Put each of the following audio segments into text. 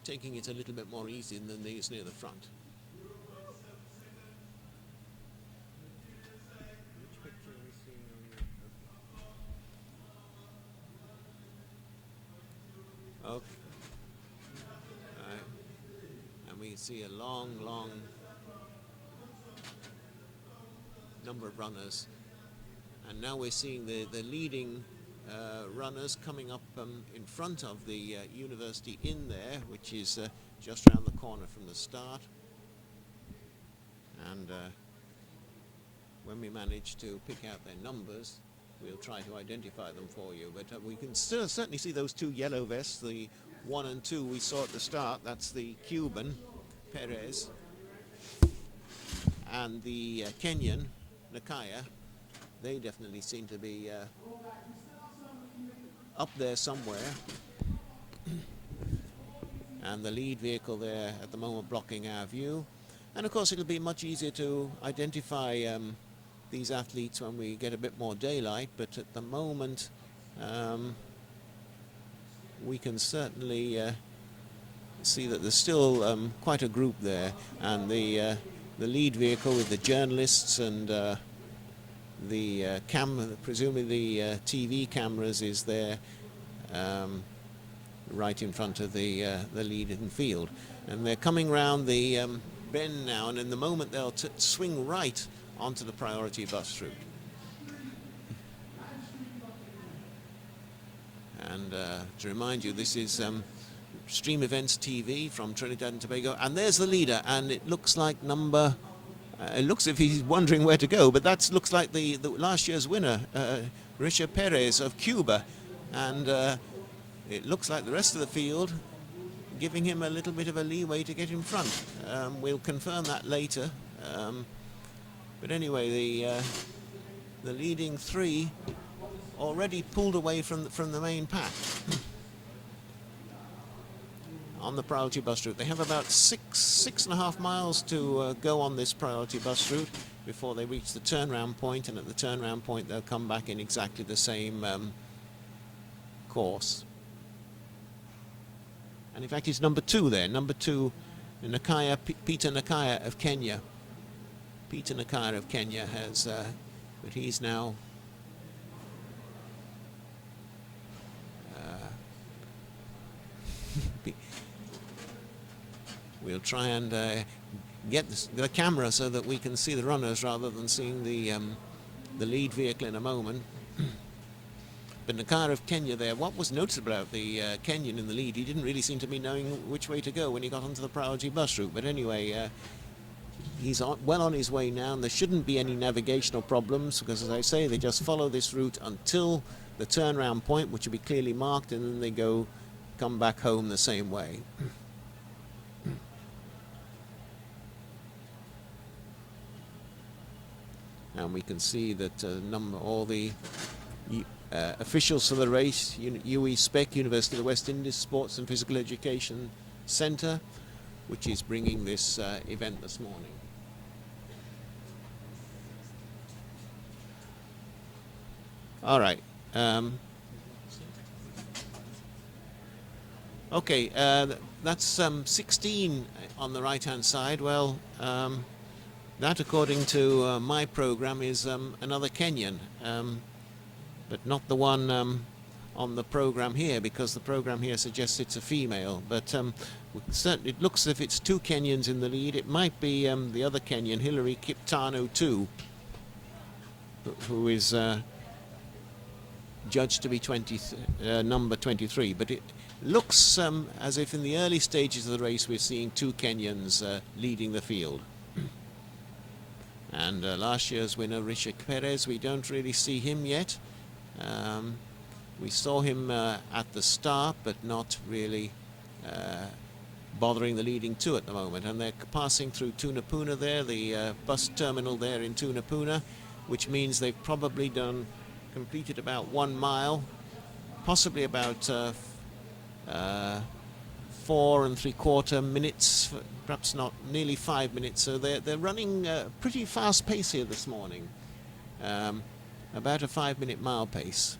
taking it a little bit more easy than these near the front. Which picture are we seeing on the... Okay. And we see a long number of runners. And now we're seeing the leading runners coming up in front of the University Inn there, which is just around the corner from the start. And when we manage to pick out their numbers, we'll try to identify them for you. But we can still certainly see those two yellow vests, the 1 and 2 we saw at the start. That's the Cuban, Perez, and the Kenyan, Nakaya. They definitely seem to be up there somewhere. And the lead vehicle there at the moment blocking our view. And of course it'll be much easier to identify these athletes when we get a bit more daylight, but at the moment we can certainly see that there's still quite a group there, and the lead vehicle with the journalists and presumably the TV cameras is there right in front of the leading field, and they're coming round the bend now, and in the moment they'll swing right onto the priority bus route. And to remind you, this is Stream Events TV from Trinidad and Tobago, and there's the leader, and it looks like it looks as if he's wondering where to go, but that looks like the last year's winner, Richard Perez of Cuba, and it looks like the rest of the field giving him a little bit of a leeway to get in front. We'll confirm that later, but anyway, the leading three already pulled away from the main pack on the priority bus route. They have about six and a half miles to go on this priority bus route before they reach the turnaround point, and at the turnaround point they'll come back in exactly the same course. And in fact it's number 2 there, number 2, Nakaya, Peter Nakaya of Kenya. Peter Nakaya of Kenya has, but he's now we'll try and get the camera so that we can see the runners rather than seeing the lead vehicle in a moment. But Nakaya of Kenya there, what was noticeable about the Kenyan in the lead, he didn't really seem to be knowing which way to go when he got onto the priority bus route. But anyway, he's well on his way now, and there shouldn't be any navigational problems, because as I say, they just follow this route until the turnaround point, which will be clearly marked, and then they come back home the same way. And we can see that all the officials for the race, UWI SPEC, University of the West Indies Sports and Physical Education Centre, which is bringing this event this morning. All right. Okay, that's 16 on the right-hand side. Well, that, according to my program, is another Kenyan, but not the one on the program here, because the program here suggests it's a female. But certainly it looks as if it's 2 Kenyans in the lead. It might be the other Kenyan, Hilary Kiptano too, who is judged to be number 23. But it looks as if in the early stages of the race we're seeing 2 Kenyans leading the field. And last year's winner, Richard Perez, we don't really see him yet. We saw him at the start, but not really bothering the leading 2 at the moment. And they're passing through Tunapuna there, the bus terminal there in Tunapuna, which means they've probably completed about 1 mile, possibly about 4 3/4 minutes, perhaps not, nearly 5 minutes. So they're running pretty fast pace here this morning, about a 5-minute mile pace.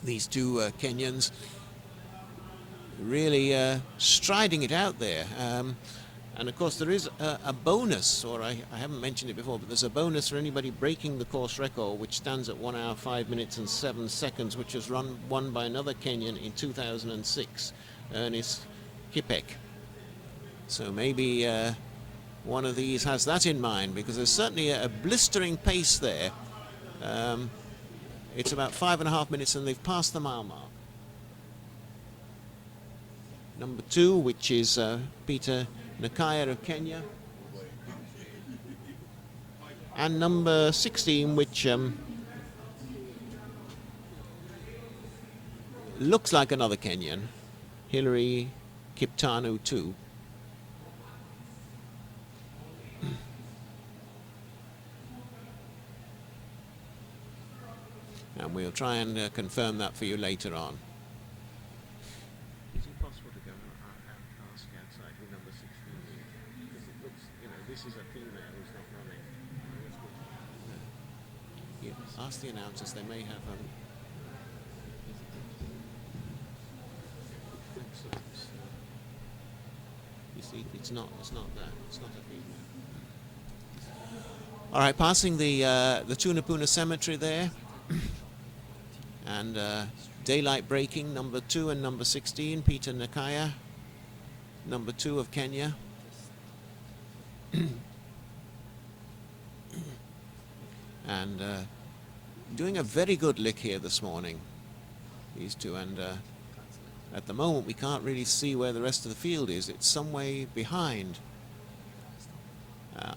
These 2 Kenyans, really striding it out there. And of course there is a bonus, or I haven't mentioned it before, but there's a bonus for anybody breaking the course record, which stands at 1 hour 5 minutes and 7 seconds, which was won by another Kenyan in 2006, Ernest Kipek. So maybe one of these has that in mind, because there's certainly a blistering pace there. It's about 5.5 minutes and they've passed the mile mark. Number 2, which is Peter Nakaya of Kenya, and number 16, which looks like another Kenyan, Hilary Kiptanu too. And we'll try and confirm that for you later on. Is it possible to go and ask outside who number 16 is? Because it looks, this is a female who's not running. Yeah, ask the announcers, they may have you see, it's not that. It's not a female. All right, passing the Tunapuna Cemetery there. And daylight breaking, number 2 and number 16, Peter Nakaya, number 2 of Kenya. And doing a very good lick here this morning, these two. And at the moment we can't really see where the rest of the field is. It's some way behind.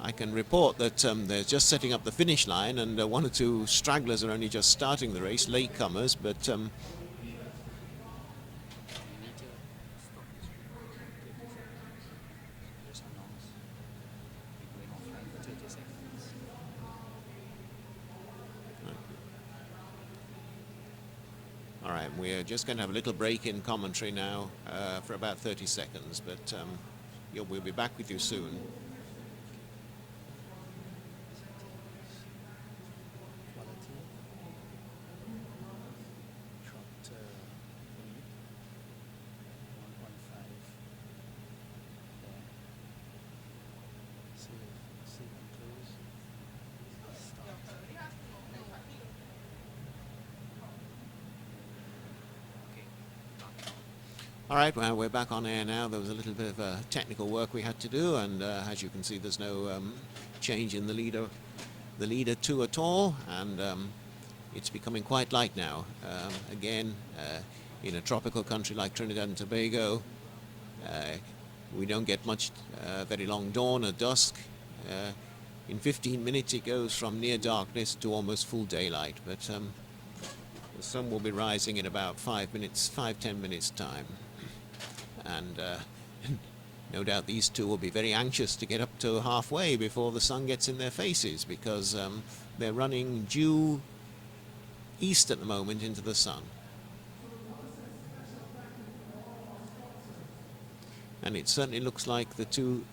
I can report that they're just setting up the finish line, and 1 or 2 stragglers are only just starting the race, latecomers, but all right, we're just going to have a little break in commentary now for about 30 seconds, but we'll be back with you soon. All right, well, we're back on air now. There was a little bit of technical work we had to do, and as you can see, there's no change in the leader 2 at all, and it's becoming quite light now. Again, in a tropical country like Trinidad and Tobago, we don't get much very long dawn or dusk. In 15 minutes, it goes from near darkness to almost full daylight, but the sun will be rising in about 5-10 minutes time. And no doubt these two will be very anxious to get up to halfway before the sun gets in their faces, because they're running due east at the moment into the sun. And it certainly looks like the 2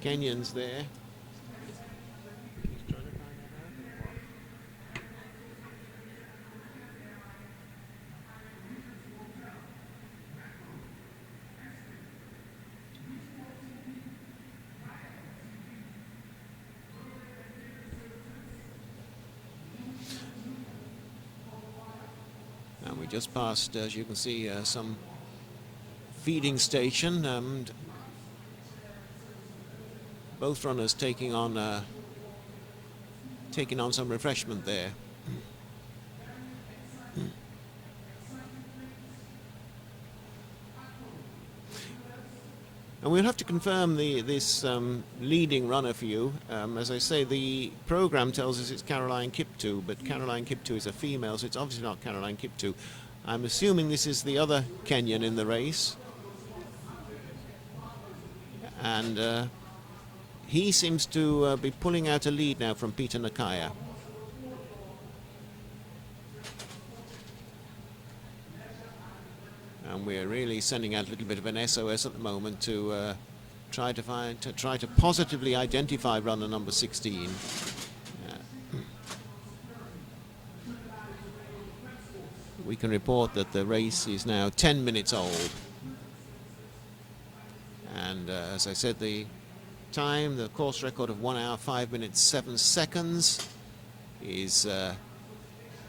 Kenyans there. And we just passed, as you can see, some feeding station, and both runners taking on some refreshment there. And we'll have to confirm this leading runner for you. As I say, the program tells us it's Caroline Kiptoo, but Caroline Kiptoo is a female, so it's obviously not Caroline Kiptoo. I'm assuming this is the other Kenyan in the race. And he seems to be pulling out a lead now from Peter Nakaya. And we're really sending out a little bit of an SOS at the moment to try to positively identify runner number 16. we can report that the race is now 10 minutes old. And as I said, the time, the course record of 1 hour, 5 minutes, 7 seconds is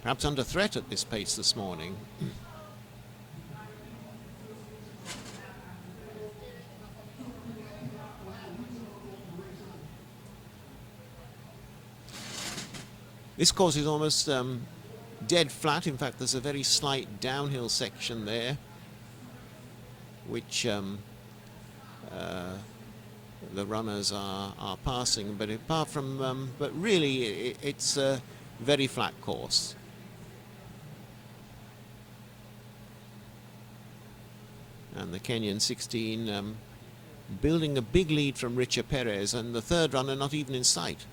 perhaps under threat at this pace this morning. This course is almost dead flat. In fact, there's a very slight downhill section there, which the runners are passing. But apart from, but really, it's a very flat course. And the Kenyan 16 building a big lead from Richard Perez, and the third runner not even in sight.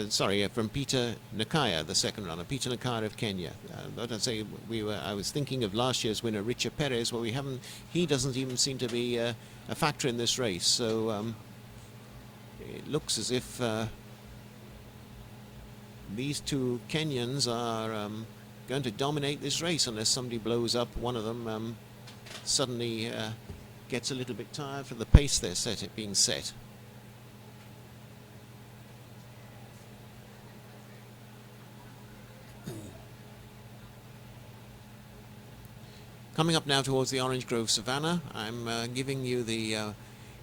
Sorry, from Peter Nakaya, the second runner, Peter Nakaya of Kenya. But I say I was thinking of last year's winner, Richard Perez. Well, he doesn't even seem to be a factor in this race. So it looks as if these two Kenyans are going to dominate this race unless somebody blows up. One of them suddenly gets a little bit tired for the pace they're being set. Coming up now towards the Orange Grove Savannah, I'm giving you the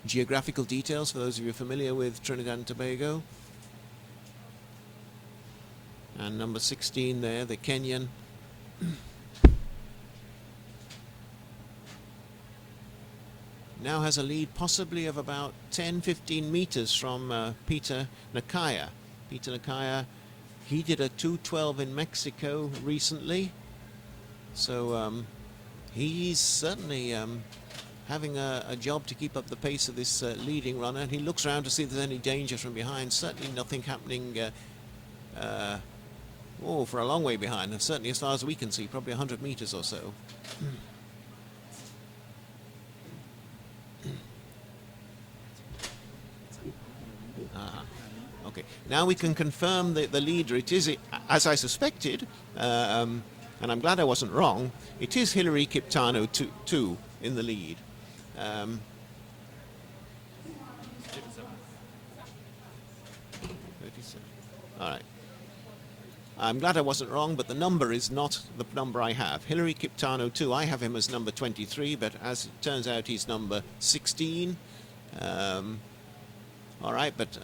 geographical details for those of you familiar with Trinidad and Tobago. And number 16 there, the Kenyan. Now has a lead possibly of about 10-15 meters from Peter Nakaya. Peter Nakaya, he did a 2:12 in Mexico recently. So he's certainly having a job to keep up the pace of this leading runner. And he looks around to see if there's any danger from behind. Certainly nothing happening for a long way behind. And certainly as far as we can see, probably 100 meters or so. Okay, now we can confirm the leader. It is, as I suspected, and I'm glad I wasn't wrong, it is Hilary Kiptano 2 in the lead. 37. All right. I'm glad I wasn't wrong, but the number is not the number I have. Hilary Kiptano 2, I have him as number 23, but as it turns out, he's number 16. All right, but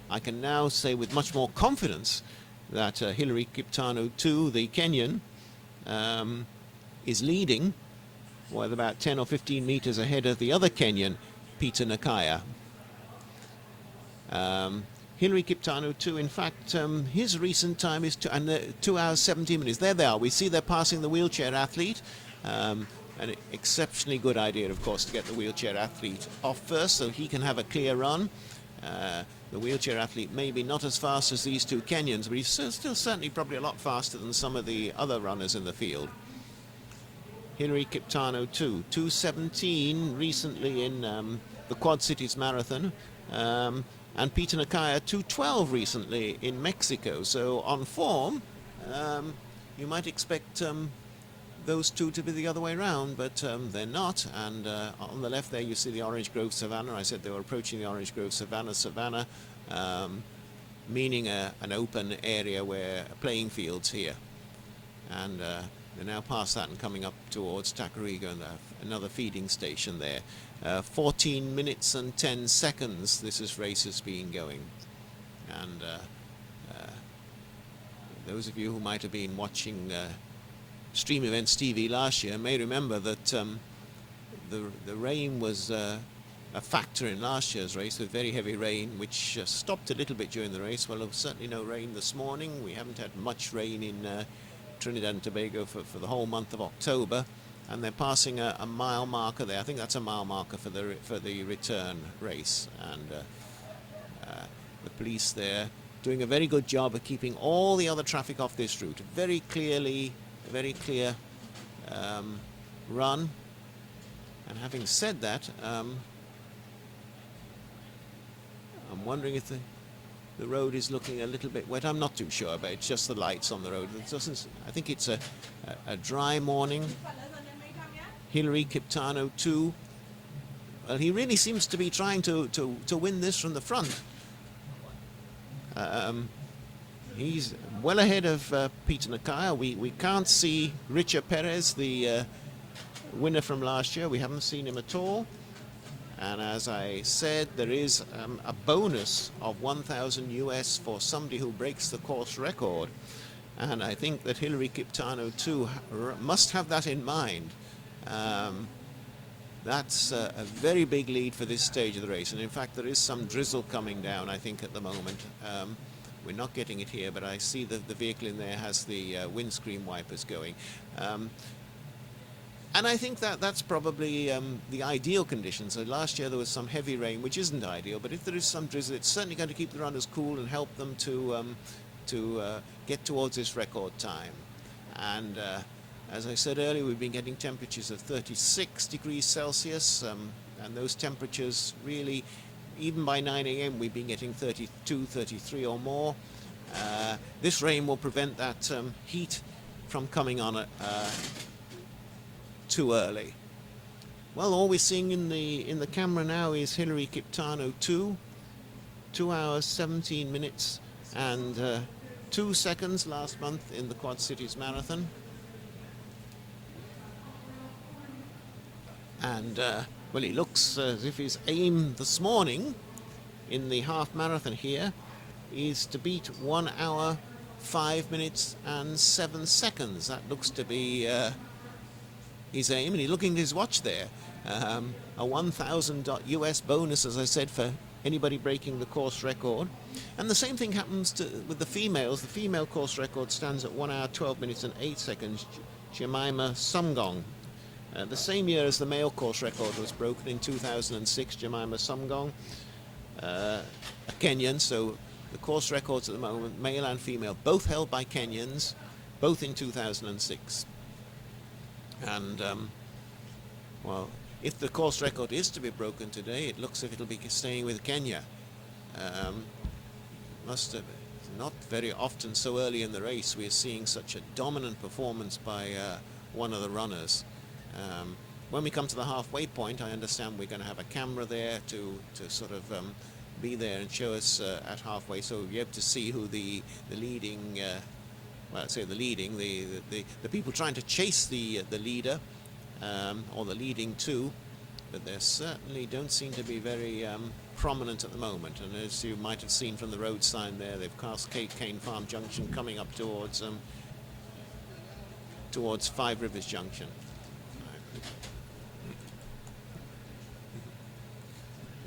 I can now say with much more confidence that Hilary Kiptano 2, the Kenyan, is leading with about 10 or 15 meters ahead of the other Kenyan, Peter Nakaya. Hilary Kiptano 2, in fact, his recent time is 2 hours 17 minutes. There they are. We see they're passing the wheelchair athlete. An exceptionally good idea, of course, to get the wheelchair athlete off first so he can have a clear run. The wheelchair athlete may be not as fast as these two Kenyans, but he's still certainly probably a lot faster than some of the other runners in the field. Hilary Kiptano 2, 2:17 recently in the Quad Cities Marathon, and Peter Nakaya 2:12 recently in Mexico. So on form, you might expect those two to be the other way around, but they're not. And on the left there you see the Orange Grove Savannah. I said they were approaching the Orange Grove Savannah, meaning an open area where playing fields here. And they're now past that and coming up towards Tacarigua and another feeding station there. 14 minutes and 10 seconds this race has been going. And those of you who might have been watching Stream Events TV last year may remember that the rain was a factor in last year's race, with very heavy rain, which stopped a little bit during the race. Well, there was certainly no rain this morning. We haven't had much rain in Trinidad and Tobago for the whole month of October, and they're passing a mile marker there. I think that's a mile marker for the return race, and the police there doing a very good job of keeping all the other traffic off this route. Very clear run. And having said that, I'm wondering if the road is looking a little bit wet. I'm not too sure, but it's just the lights on the road. It doesn't. I think it's a dry morning. Hillary Kiptano 2. Well, he really seems to be trying to win this from the front. He's well ahead of Peter Nakaya. We can't see Richard Perez, the winner from last year. We haven't seen him at all. And as I said, there is a bonus of 1,000 US for somebody who breaks the course record. And I think that Hillary Kiptano too must have that in mind. That's a very big lead for this stage of the race. And in fact, there is some drizzle coming down, I think, at the moment. We're not getting it here, but I see that the vehicle in there has the windscreen wipers going. And I think that that's probably the ideal conditions. So last year there was some heavy rain, which isn't ideal, but if there is some drizzle, it's certainly going to keep the runners cool and help them to get towards this record time. And as I said earlier, we've been getting temperatures of 36 degrees Celsius, and those temperatures really, even by 9 a.m., we've been getting 32, 33 or more. This rain will prevent that heat from coming on too early. Well, all we're seeing in the camera now is Hillary Kiptano 2 hours 17 minutes and 2 seconds last month in the Quad Cities Marathon. And well, it looks as if his aim this morning in the half marathon here is to beat 1 hour 5 minutes and 7 seconds. That looks to be his aim, and he's looking at his watch there. A 1,000 US bonus, as I said, for anybody breaking the course record. And the same thing happens with the females. The female course record stands at 1 hour 12 minutes and 8 seconds. Jemima Sumgong. The same year as the male course record was broken in 2006, Jemima Sumgong, a Kenyan. So the course records at the moment, male and female, both held by Kenyans, both in 2006. And, well, if the course record is to be broken today, it looks as if it'll be staying with Kenya. Must have, not very often so early in the race we're seeing such a dominant performance by one of the runners. When we come to the halfway point, I understand we're going to have a camera there to sort of be there and show us at halfway, so we'll be able to see who the leading, well, I'd say the leading, the people trying to chase the leader, or the leading two, but they certainly don't seem to be very prominent at the moment. And as you might have seen from the road sign there, they've cast Cane Farm Junction coming up towards Five Rivers Junction.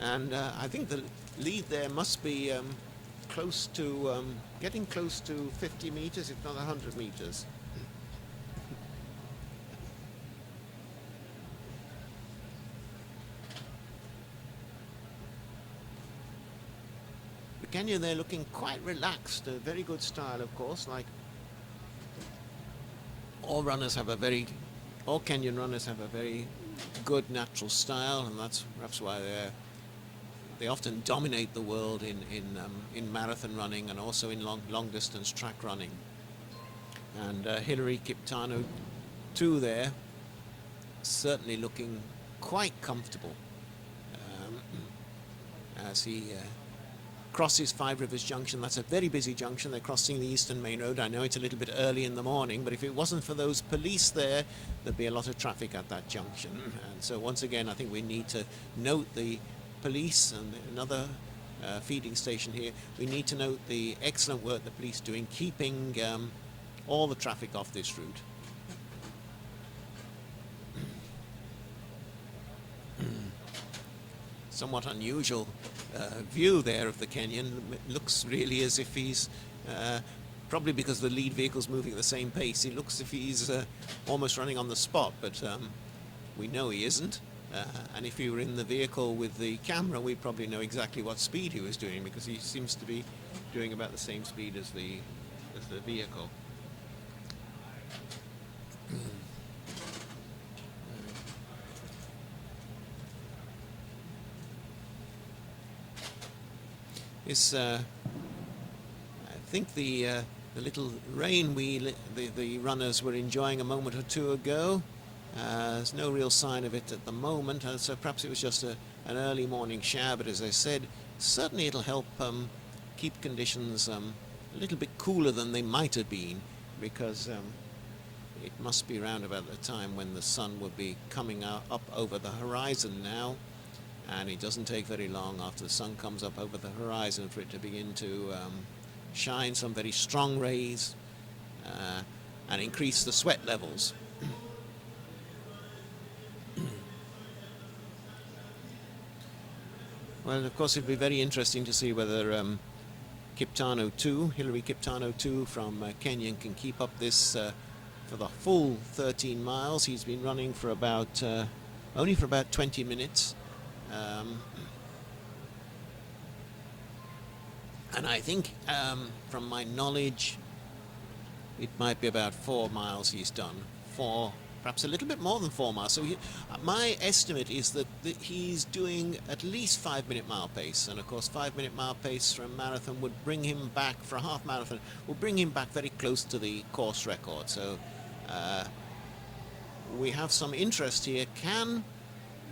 And I think the lead there must be close to, getting close to 50 meters, if not 100 meters. The Kenyan there looking quite relaxed, a very good style, of course, like all Kenyan runners have a very good natural style, and that's perhaps why they often dominate the world in marathon running and also in long distance track running. And Hillary Kiptano too there, certainly looking quite comfortable as he crosses Five Rivers Junction. That's a very busy junction. They're crossing the Eastern Main Road. I know it's a little bit early in the morning, but if it wasn't for those police there, there'd be a lot of traffic at that junction. And so once again, I think we need to note the police and another feeding station here. We need to note the excellent work the police doing, keeping all the traffic off this route. Somewhat unusual view there of the Kenyan. It looks really as if he's, probably because the lead vehicle's moving at the same pace, he looks as if he's almost running on the spot, but we know he isn't. And if he were in the vehicle with the camera, we'd probably know exactly what speed he was doing, because he seems to be doing about the same speed as the vehicle. This think the little rain the runners were enjoying a moment or two ago, there's no real sign of it at the moment, so perhaps it was just an early morning shower, but as I said, certainly it'll help keep conditions a little bit cooler than they might have been, because it must be around about the time when the sun will be coming up over the horizon now, and it doesn't take very long after the sun comes up over the horizon for it to begin to shine some very strong rays and increase the sweat levels. Well, of course, it'd be very interesting to see whether Kiptano 2, Hillary Kiptano 2 from Kenya can keep up this for the full 13 miles. He's been running for about only for about 20 minutes. And I think, from my knowledge, it might be about 4 miles he's done. Perhaps a little bit more than 4 miles. So my estimate is that he's doing at least 5-minute mile pace. And of course, 5-minute mile pace for a marathon would bring him back, for a half marathon, would bring him back very close to the course record. So we have some interest here. Can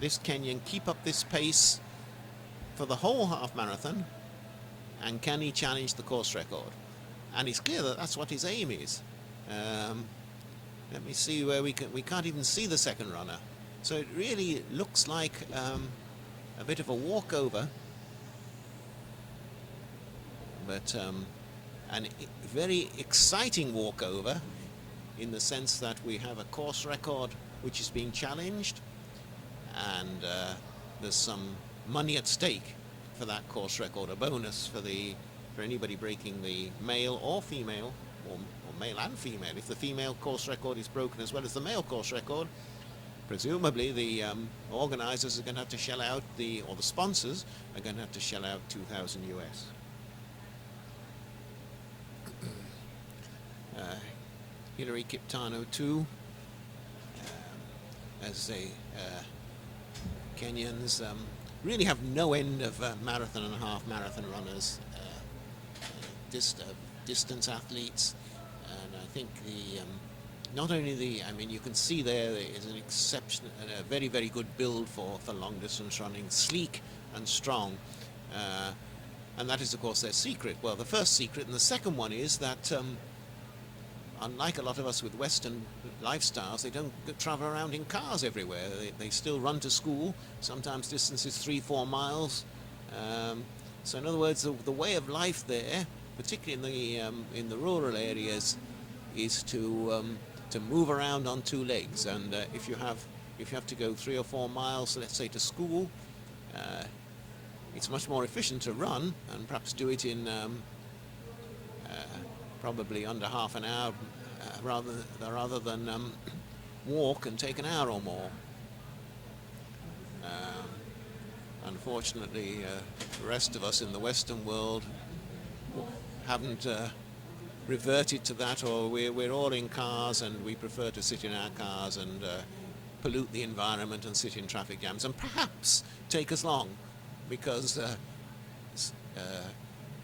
this Kenyan keep up this pace for the whole half marathon? And can he challenge the course record? And it's clear that that's what his aim is. Let me see where we can't even see the second runner. So it really looks like a bit of a walkover, but a very exciting walkover in the sense that we have a course record which is being challenged, and there's some money at stake for that course record, a bonus for anybody breaking the male or female, or male and female. If the female course record is broken as well as the male course record, presumably the organizers are going to have to shell out or the sponsors are going to have to shell out 2,000 US. Hillary Kiptano 2, as they Kenyans really have no end of marathon and half marathon runners, distance athletes, and I think not only you can see there is an exception, a very, very good build for long distance running, sleek and strong, and that is of course their secret. Well, the first secret, and the second one is that unlike a lot of us with Western lifestyles, they don't travel around in cars everywhere. They still run to school, sometimes distances 3-4 miles. So in other words, the way of life there, particularly in the rural areas, is to move around on two legs. And if you have to go 3 or 4 miles, let's say to school, it's much more efficient to run and perhaps do it in probably under half an hour, rather than walk and take an hour or more. Unfortunately, the rest of us in the Western world haven't reverted to that, or we're all in cars and we prefer to sit in our cars and pollute the environment and sit in traffic jams, and perhaps take us long, because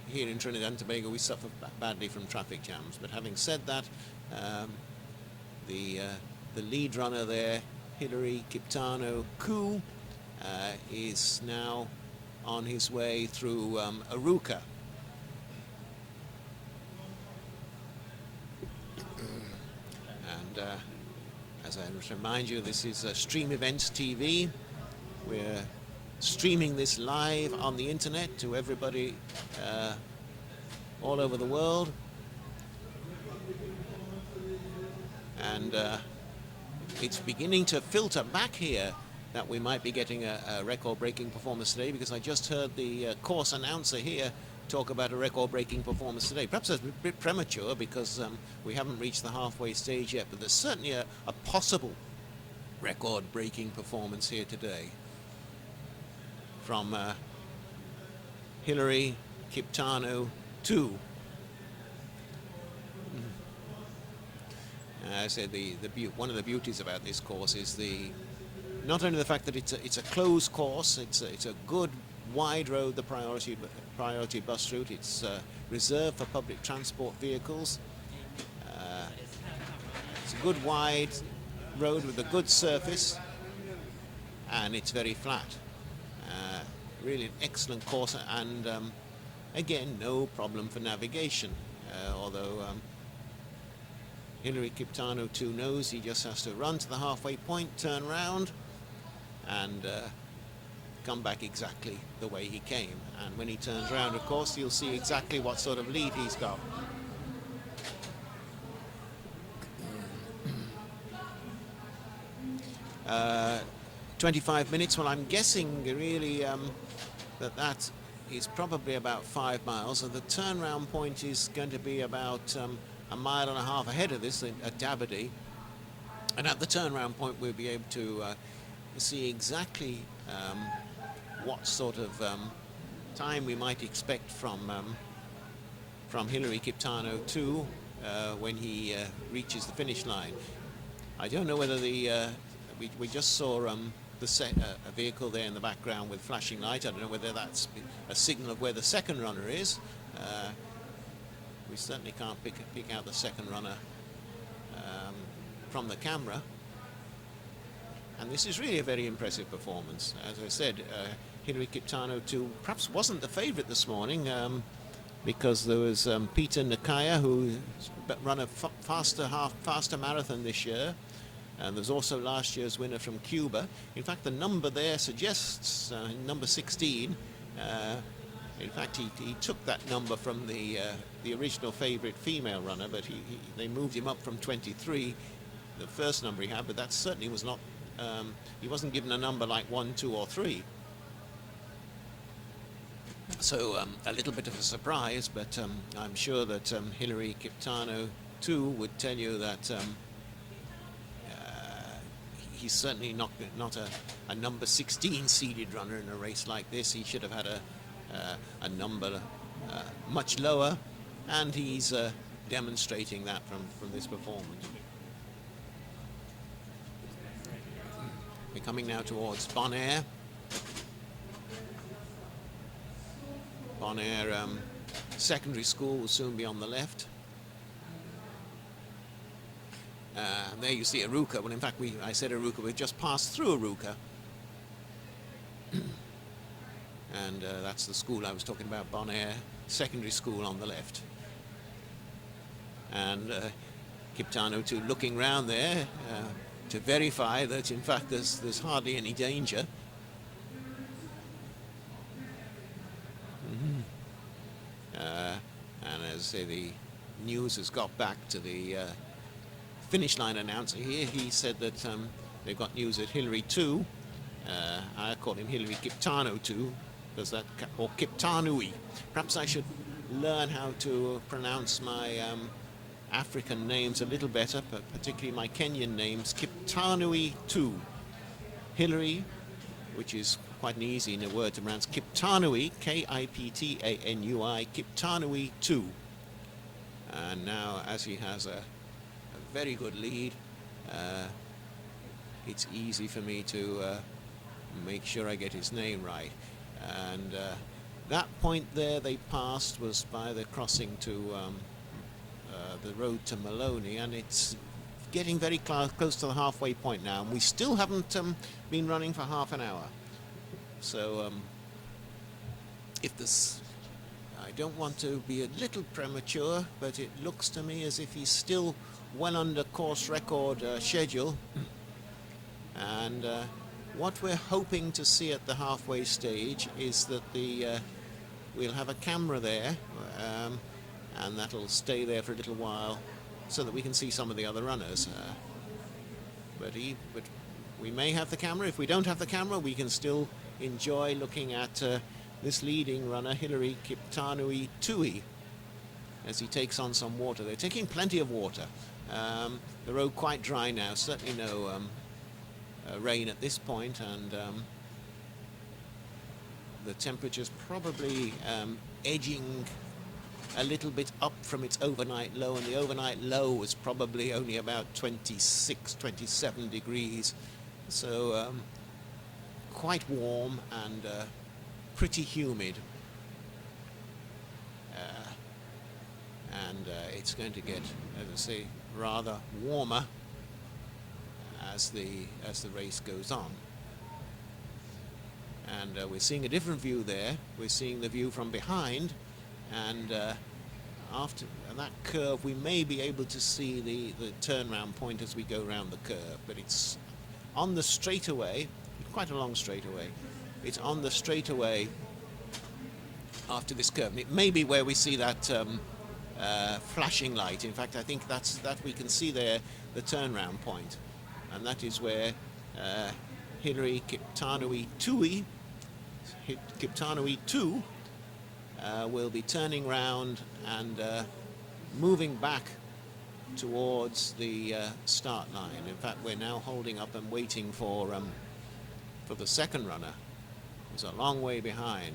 here in Trinidad and Tobago we suffer badly from traffic jams. But having said that, the lead runner there, Hillary Kiptano Koo, is now on his way through Aruka. And as I remind you, this is Stream Events TV. We're streaming this live on the internet to everybody all over the world, and it's beginning to filter back here that we might be getting a record-breaking performance today, because I just heard the course announcer here talk about a record-breaking performance today. Perhaps that's a bit premature, because we haven't reached the halfway stage yet, but there's certainly a possible record-breaking performance here today from Hillary Kiptano 2. I said one of the beauties about this course is not only the fact that it's a closed course, it's a good wide road, the priority priority bus route. It's reserved for public transport vehicles. It's a good wide road with a good surface, and it's very flat. Really an excellent course, and again, no problem for navigation, although Hilary Kiptano 2 knows he just has to run to the halfway point, turn round, and come back exactly the way he came. And when he turns round, of course, you'll see exactly what sort of lead he's got. Uh, 25 minutes, well, I'm guessing really that is probably about 5 miles, and the turnaround point is going to be about a mile and a half ahead of this at Davide. And at the turnaround point, we'll be able to see exactly what sort of time we might expect from Hilary Kiptano 2 when he reaches the finish line. I don't know whether we just saw a vehicle there in the background with flashing light. I don't know whether that's a signal of where the second runner is. We certainly can't pick out the second runner from the camera. And this is really a very impressive performance. As I said, Hilary Kiptano 2 perhaps wasn't the favourite this morning because there was Peter Nakaya, who run a faster marathon this year. And there's also last year's winner from Cuba. In fact, the number there suggests number 16. In fact, he took that number from the original favourite female runner, but they moved him up from 23, the first number he had. But that certainly was not. He wasn't given a number like 1, 2, or 3. So a little bit of a surprise, but I'm sure that Hilary Kiptano 2 would tell you that. He's certainly not a number 16 seeded runner in a race like this. He should have had a number much lower, and he's demonstrating that from this performance. We're coming now towards Bonaire. Bonaire Secondary School will soon be on the left. There you see Aruca. Well, in fact, I said Aruca. We've just passed through Aruca. And that's the school I was talking about, Bonaire Secondary School on the left. And Kiptano 2 looking round there to verify that, in fact, there's hardly any danger. And as I say, the news has got back to the finish line announcer here. He said that they've got news at Hilary 2. I call him Hilary Kiptano 2, or Kiptanui. Perhaps I should learn how to pronounce my African names a little better, but particularly my Kenyan names. Kiptanui 2. Hilary, which is quite an easy word to pronounce. Kiptanui, Kiptanui, Kiptanui 2. And now, as he has a very good lead, it's easy for me to make sure I get his name right. And that point there they passed was by the crossing to the road to Maloney, and it's getting very close to the halfway point now, and we still haven't been running for half an hour. So if this, I don't want to be a little premature, but it looks to me as if he's still well under course record schedule. And what we're hoping to see at the halfway stage is that we'll have a camera there, and that'll stay there for a little while so that we can see some of the other runners. But we may have the camera. If we don't have the camera, we can still enjoy looking at this leading runner, Hilary Kiptanui Tui, as he takes on some water. They're taking plenty of water. The road quite dry now, certainly no rain at this point, and the temperature's probably edging a little bit up from its overnight low, and the overnight low was probably only about 26, 27 degrees. So quite warm and pretty humid. and it's going to get, as I say, rather warmer as the race goes on. And we're seeing a different view there. We're seeing the view from behind, and after that curve we may be able to see the turnaround point as we go around the curve, but it's on the straightaway, quite a long straightaway. It's on the straightaway after this curve, and it may be where we see that flashing light. In fact, I think that we can see there the turnaround point, and that is where Hillary Kiptanui 2 will be turning round and moving back towards the start line. In fact, we're now holding up and waiting for the second runner, who's a long way behind.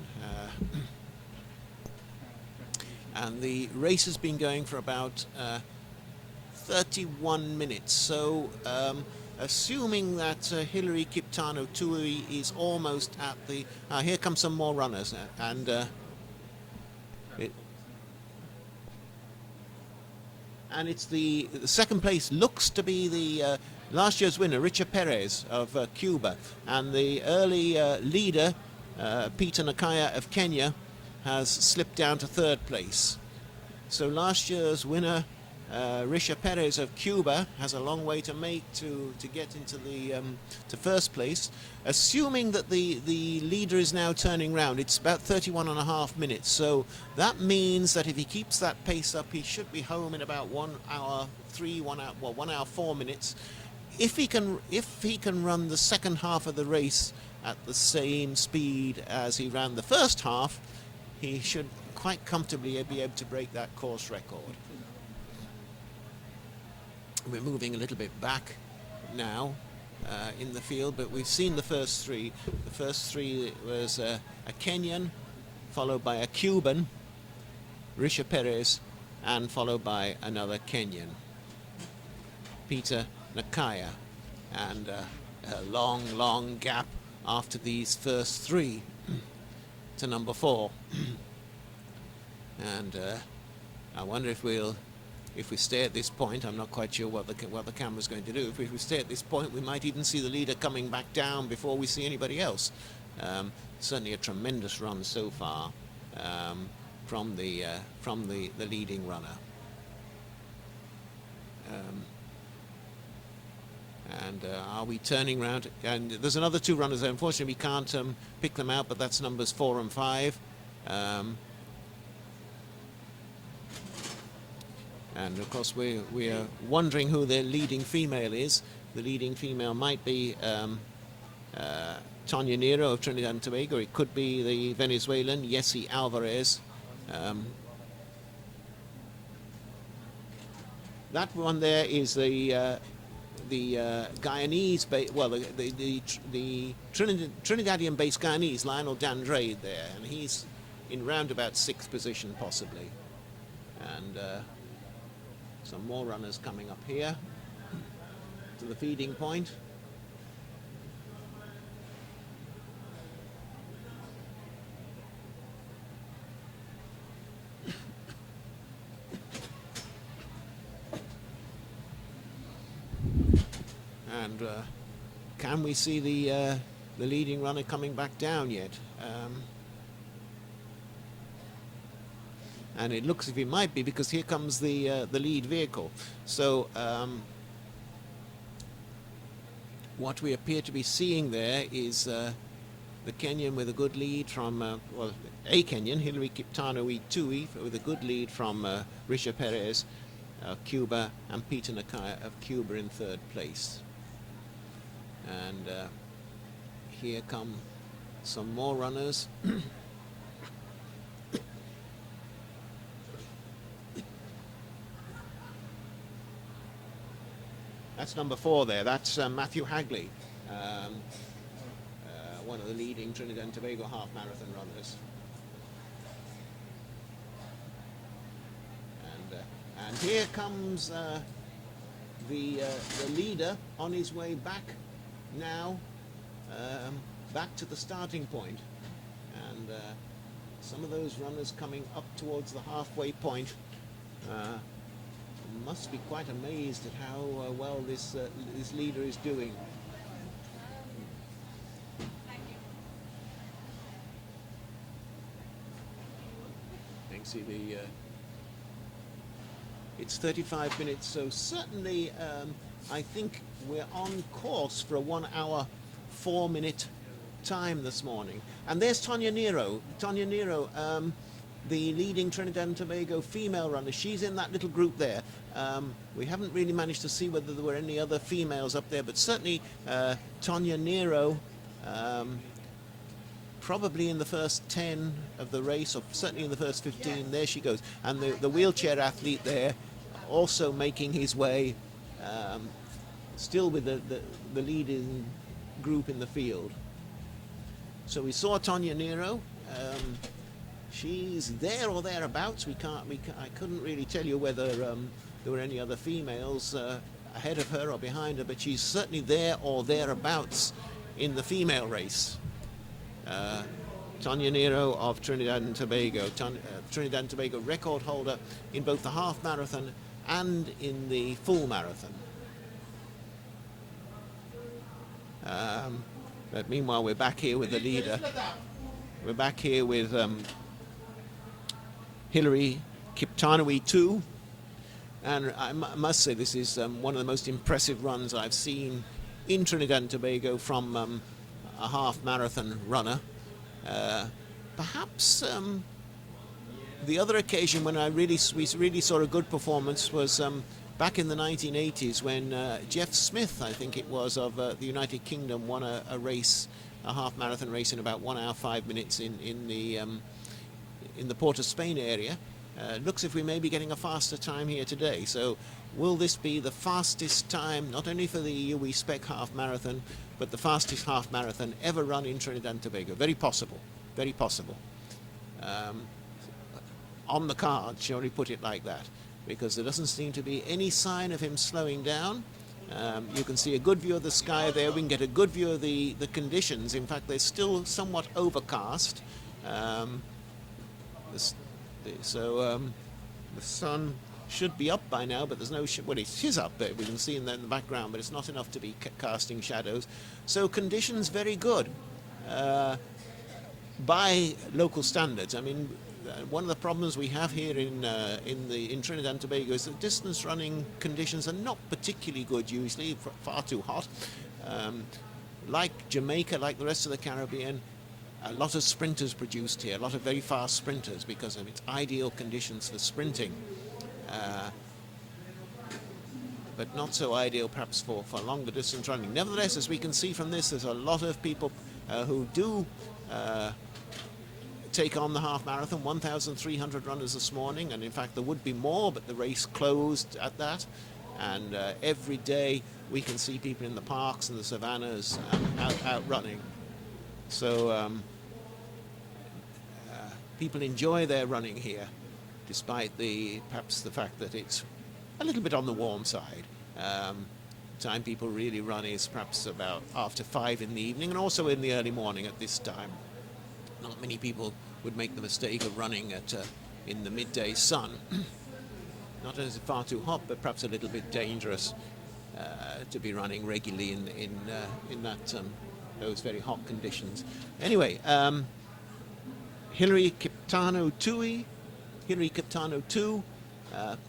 And the race has been going for about 31 minutes. So, assuming that Hillary Kiptanui Tui is almost at the... here come some more runners, and it's the second place looks to be the last year's winner, Richa Perez of Cuba, and the early leader, Peter Nakaya of Kenya, has slipped down to third place. So last year's winner, Richa Perez of Cuba, has a long way to make to get into the to first place. Assuming that the leader is now turning round, it's about 31.5 minutes. So that means that if he keeps that pace up, he should be home in about 1 hour 4 minutes. If he can run the second half of the race at the same speed as he ran the first half, he should quite comfortably be able to break that course record. We're moving a little bit back now in the field, but we've seen the first three. The first three was a Kenyan, followed by a Cuban, Richa Perez, and followed by another Kenyan, Peter Nakaya. And a long gap after these first three to number 4. And I wonder if we stay at this point. I'm not quite sure what the camera's going to do. If we stay at this point, we might even see the leader coming back down before we see anybody else. Certainly a tremendous run so far from the leading runner. And are we turning round? And there's another 2 runners there. Unfortunately, we can't pick them out, but that's numbers 4 and 5. And of course, we are wondering who the leading female is. The leading female might be Tonya Nero of Trinidad and Tobago. It could be the Venezuelan Yessi Alvarez. That one there is the Guyanese, the Trinidadian-based Guyanese, Lionel Dandrade there, and he's in roundabout 6th position possibly. And some more runners coming up here to the feeding point. And can we see the leading runner coming back down yet? And it looks as if it might be, because here comes the lead vehicle. So what we appear to be seeing there is the Kenyan with a good lead from, a Kenyan, Hillary Kiptanui Tui, with a good lead from Richa Perez of Cuba, and Peter Nakaya of Cuba in third place. And here come some more runners. That's number 4 there. That's Matthew Hagley, one of the leading Trinidad and Tobago half marathon runners. And here comes the leader on his way back now, back to the starting point. And some of those runners coming up towards the halfway point Uh, must be quite amazed at how well this leader is doing. You can see it's 35 minutes, so certainly I think we're on course for a 1 hour 4 minute time this morning. And there's Tonya Nero. Tonya Nero, the leading Trinidad and Tobago female runner. She's in that little group there. We haven't really managed to see whether there were any other females up there, but certainly Tonya Nero, probably in the first 10 of the race, or certainly in the first 15, there she goes. And the wheelchair athlete there also making his way, still with the leading group in the field. So we saw Tonya Nero. She's there or thereabouts. I couldn't really tell you whether there were any other females ahead of her or behind her, but she's certainly there or thereabouts in the female race. Tonya Nero of Trinidad and Tobago. Trinidad and Tobago record holder in both the half marathon and in the full marathon. But meanwhile, we're back here with the leader. We're back here with Hilary Kiptanui 2. And I must say, this is one of the most impressive runs I've seen in Trinidad and Tobago from a half marathon runner. Perhaps the other occasion when we really saw a good performance was back in the 1980s when Jeff Smith, I think it was, of the United Kingdom, won a race, a half marathon race in about 1 hour 5 minutes in the Port of Spain area. Looks if we may be getting a faster time here today. So will this be the fastest time, not only for the UWI SPEC half marathon, but the fastest half marathon ever run in Trinidad and Tobago? Very possible, very possible. On the card, shall we put it like that, because there doesn't seem to be any sign of him slowing down. You can see a good view of the sky there. We can get a good view of the conditions. In fact, they're still somewhat overcast. So the sun should be up by now, but there's no well, it is up there. We can see in the background, but it's not enough to be casting shadows. So conditions very good by local standards. I mean, one of the problems we have here in Trinidad and Tobago is that distance running conditions are not particularly good usually, far too hot. Like Jamaica, like the rest of the Caribbean, a lot of sprinters produced here, a lot of very fast sprinters because of its ideal conditions for sprinting. But not so ideal perhaps for longer distance running. Nevertheless, as we can see from this, there's a lot of people who do take on the half marathon, 1,300 runners this morning, and in fact there would be more, but the race closed at that. And every day we can see people in the parks and the savannas out running. So people enjoy their running here, despite perhaps the fact that it's a little bit on the warm side. Time people really run is perhaps about after 5 in the evening, and also in the early morning at this time. Not many people would make the mistake of running in the midday sun. Not as far too hot, but perhaps a little bit dangerous to be running regularly in those very hot conditions. Anyway, Hilary Kiptanui 2,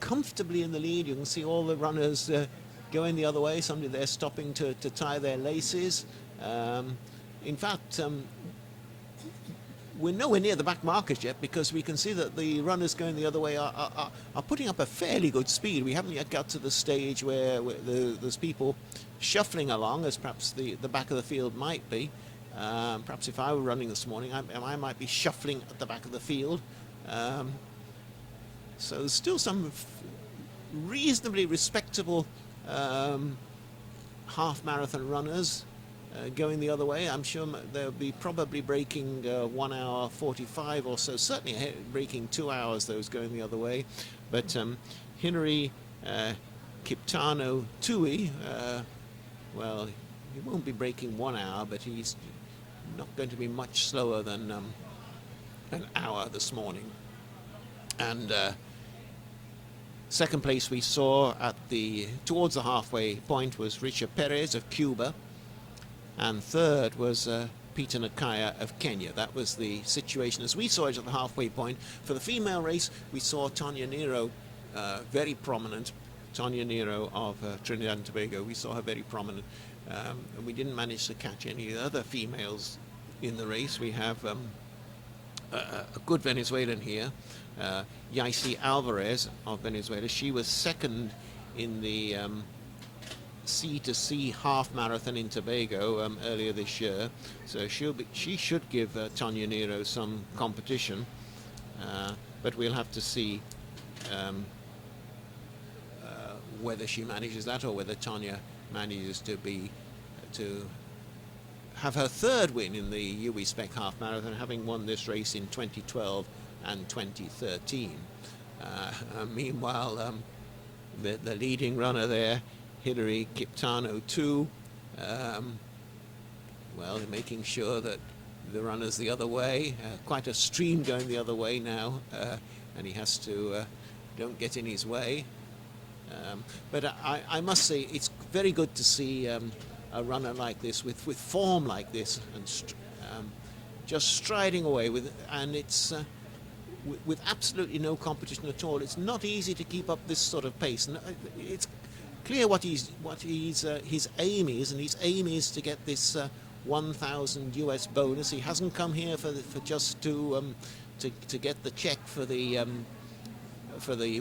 comfortably in the lead. You can see all the runners going the other way. Somebody there stopping to tie their laces. In fact, we're nowhere near the back markers yet, because we can see that the runners going the other way are putting up a fairly good speed. We haven't yet got to the stage where there's people shuffling along, as perhaps the back of the field might be. Perhaps if I were running this morning, I might be shuffling at the back of the field. So there's still some reasonably respectable half marathon runners going the other way. I'm sure they'll be probably breaking 1 hour 45 or so, certainly breaking 2 hours, those going the other way. But Hilary Kiptanui 2, well, he won't be breaking 1 hour, but he's not going to be much slower than an hour this morning. And Second place we saw towards the halfway point was Richard Perez of Cuba, and third was Peter Nakaya of Kenya. That was the situation as we saw it at the halfway point. For the female race, we saw Tanya Nero very prominent. Tanya Nero of Trinidad and Tobago, we saw her very prominent. And we didn't manage to catch any other females in the race. We have a good Venezuelan here, Yaisi Alvarez of Venezuela. She was second in the C2C half marathon in Tobago earlier this year, so she should give Tanya Nero some competition, but we'll have to see whether she manages that, or whether Tanya manages to have her third win in the UWI SPEC half marathon, having won this race in 2012 and 2013. Meanwhile, the leading runner there, Hilary Kiptano too, well, making sure that the runner's the other way, quite a stream going the other way now, and he has to don't get in his way. But I must say it's very good to see a runner like this with form like this, and just striding away and it's with absolutely no competition at all. It's not easy to keep up this sort of pace, and it's clear what his aim is, and his aim is to get this 1,000 US bonus. He hasn't come here for just to get the check for the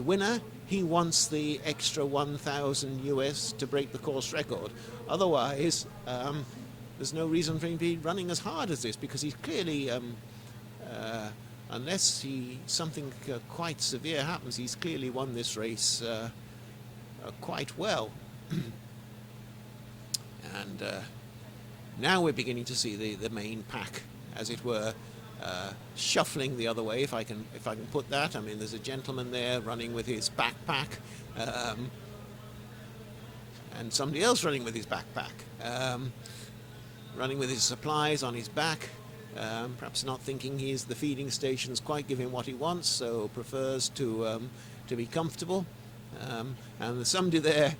winner. He wants the extra 1,000 US to break the course record. Otherwise, there's no reason for him to be running as hard as this, because he's clearly, unless something quite severe happens, he's clearly won this race quite well. And now we're beginning to see the main pack, as it were, shuffling the other way, if I can put that. I mean, there's a gentleman there running with his backpack, and somebody else running with his backpack, running with his supplies on his back, perhaps not thinking the feeding station's quite giving what he wants, so prefers to be comfortable. And there's somebody there,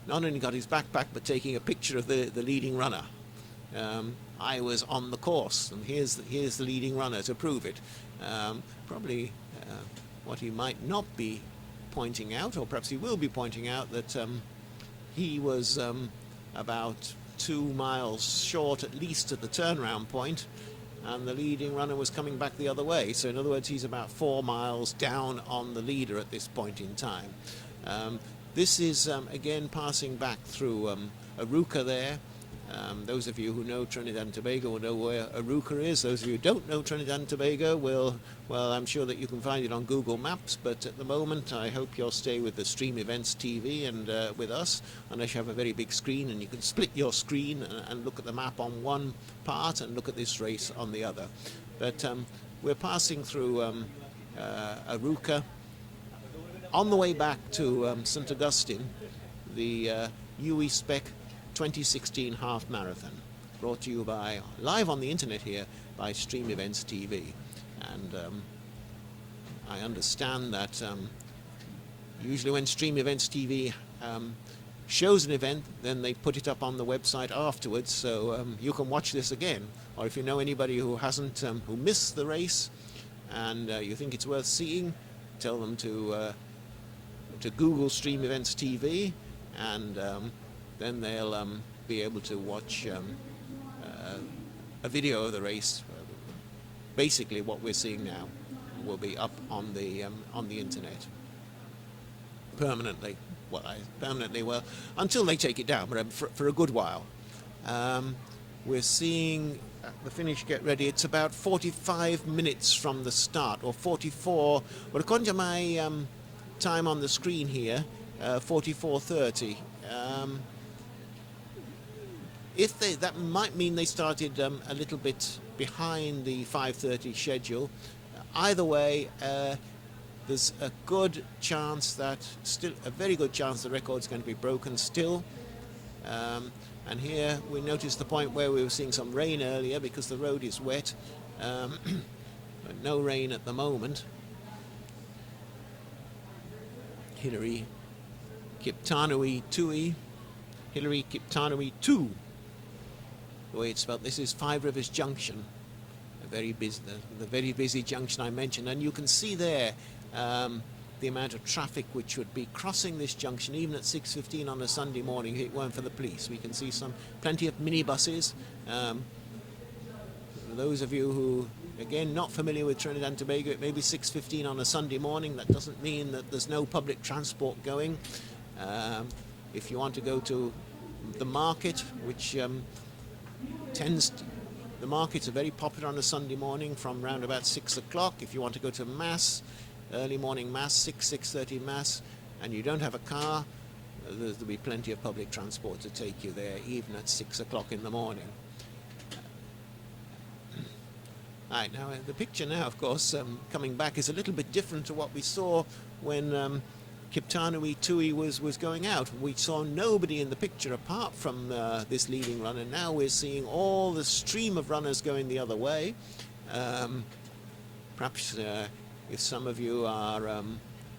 not only got his backpack, but taking a picture of the leading runner. I was on the course, and here's the leading runner to prove it. Probably what he might not be pointing out, or perhaps he will be pointing out, that he was about 2 miles short at least at the turnaround point, and the leading runner was coming back the other way. So in other words, he's about 4 miles down on the leader at this point in time. This is again passing back through Aruca there. Those of you who know Trinidad and Tobago will know where Aruca is. Those of you who don't know Trinidad and Tobago well, I'm sure that you can find it on Google Maps, but at the moment I hope you'll stay with the Stream Events TV and with us, unless you have a very big screen, and you can split your screen and look at the map on one part and look at this race on the other. But we're passing through Aruca. On the way back to St. Augustine, the UWI SPEC 2016 half marathon, brought to you by, live on the internet here, by Stream Events TV. And I understand that usually when Stream Events TV shows an event, then they put it up on the website afterwards, so you can watch this again. Or if you know anybody who hasn't, who missed the race, and you think it's worth seeing, tell them to Google Stream Events TV, and then they'll be able to watch a video of the race. Basically, what we're seeing now will be up on the internet permanently. Well, until they take it down, but for a good while. We're seeing the finish get ready. It's about 45 minutes from the start, or 44. Well, according to my time on the screen here, 44:30. That might mean they started a little bit behind the 5:30 schedule. Either way, there's a good chance that, still a very good chance, the record's going to be broken still. And here we noticed the point where we were seeing some rain earlier because the road is wet, but no rain at the moment. Hillary Kiptanui Tui, Hillary Kiptanui 2, the way it's spelled. This is Five Rivers Junction, the very busy junction I mentioned, and you can see there the amount of traffic which would be crossing this junction even at 6:15 on a Sunday morning if it weren't for the police. We can see plenty of minibuses. For those of you who, again, not familiar with Trinidad and Tobago, it may be 6:15 on a Sunday morning. That doesn't mean that there's no public transport going. If you want to go to the market, which the markets are very popular on a Sunday morning from around about 6 o'clock. If you want to go to Mass, early morning Mass, 6:30 Mass, and you don't have a car, there'll be plenty of public transport to take you there, even at 6 o'clock in the morning. Right, now the picture now, of course, coming back is a little bit different to what we saw when Kiptanui Tui was going out. We saw nobody in the picture apart from this leading runner. Now we're seeing all the stream of runners going the other way. Perhaps if some of you are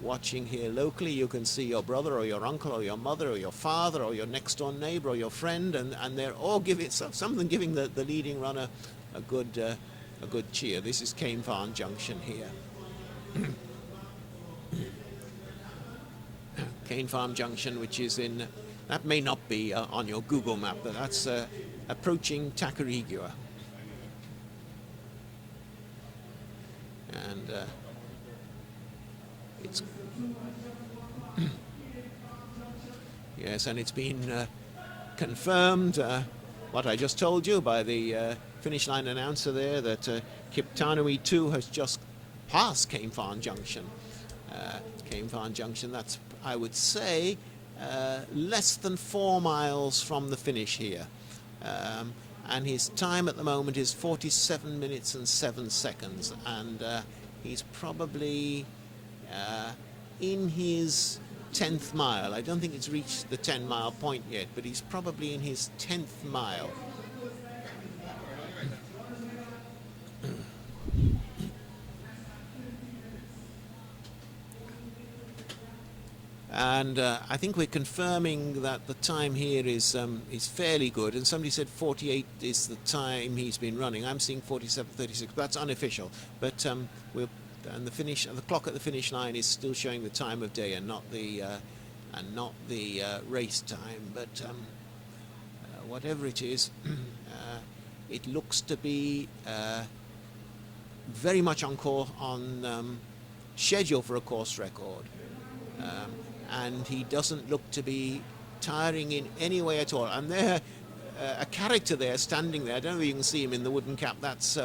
watching here locally, you can see your brother or your uncle or your mother or your father or your next door neighbor or your friend, and they're all giving, some of them giving the leading runner a good cheer. This is Cane Farm Junction here. Cane Farm Junction, which is in, that may not be on your Google map, but that's approaching Tacarigua. And it's yes, and it's been confirmed what I just told you by the finish line announcer there, that Kiptanui 2 has just passed Cane Farm Junction. Cane Farm Junction, that's, I would say, less than 4 miles from the finish here. And his time at the moment is 47 minutes and 7 seconds, and he's probably in his 10th mile. I don't think it's reached the 10-mile point yet, but he's probably in his 10th mile. And I think we're confirming that the time here is fairly good. And somebody said 48 is the time he's been running. I'm seeing 47:36. That's unofficial. But the clock at the finish line is still showing the time of day and not the race time. But whatever it is, it looks to be very much on schedule for a course record. And he doesn't look to be tiring in any way at all. And there, a character there standing there, I don't know if you can see him in the wooden cap, that's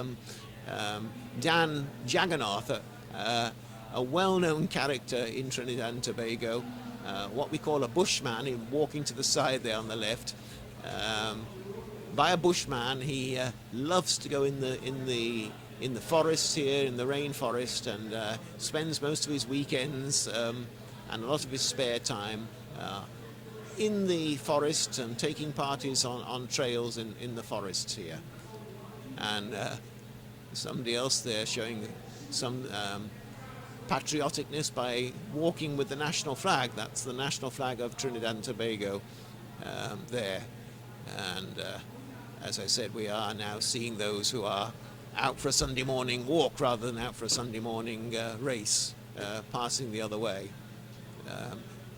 Dan Jagannath, a well-known character in Trinidad and Tobago, what we call a bushman, him walking to the side there on the left. By a bushman, he loves to go in the forests here, in the rainforest, and spends most of his weekends and a lot of his spare time in the forest and taking parties on trails in the forests here. And somebody else there showing some patrioticness by walking with the national flag. That's the national flag of Trinidad and Tobago there. And as I said, we are now seeing those who are out for a Sunday morning walk rather than out for a Sunday morning race passing the other way.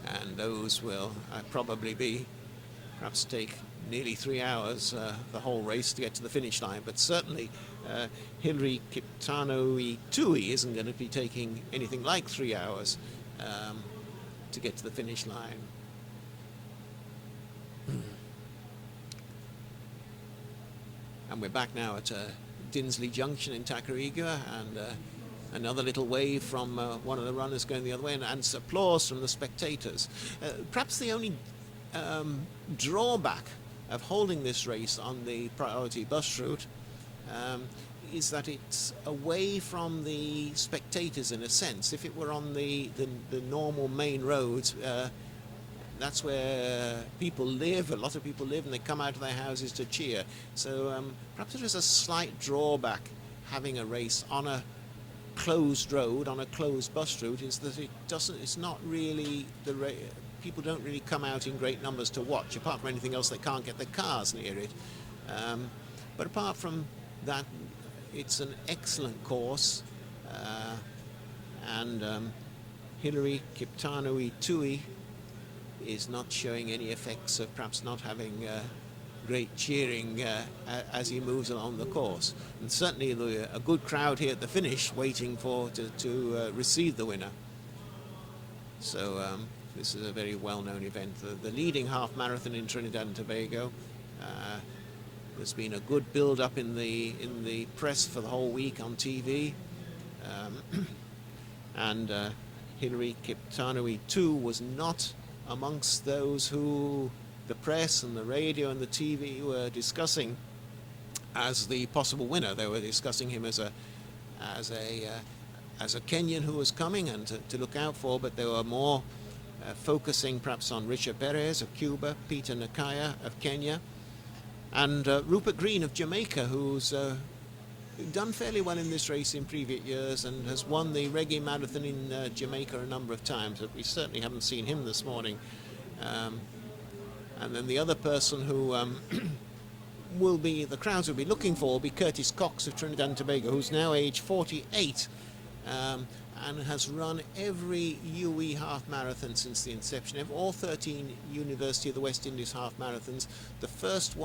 And those will probably perhaps take nearly 3 hours, the whole race, to get to the finish line. But certainly Hillary Kiptanui Tui isn't going to be taking anything like 3 hours to get to the finish line. And we're back now at Dinsley Junction in Tacarigua, and another little wave from one of the runners going the other way, and applause from the spectators. Perhaps the only drawback of holding this race on the priority bus route is that it's away from the spectators in a sense. If it were on the normal main roads, that's where people live, a lot of people live, and they come out of their houses to cheer. So perhaps there is a slight drawback having a race on a closed road on a closed bus route is that it's not really people don't really come out in great numbers to watch. Apart from anything else, they can't get their cars near it. But apart from that, it's an excellent course, and Hilary Kiptanui Tui is not showing any effects of perhaps not having great cheering as he moves along the course. And certainly a good crowd here at the finish waiting to receive the winner. So this is a very well-known event. The leading half marathon in Trinidad and Tobago. There's been a good build-up in the press for the whole week on TV. And Hilary Kiptanui too was not amongst those who the press and the radio and the TV were discussing as the possible winner. They were discussing him as a Kenyan who was coming and to look out for, but they were more focusing perhaps on Richard Perez of Cuba, Peter Nakaya of Kenya, and Rupert Green of Jamaica, who's done fairly well in this race in previous years and has won the Reggae Marathon in Jamaica a number of times, but we certainly haven't seen him this morning. And then the other person who the crowds will be looking for will be Curtis Cox of Trinidad and Tobago, who's now age 48 and has run every UWI half marathon since the inception of all 13 University of the West Indies half marathons. The first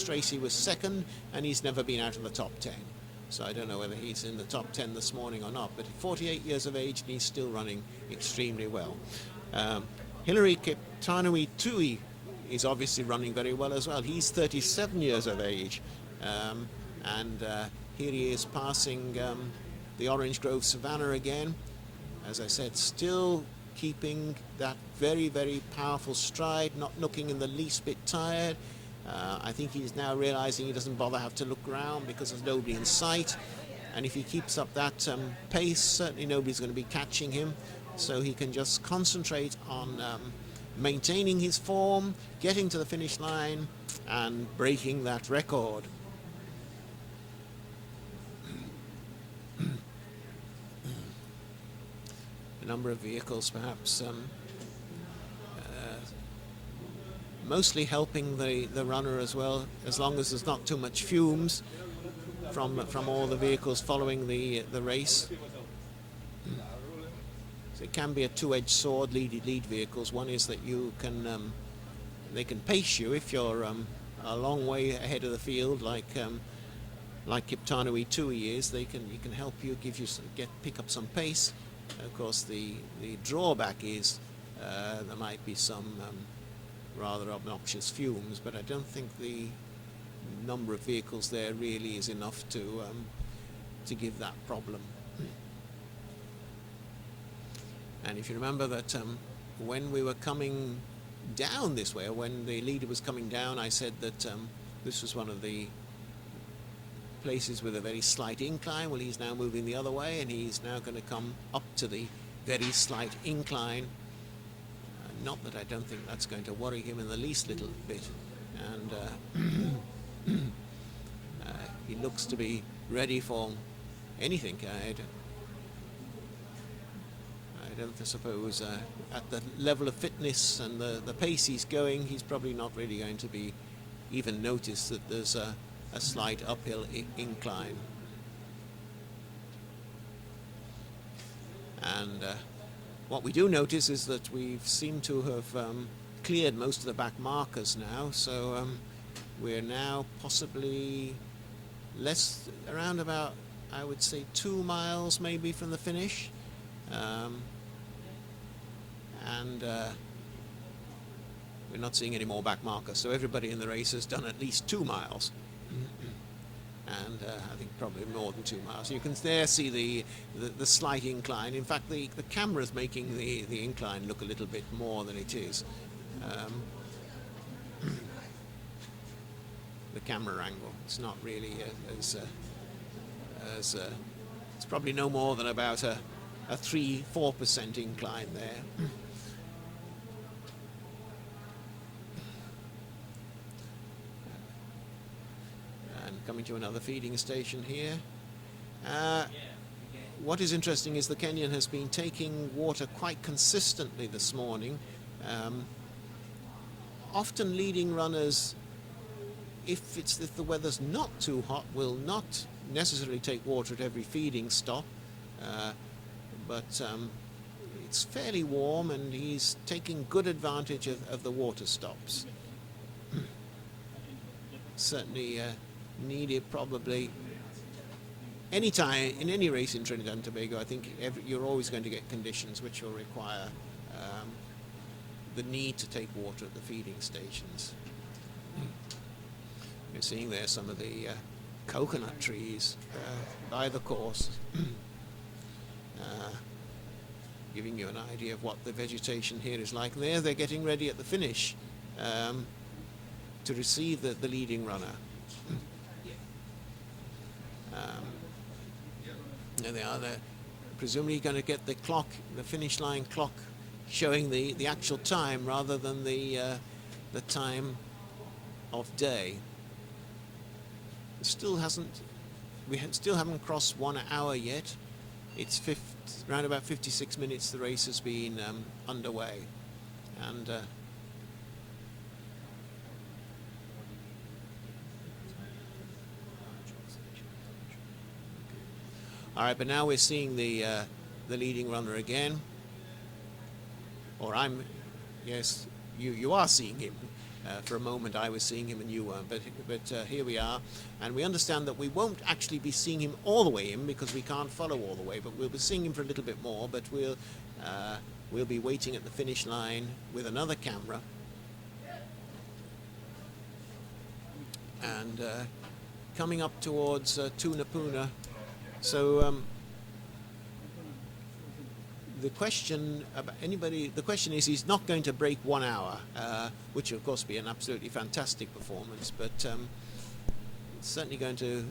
race he was second, and he's never been out of the top 10. So I don't know whether he's in the top 10 this morning or not, but 48 years of age and he's still running extremely well. Hilary Kiptanui Tui is obviously running very well as well. He's 37 years of age, and here he is passing the Orange Grove Savannah again. As I said, still keeping that very, very powerful stride, not looking in the least bit tired. I think he's now realizing he doesn't bother have to look around because there's nobody in sight, and if he keeps up that pace, certainly nobody's going to be catching him, so he can just concentrate on maintaining his form, getting to the finish line and breaking that record. A number of vehicles perhaps mostly helping the runner as well, as long as there's not too much fumes from all the vehicles following the race. So it can be a two-edged sword, lead vehicles. One is that you can they can pace you if you're a long way ahead of the field, like Kiptanui Tui is. You can help you, pick up some pace. Of course, the drawback is there might be some rather obnoxious fumes, but I don't think the number of vehicles there really is enough to give that problem. And if you remember that when we were coming down this way, or when the leader was coming down, I said that this was one of the places with a very slight incline. Well, he's now moving the other way, and he's now going to come up to the very slight incline. Not that I don't think that's going to worry him in the least little bit. And he looks to be ready for anything. I don't suppose at the level of fitness and the pace he's going, he's probably not really going to be even notice that there's a slight uphill incline. And what we do notice is that we've seemed to have cleared most of the back markers now, so we're now possibly around about, I would say, 2 miles maybe from the finish. And we're not seeing any more back markers, so everybody in the race has done at least 2 miles. And I think probably more than 2 miles. You can there see the slight incline. In fact, the camera's making the incline look a little bit more than it is. The camera angle. It's not really as it's probably no more than about a 3-4% incline there. Coming to another feeding station here. what is interesting is the Kenyan has been taking water quite consistently this morning. Often leading runners, if the weather's not too hot, will not necessarily take water at every feeding stop, but it's fairly warm and he's taking good advantage of the water stops. Certainly needed probably any time in any race in Trinidad and Tobago. I think you're always going to get conditions which will require the need to take water at the feeding stations. You're seeing there some of the coconut trees by the course, giving you an idea of what the vegetation here is like. There they're getting ready at the finish to receive the leading runner. There they are. They're presumably going to get the clock, the finish line clock, showing the actual time rather than the time of day. Still haven't crossed 1 hour yet. It's around about 56 minutes the race has been underway, and all right, but now we're seeing the leading runner again, or yes, you are seeing him. For a moment I was seeing him and you weren't, but here we are, and we understand that we won't actually be seeing him all the way in because we can't follow all the way, but we'll be seeing him for a little bit more, but we'll be waiting at the finish line with another camera, and coming up towards Tunapuna. So the question is, he's not going to break 1 hour, which of course would be an absolutely fantastic performance, but it's certainly going to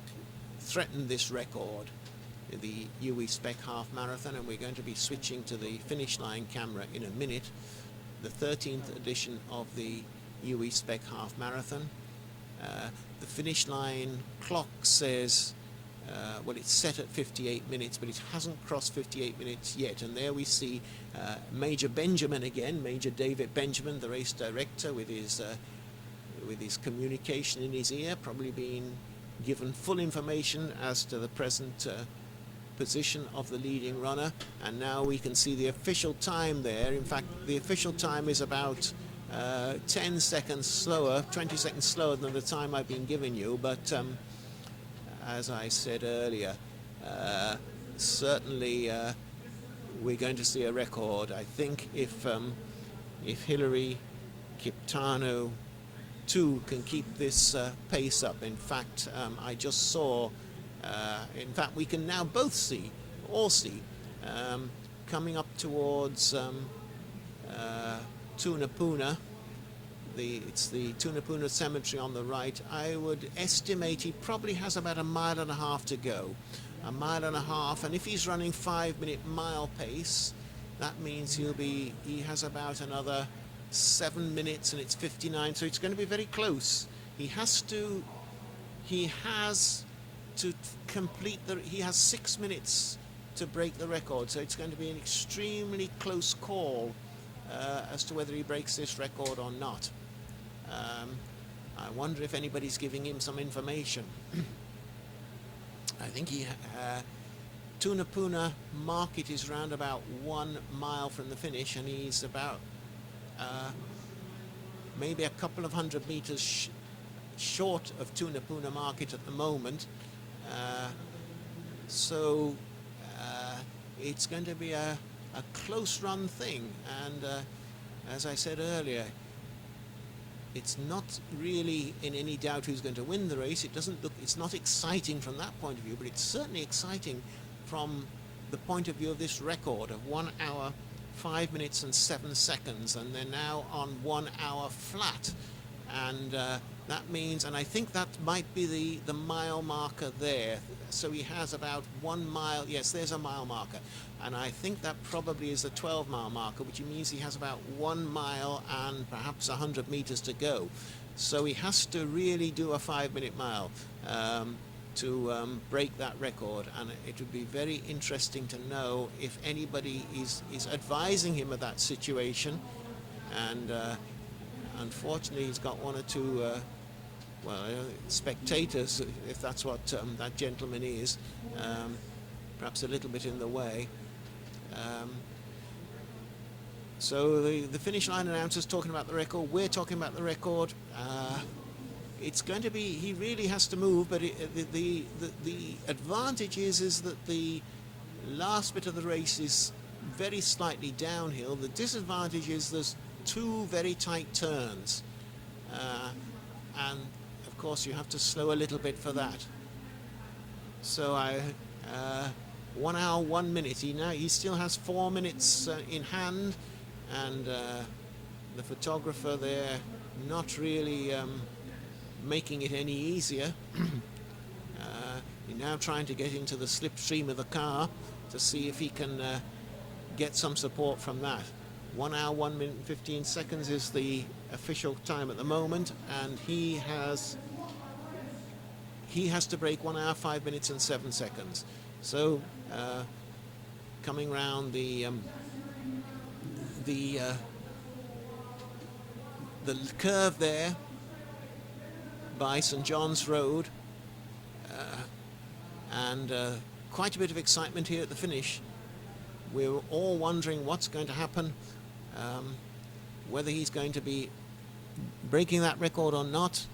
threaten this record, the UWI SPEC half marathon, and we're going to be switching to the finish line camera in a minute, the 13th edition of the UWI SPEC half marathon. The finish line clock says well, it's set at 58 minutes, but it hasn't crossed 58 minutes yet. And there we see Major Benjamin again, Major David Benjamin, the race director, with his communication in his ear, probably being given full information as to the present position of the leading runner. And now we can see the official time there. In fact, the official time is about 10 seconds slower, 20 seconds slower than the time I've been giving you, but as I said earlier, certainly we're going to see a record. I think if Hillary Kiptano too can keep this pace up. In fact, I just saw, in fact we can now all see, coming up towards Tunapuna. It's the Tunapuna Cemetery on the right. I would estimate he probably has about 1.5 miles to go. 1.5 miles, and if he's running 5-minute mile pace, that means he has about another 7 minutes, and it's 59, so it's going to be very close. He has to complete he has 6 minutes to break the record, so it's going to be an extremely close call as to whether he breaks this record or not. I wonder if anybody's giving him some information. I think Tunapuna market is round about 1 mile from the finish, and he's about maybe a couple of 100 meters short of Tunapuna market at the moment. So it's going to be a close run thing, and as I said earlier, it's not really in any doubt who's going to win the race. It's not exciting from that point of view, but it's certainly exciting from the point of view of this record of 1 hour, 5 minutes and 7 seconds, and they're now on 1 hour flat. And that means, and I think that might be the mile marker there. So he has about 1 mile, yes, there's a mile marker. And I think that probably is the 12-mile marker, which means he has about 1 mile and perhaps 100 meters to go. So he has to really do a 5-minute mile. to break that record, and it would be very interesting to know if anybody is advising him of that situation. And unfortunately, he's got one or two spectators, if that's what that gentleman is, perhaps a little bit in the way. So the finish line announcer's talking about the record, we're talking about the record. It's going to be, he really has to move, but the advantage is that the last bit of the race is very slightly downhill. The disadvantage is there's two very tight turns, and of course you have to slow a little bit for that. So 1 hour 1 minute. He still has 4 minutes in hand, and the photographer there not really making it any easier. He's now trying to get into the slipstream of the car to see if he can get some support from that. 1 hour 1 minute and 15 seconds is the official time at the moment, and he has to break 1 hour 5 minutes and 7 seconds. So coming round the curve there by St John's Road, and quite a bit of excitement here at the finish. We're all wondering what's going to happen, whether he's going to be breaking that record or not.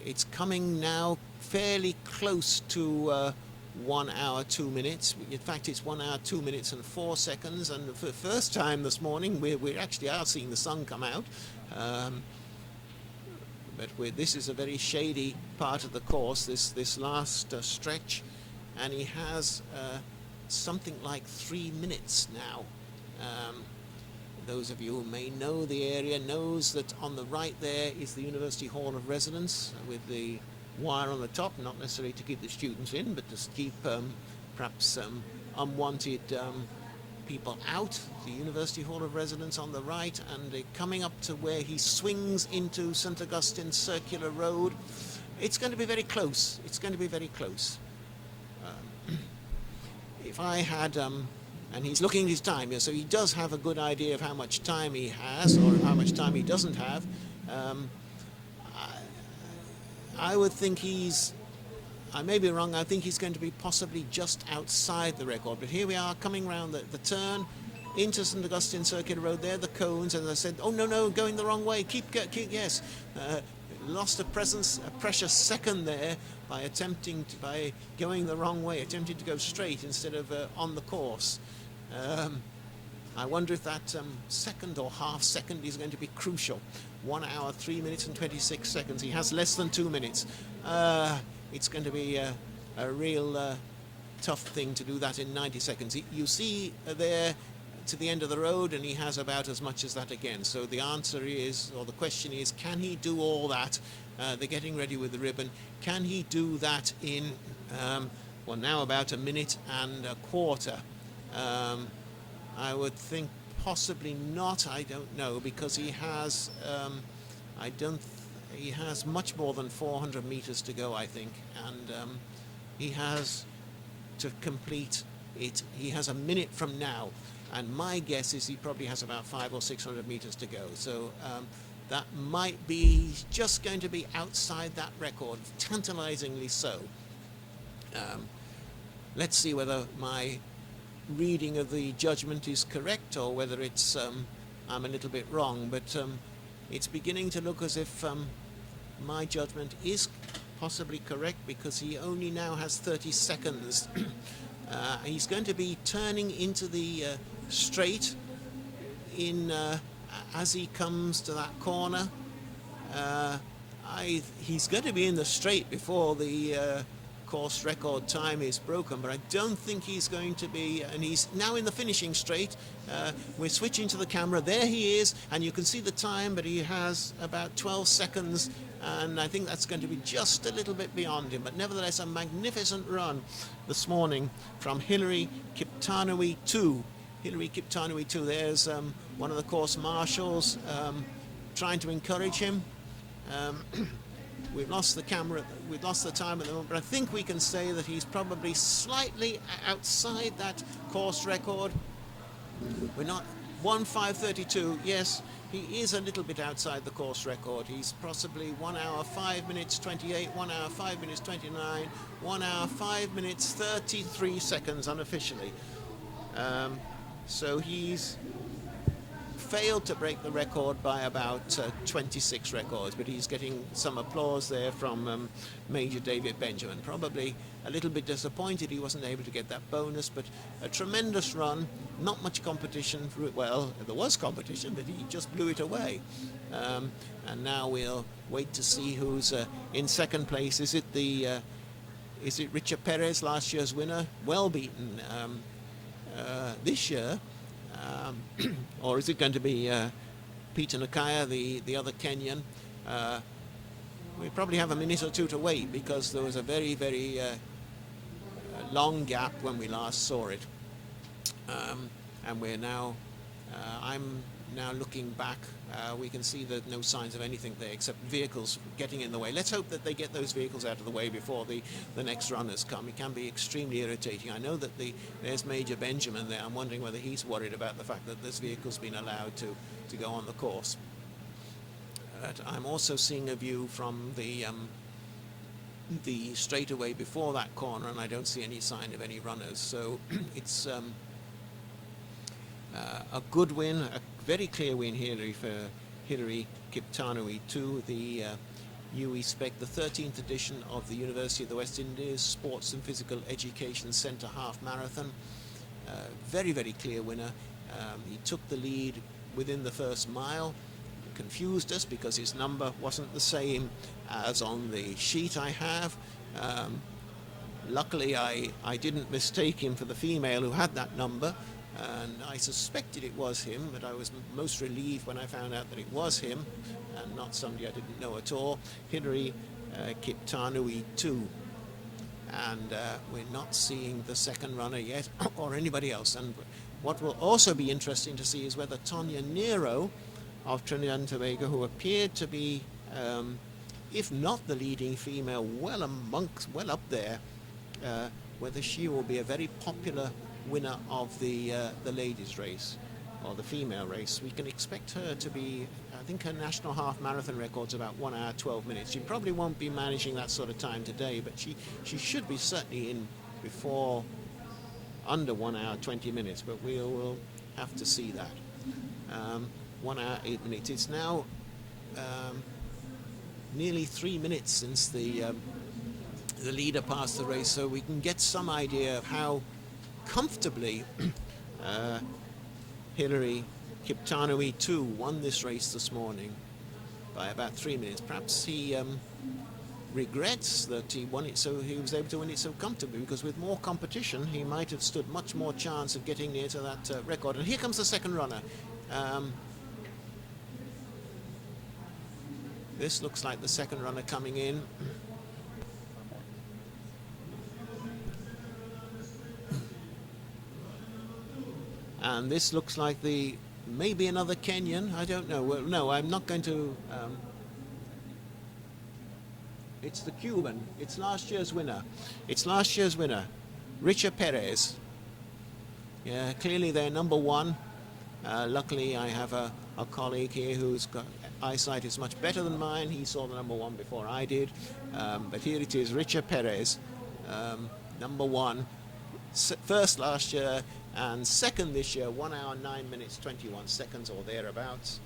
It's coming now fairly close to 1 hour 2 minutes. In fact, it's 1 hour 2 minutes and 4 seconds, and for the first time this morning we actually are seeing the sun come out. But this is a very shady part of the course, this last stretch, and he has something like 3 minutes now. Those of you who may know the area knows that on the right there is the University Hall of Residence with the wire on the top, not necessarily to keep the students in, but to keep perhaps unwanted people out. The University Hall of Residence on the right, and coming up to where he swings into St Augustine Circular Road. It's going to be very close. It's going to be very close. If I had, and he's looking at his time here, so he does have a good idea of how much time he has or how much time he doesn't have. I would think I may be wrong, I think he's going to be possibly just outside the record. But here we are coming round the turn into St Augustine Circular Road. There are the cones, and I said, oh no, going the wrong way, keep yes. Lost a precious second there by going the wrong way, attempting to go straight instead of on the course. I wonder if that second or half second is going to be crucial. 1 hour 3 minutes and 26 seconds. He has less than 2 minutes. It's going to be a real tough thing to do that in 90 seconds. You see there to the end of the road, and he has about as much as that again. So the answer is, or the question is, can he do all that? They're getting ready with the ribbon. Can he do that in, now about 1 minute and a quarter? I would think possibly not. I don't know, because he has, he has much more than 400 meters to go, I think, and he has to complete it. He has 1 minute from now, and my guess is he probably has about 500 or 600 meters to go. So that might be just going to be outside that record, tantalizingly so. Let's see whether my reading of the judgment is correct, or whether it's I'm a little bit wrong, but it's beginning to look as if my judgment is possibly correct, because he only now has 30 seconds. He's going to be turning into the straight in as he comes to that corner. He's going to be in the straight before the course record time is broken, but I don't think he's going to be, and he's now in the finishing straight. We're switching to the camera. There he is, and you can see the time, but he has about 12 seconds, and I think that's going to be just a little bit beyond him. But nevertheless, a magnificent run this morning from Hilary Kiptanui 2. Hilary Kiptanui 2. There's one of the course marshals trying to encourage him. we've lost the camera, we've lost the time at the moment, but I think we can say that he's probably slightly outside that course record. We're not 1:5:32. Yes, he is a little bit outside the course record. He's possibly 1 hour 5 minutes 28, 1 hour 5 minutes 29, 1 hour 5 minutes 33 seconds unofficially. So he's failed to break the record by about 26 records, but he's getting some applause there from Major David Benjamin. Probably a little bit disappointed he wasn't able to get that bonus, but a tremendous run, not much competition. Well, there was competition, but he just blew it away. And now we'll wait to see who's in second place. Is it Richard Perez, last year's winner? Well beaten this year. Or is it going to be Peter Nakaya, the other Kenyan? We probably have a minute or two to wait because there was a very, very long gap when we last saw it. And we're now, I'm now looking back. We can see that no signs of anything there except vehicles getting in the way. Let's hope that they get those vehicles out of the way before the next runners come. It can be extremely irritating. I know that there's Major Benjamin there. I'm wondering whether he's worried about the fact that this vehicle's been allowed to go on the course. But I'm also seeing a view from the straightaway before that corner, and I don't see any sign of any runners. So it's a good win, a very clear win here for Hilary Kiptanui to the SPEC, the 13th edition of the University of the West Indies Sports and Physical Education Centre Half Marathon. Very, very clear winner. He took the lead within the first mile. Confused us because his number wasn't the same as on the sheet I have. Luckily, I didn't mistake him for the female who had that number. And I suspected it was him, but I was most relieved when I found out that it was him and not somebody I didn't know at all. Hilary Kiptanui 2. And we're not seeing the second runner yet or anybody else. And what will also be interesting to see is whether Tonya Nero of Trinidad and Tobago, who appeared to be, if not the leading female, well up there, whether she will be a very popular winner of the ladies race or the female race. We can expect her to be, I think her national half marathon record's about 1 hour 12 minutes. She probably won't be managing that sort of time today, but she should be certainly in before under 1 hour 20 minutes, but we'll have to see that. 1 hour 8 minutes. It's now nearly 3 minutes since the leader passed the race, so we can get some idea of how comfortably Hilary Kiptanui 2 won this race this morning by about 3 minutes. Perhaps he regrets that he won it, so he was able to win it so comfortably, because with more competition he might have stood much more chance of getting near to that record. And here comes the second runner. This looks like the second runner coming in. And this looks like maybe another Kenyan. I don't know. Well, no, I'm not going to. It's the Cuban. It's last year's winner. It's last year's winner, Richard Perez. Yeah, clearly they're number one. Luckily, I have a colleague here whose eyesight is much better than mine. He saw the number one before I did. But here it is, Richard Perez, number one. First last year and second this year, 1 hour 9 minutes 21 seconds or thereabouts,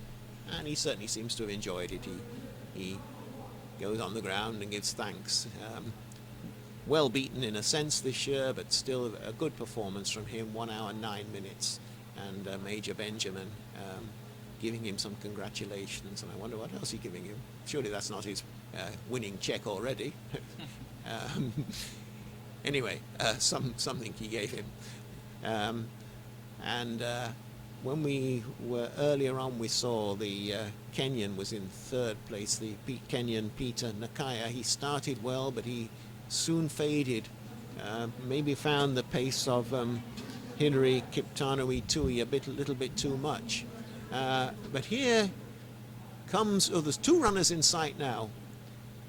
and he certainly seems to have enjoyed it. He goes on the ground and gives thanks. Well beaten in a sense this year, but still a good performance from him. 1 hour 9 minutes, and Major Benjamin giving him some congratulations. And I wonder what else he's giving him. Surely that's not his winning check already. Anyway, something he gave him. When we were earlier on, we saw the Kenyan was in third place, the Kenyan Peter Nakaya. He started well, but he soon faded. Maybe found the pace of Hilary Kiptanui Tui a little bit too much. But here comes, there's two runners in sight now.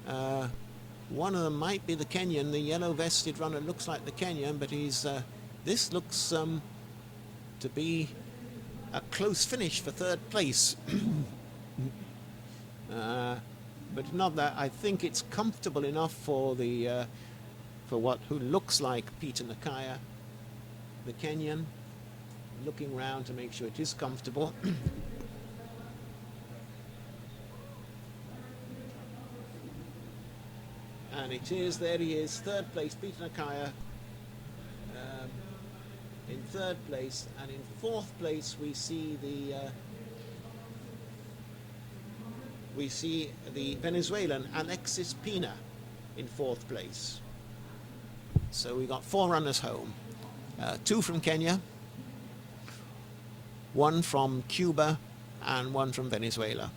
One of them might be the Kenyan. The yellow vested runner looks like the Kenyan, but this looks to be a close finish for third place. But not that. I think it's comfortable enough for who looks like Peter Nakaya, the Kenyan, looking round to make sure it is comfortable. And it is. There he is, third place, Peter Nakaya. In third place, and in fourth place we see the Venezuelan Alexis Pina in fourth place. So we got 4 runners home, 2 from Kenya, 1 from Cuba, and 1 from Venezuela.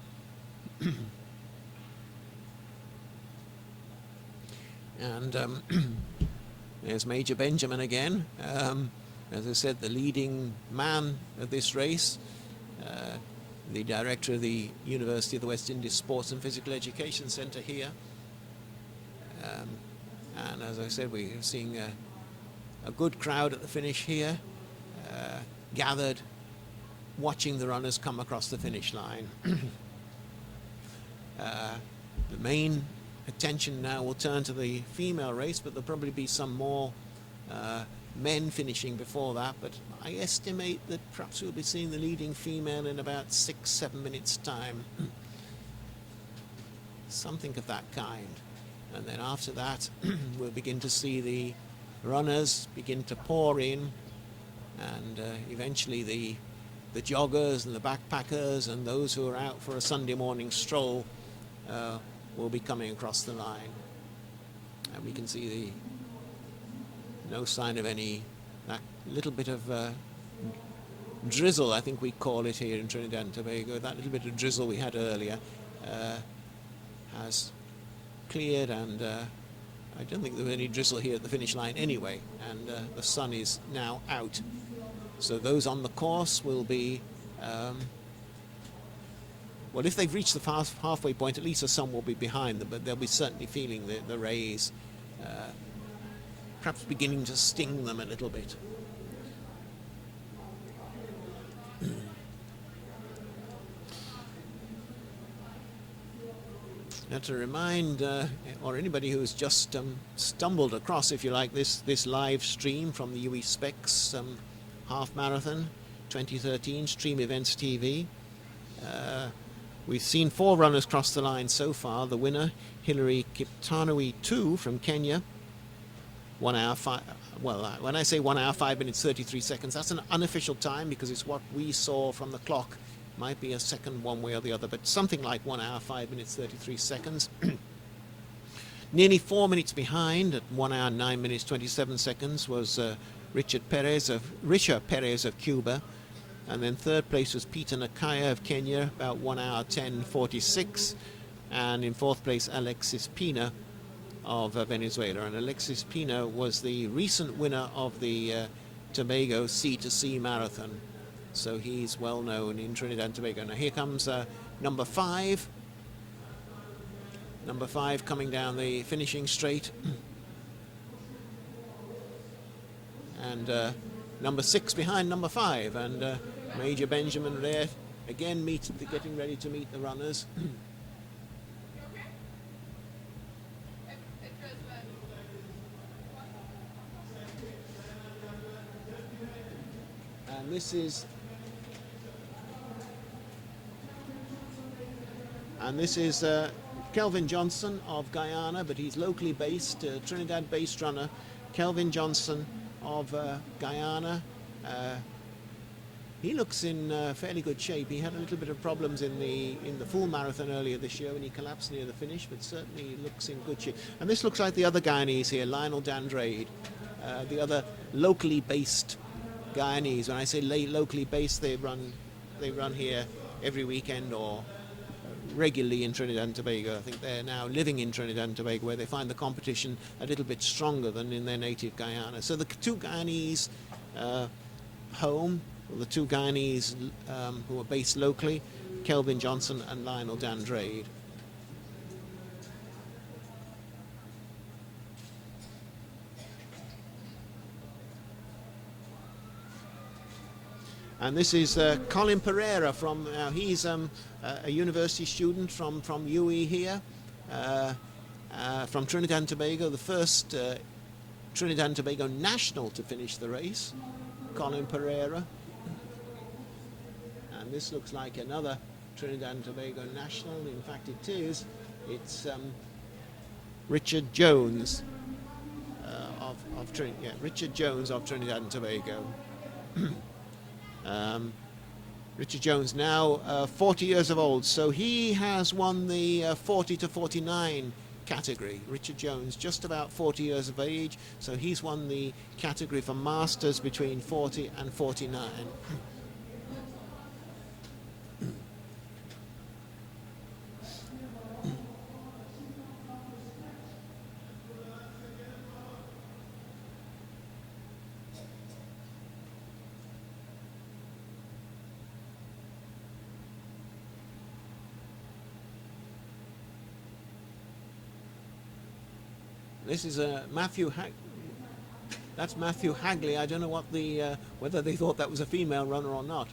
And there's Major Benjamin again. As I said, the leading man of this race, the director of the University of the West Indies Sports and Physical Education Centre here. And as I said, we're seeing a good crowd at the finish here, gathered, watching the runners come across the finish line. The main attention now will turn to the female race, but there'll probably be some more men finishing before that, but I estimate that perhaps we'll be seeing the leading female in about 6-7 minutes time. Something of that kind. And then after that we'll begin to see the runners begin to pour in, and eventually the joggers and the backpackers and those who are out for a Sunday morning stroll will be coming across the line. And we can see no sign of that little bit of drizzle, I think we call it here in Trinidad and Tobago. That little bit of drizzle we had earlier has cleared, and I don't think there was any drizzle here at the finish line anyway, and the sun is now out. So those on the course will be, well, if they've reached the halfway point, at least the sun will be behind them, but they'll be certainly feeling the rays, perhaps beginning to sting them a little bit. Now, to remind, or anybody who's just stumbled across, if you like, this live stream from the UWI SPEC's half marathon 2013 Stream Events TV. We've seen 4 runners cross the line so far. The winner, Hilary Kiptanui 2 from Kenya. 1 hour 5. Well, when I say 1 hour 5 minutes 33 seconds, that's an unofficial time because it's what we saw from the clock. Might be a second one way or the other, but something like 1 hour 5 minutes 33 seconds. Nearly 4 minutes behind at 1 hour 9 minutes 27 seconds was Richard Perez of Cuba, and then third place was Peter Nakaya of Kenya, about 1 hour 10:46, and in fourth place Alexis Pina of Venezuela. And Alexis Pina was the recent winner of the Tobago C2C marathon, so he's well known in Trinidad and Tobago. Now here comes number 5 coming down the finishing straight, and number 6 behind number 5, and Major Benjamin there again getting ready to meet the runners. And this is Kelvin Johnson of Guyana, but he's locally based, Trinidad-based runner. Kelvin Johnson of Guyana. He looks in fairly good shape. He had a little bit of problems in the full marathon earlier this year when he collapsed near the finish, but certainly looks in good shape. And this looks like the other Guyanese here, Lionel Dandrade, the other locally based Guyanese. When I say locally based, they run here every weekend or regularly in Trinidad and Tobago. I think they're now living in Trinidad and Tobago, where they find the competition a little bit stronger than in their native Guyana. So the 2 Guyanese home, or the 2 Guyanese who are based locally, Kelvin Johnson and Lionel Dandrade. And this is Colin Pereira from, he's a university student from UWI here, from Trinidad and Tobago, the first Trinidad and Tobago national to finish the race, Colin Pereira. And this looks like another Trinidad and Tobago national. In fact, it is. It's Richard Jones of Richard Jones of Trinidad and Tobago. Richard Jones now 40 years of old, so he has won the 40 to 49 category. Richard Jones, just about 40 years of age, so he's won the category for masters between 40 and 49. This is Matthew that's Matthew Hagley. I don't know what the whether they thought that was a female runner or not.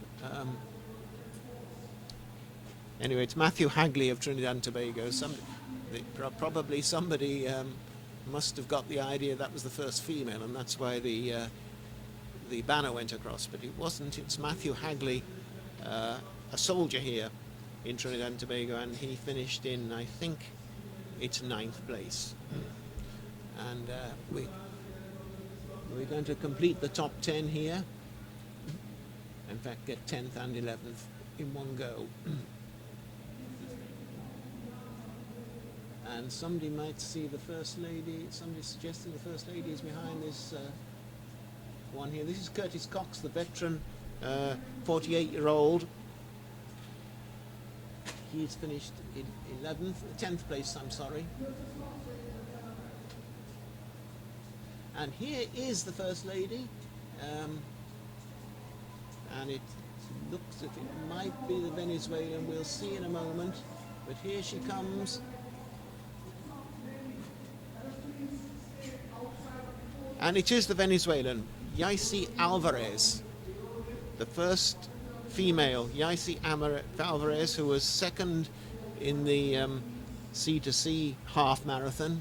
Anyway, it's Matthew Hagley of Trinidad and Tobago. Probably somebody must have got the idea that was the first female, and that's why the banner went across. But it wasn't. It's Matthew Hagley, a soldier here in Trinidad and Tobago, and he finished in, I think, it's 9th place. And we're going to complete the top 10 here. In fact, get 10th and 11th in one go. And somebody might see the First Lady. Somebody's suggesting the First Lady is behind this one here. This is Curtis Cox, the veteran, 48-year-old. He's finished in 10th place, I'm sorry. And here is the First Lady, and it looks as if it might be the Venezuelan. We'll see in a moment, but here she comes. And it is the Venezuelan, Yaisi Alvarez, the first female, Yaisi Alvarez, who was second in the C2C half marathon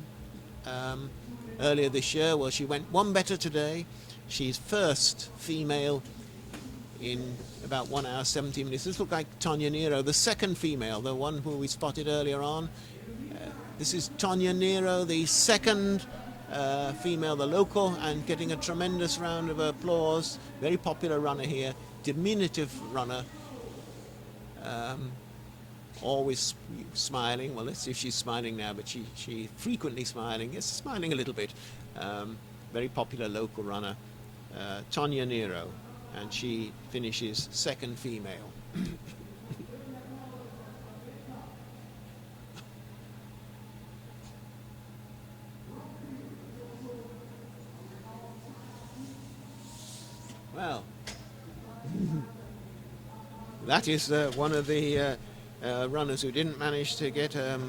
earlier this year. Well, she went one better today. She's first female in about 1 hour 17 minutes. This looks like Tonya Nero, the second female, the one who we spotted earlier on. This is Tonya Nero, the second female, the local, and getting a tremendous round of applause. Very popular runner here, diminutive runner, always smiling. Well, let's see if she's smiling now, but she frequently smiling. Yes, smiling a little bit. Very popular local runner, Tonya Nero, and she finishes second female. Well, that is one of the runners who didn't manage to get the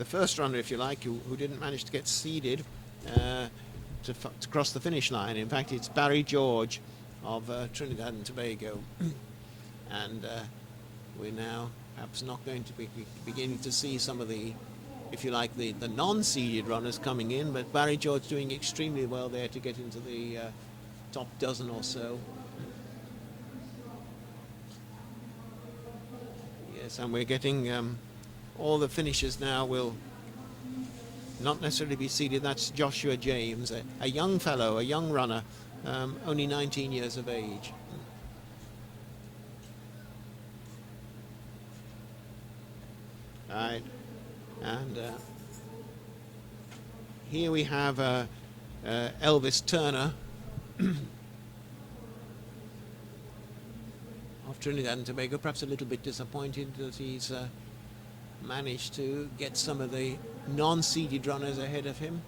first runner, if you like, who didn't manage to get seeded to cross the finish line. In fact, it's Barry George of Trinidad and Tobago, and we're now perhaps not going to be beginning to see some of the, if you like, the non-seeded runners coming in, but Barry George doing extremely well there to get into the top dozen or so. Yes, and we're getting all the finishers now will not necessarily be seeded. That's Joshua James, a young fellow, a young runner, only 19 years of age. Right, and here we have Elvis Turner of Trinidad and Tobago, perhaps a little bit disappointed that he's managed to get some of the non-seeded runners ahead of him.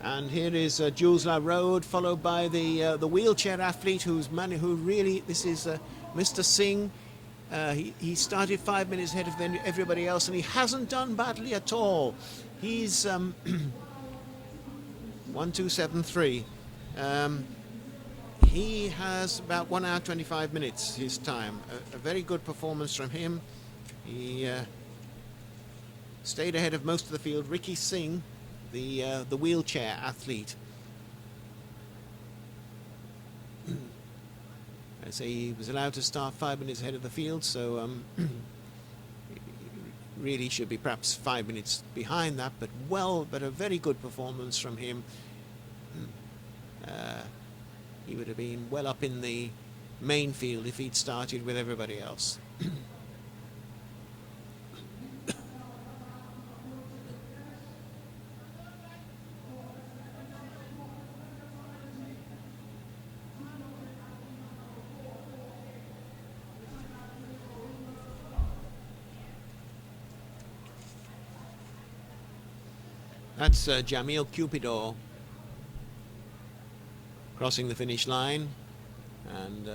And here is Jules LaRode, followed by the wheelchair athlete who really, this is Mr. Singh, He started 5 minutes ahead of everybody else, and he hasn't done badly at all. He's 1273. He has about 1 hour 25 minutes his time. A very good performance from him. He stayed ahead of most of the field. Ricky Singh, the wheelchair athlete. I say he was allowed to start 5 minutes ahead of the field, so really should be perhaps 5 minutes behind that, but a very good performance from him. He would have been well up in the main field if he'd started with everybody else. That's Jamil Cupidor crossing the finish line, and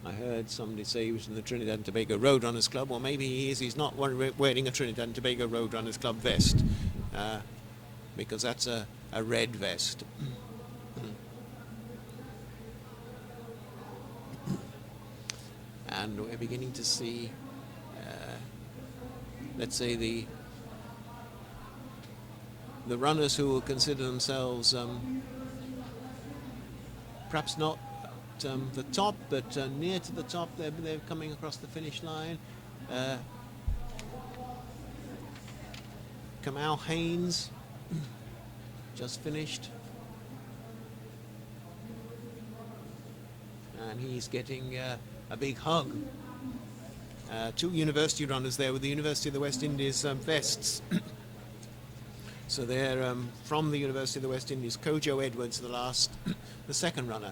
I heard somebody say he was in the Trinidad and Tobago Roadrunners Club. Well, maybe he is. He's not wearing a Trinidad and Tobago Roadrunners Club vest, because that's a red vest. And we're beginning to see, let's say, the runners who will consider themselves perhaps not the top, but near to the top. They're coming across the finish line. Kamal Haynes just finished, and he's getting a big hug. Two university runners there with the University of the West Indies vests. So they're from the University of the West Indies. Kojo Edwards, the second runner.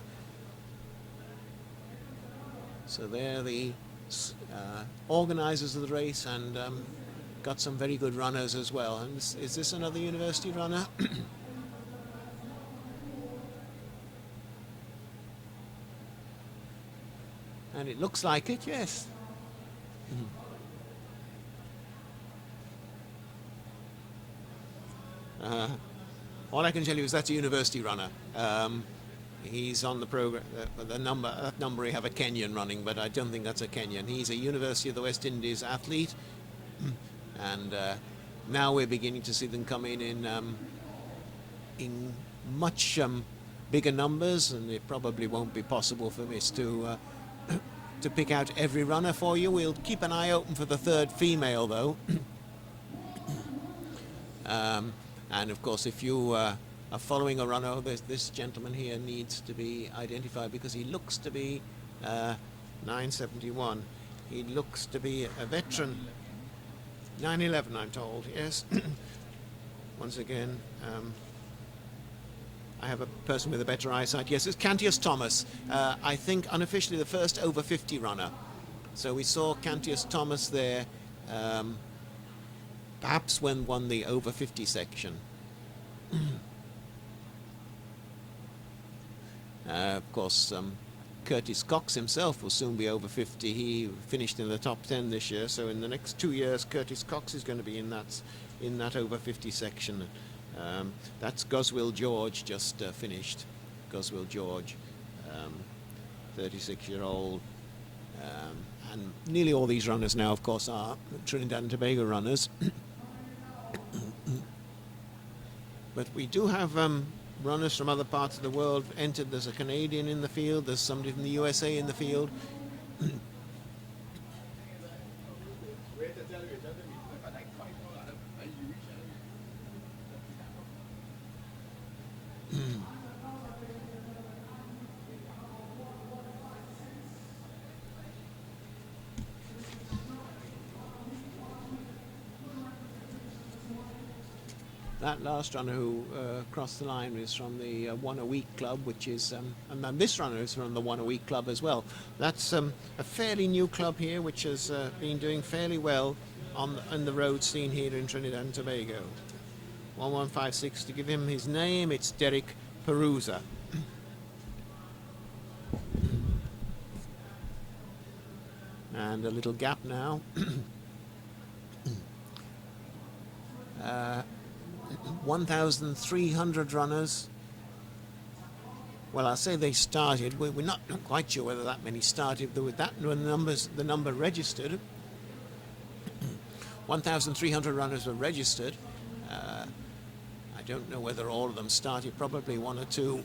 So they're the organisers of the race, and got some very good runners as well. And is this another university runner? And it looks like it, yes. All I can tell you is that's a university runner. He's on the program. That number we have a Kenyan running, but I don't think that's a Kenyan. He's a University of the West Indies athlete, and now we're beginning to see them come in much bigger numbers, and it probably won't be possible for us to pick out every runner for you. We'll keep an eye open for the third female, though. And of course, if you are following a runner, this gentleman here needs to be identified because he looks to be 971. He looks to be a veteran. 911, I'm told, yes. Once again, I have a person with a better eyesight. Yes, it's Cantius Thomas. I think unofficially the first over 50 runner. So we saw Cantius Thomas there. Perhaps when won the over 50 section. Of course, Curtis Cox himself will soon be over 50. He finished in the top 10 this year, so in the next 2 years, Curtis Cox is going to be in that over 50 section. That's Goswill George just finished. Goswill George, 36-year-old. And nearly all these runners now, of course, are Trinidad and Tobago runners. But we do have runners from other parts of the world entered. There's a Canadian in the field. There's somebody from the USA in the field. That last runner who crossed the line was from the One a Week Club, which is, and this runner is from the One a Week Club as well. That's a fairly new club here, which has been doing fairly well on the road scene here in Trinidad and Tobago. 1156, to give him his name, it's Derek Perusa. and a little gap now. 1,300 runners. Well, I'll say they started. We're not quite sure whether that many started. There were the number registered. 1,300 runners were registered. I don't know whether all of them started. Probably one or two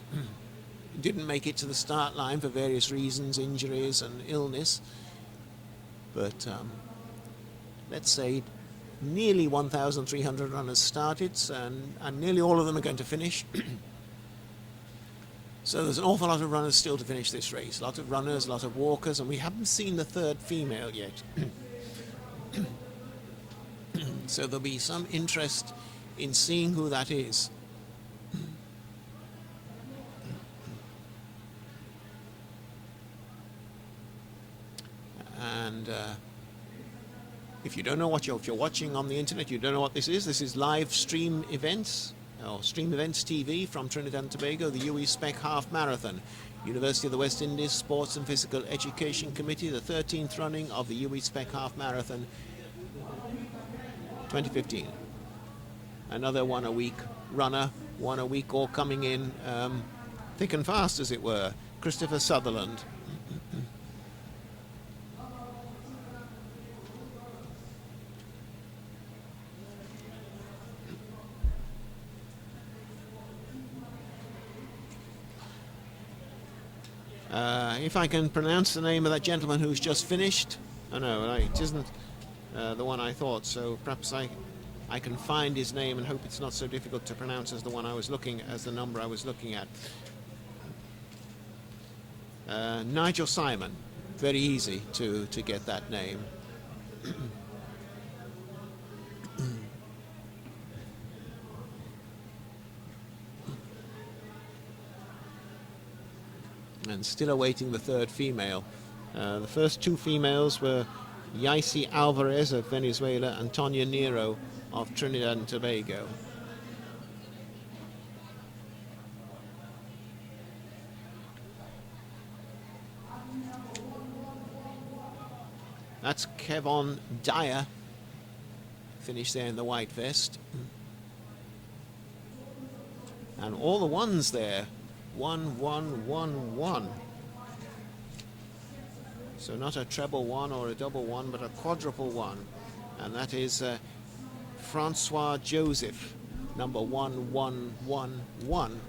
didn't make it to the start line for various reasons, injuries and illness. But let's say nearly 1,300 runners started, and nearly all of them are going to finish. So there's an awful lot of runners still to finish this race. A lot of runners, a lot of walkers, and we haven't seen the third female yet. So there'll be some interest in seeing who that is. And if you don't know if you're watching on the internet, you don't know what this is live stream events, or Stream Events TV from Trinidad and Tobago, the UWI SPEC Half Marathon. University of the West Indies Sports and Physical Education Committee, the 13th running of the UWI SPEC Half Marathon 2015. Another one a week runner, one a week, all coming in thick and fast, as it were. Christopher Sutherland. If I can pronounce the name of that gentleman who's just finished. Oh no, it isn't the one I thought, so perhaps I can find his name and hope it's not so difficult to pronounce as the number I was looking at. Nigel Simon. Very easy to get that name. And still awaiting the third female. The first two females were Yaisi Alvarez of Venezuela and Tonya Nero of Trinidad and Tobago. That's Kevon Dyer, finished there in the white vest. And all the ones there. 1, 1, 1, 1. So not a treble one or a double one, but a quadruple one. And that is Francois Joseph, number 1111.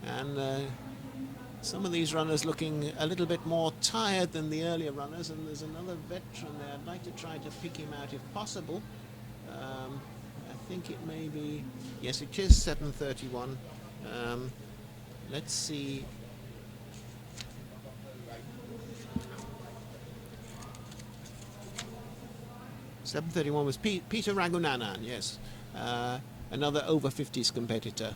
And some of these runners looking a little bit more tired than the earlier runners, and there's another veteran there. I'd like to try to pick him out if possible. I think it may be, yes, it is 7:31. Let's see. $7:31 was Peter Ragunanan, yes, another over 50s competitor.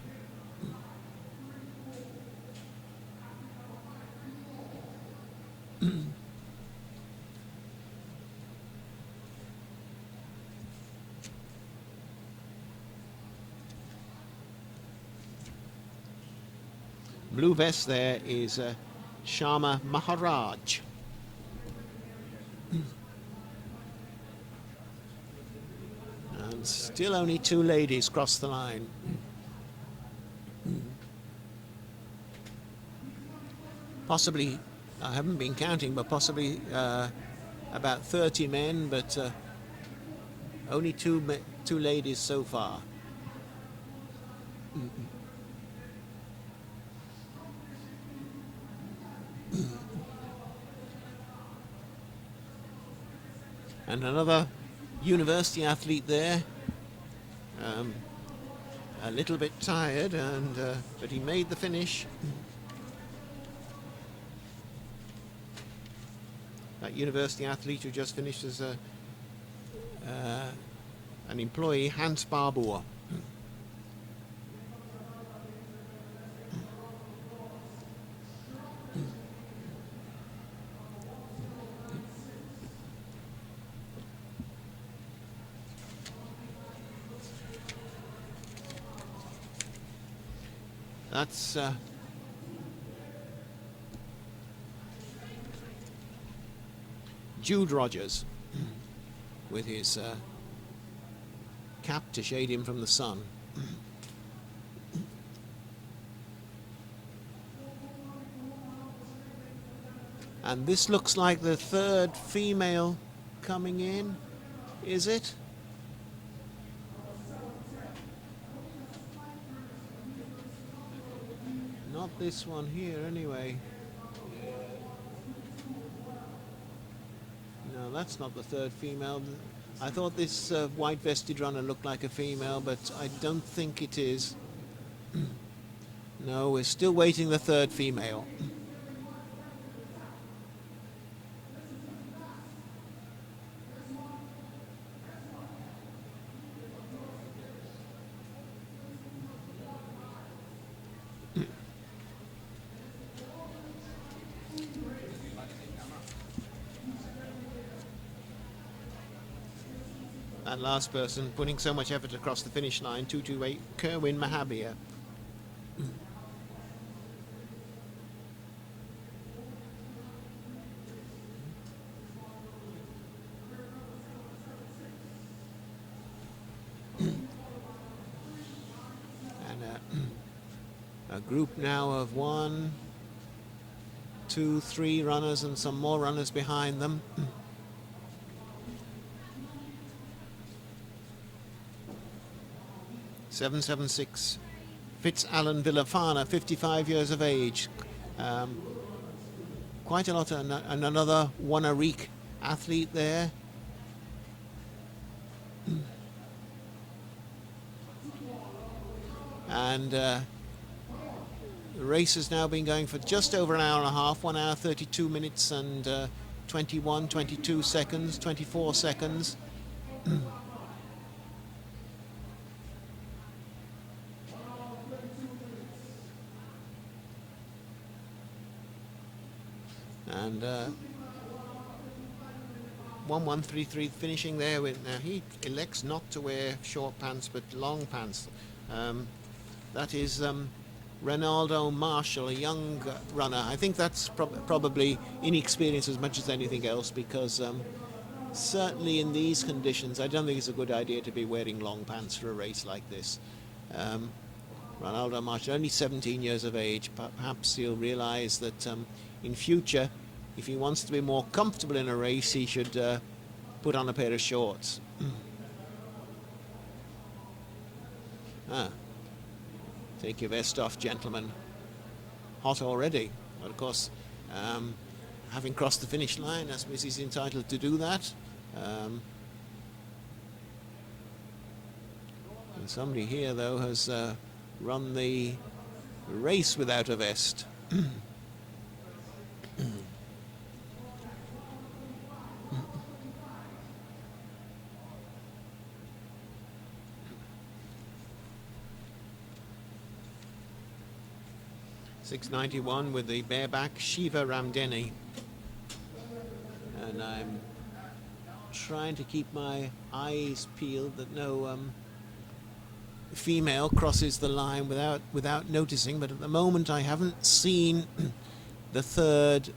Blue vest there is Sharma Maharaj. And still only two ladies cross the line. Possibly, I haven't been counting, but possibly about 30 men, but only two ladies so far. And another university athlete there, a little bit tired, and but he made the finish. That university athlete who just finished as an employee, Hans Barbour. That's Jude Rogers with his cap to shade him from the sun. And this looks like the third female coming in, is it? Not this one here, anyway. No, that's not the third female. I thought this white-vested runner looked like a female, but I don't think it is. No, we're still waiting the third female. That last person putting so much effort across the finish line, 228, Kerwin Mahabir. And a group now of 1, 2, 3 runners and some more runners behind them. .776, Fitz-Alan Villafana, 55 years of age. Quite a lot, and another Wannareek athlete there. And the race has now been going for just over an hour and a half, 1 hour 32 minutes and 21, 22 seconds, 24 seconds. And 1133 finishing there with, now he elects not to wear short pants but long pants. That is Ronaldo Marshall, a young runner. I think that's probably inexperience as much as anything else, because certainly in these conditions I don't think it's a good idea to be wearing long pants for a race like this. Ronaldo Marshall, only 17 years of age. Perhaps he'll realize that in future, if he wants to be more comfortable in a race, he should put on a pair of shorts. Take your vest off, gentlemen. Hot already. But of course, having crossed the finish line, I suppose he's entitled to do that. And somebody here, though, has run the race without a vest. 691 with the bareback Shiva Ramdeni. And I'm trying to keep my eyes peeled that no female crosses the line without noticing, but at the moment I haven't seen the third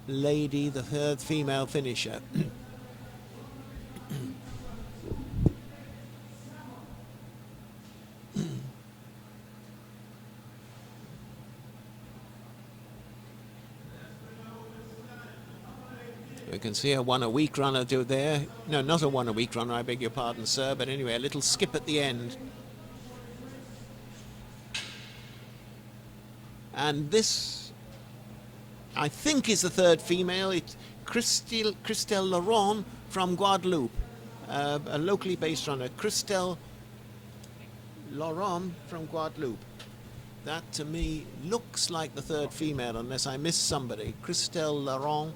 lady, the third female finisher. We can see a one-a-week runner do there. No, not a one-a-week runner, I beg your pardon, sir, but anyway, a little skip at the end. And this, I think, is the third female. It's Christelle Laurent from Guadeloupe, a locally based runner. Christelle Laurent from Guadeloupe. That, to me, looks like the third female, unless I miss somebody. Christelle Laurent,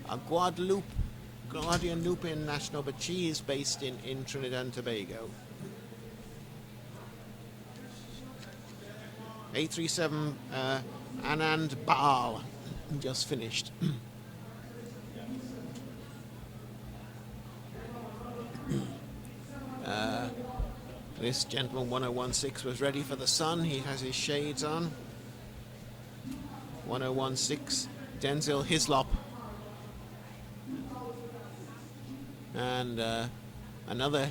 a Guadeloupean national, but she is based in Trinidad and Tobago. 837 Anand Baal just finished. This gentleman 1016 was ready for the sun. He has his shades on. 1016 Denzel Hislop And another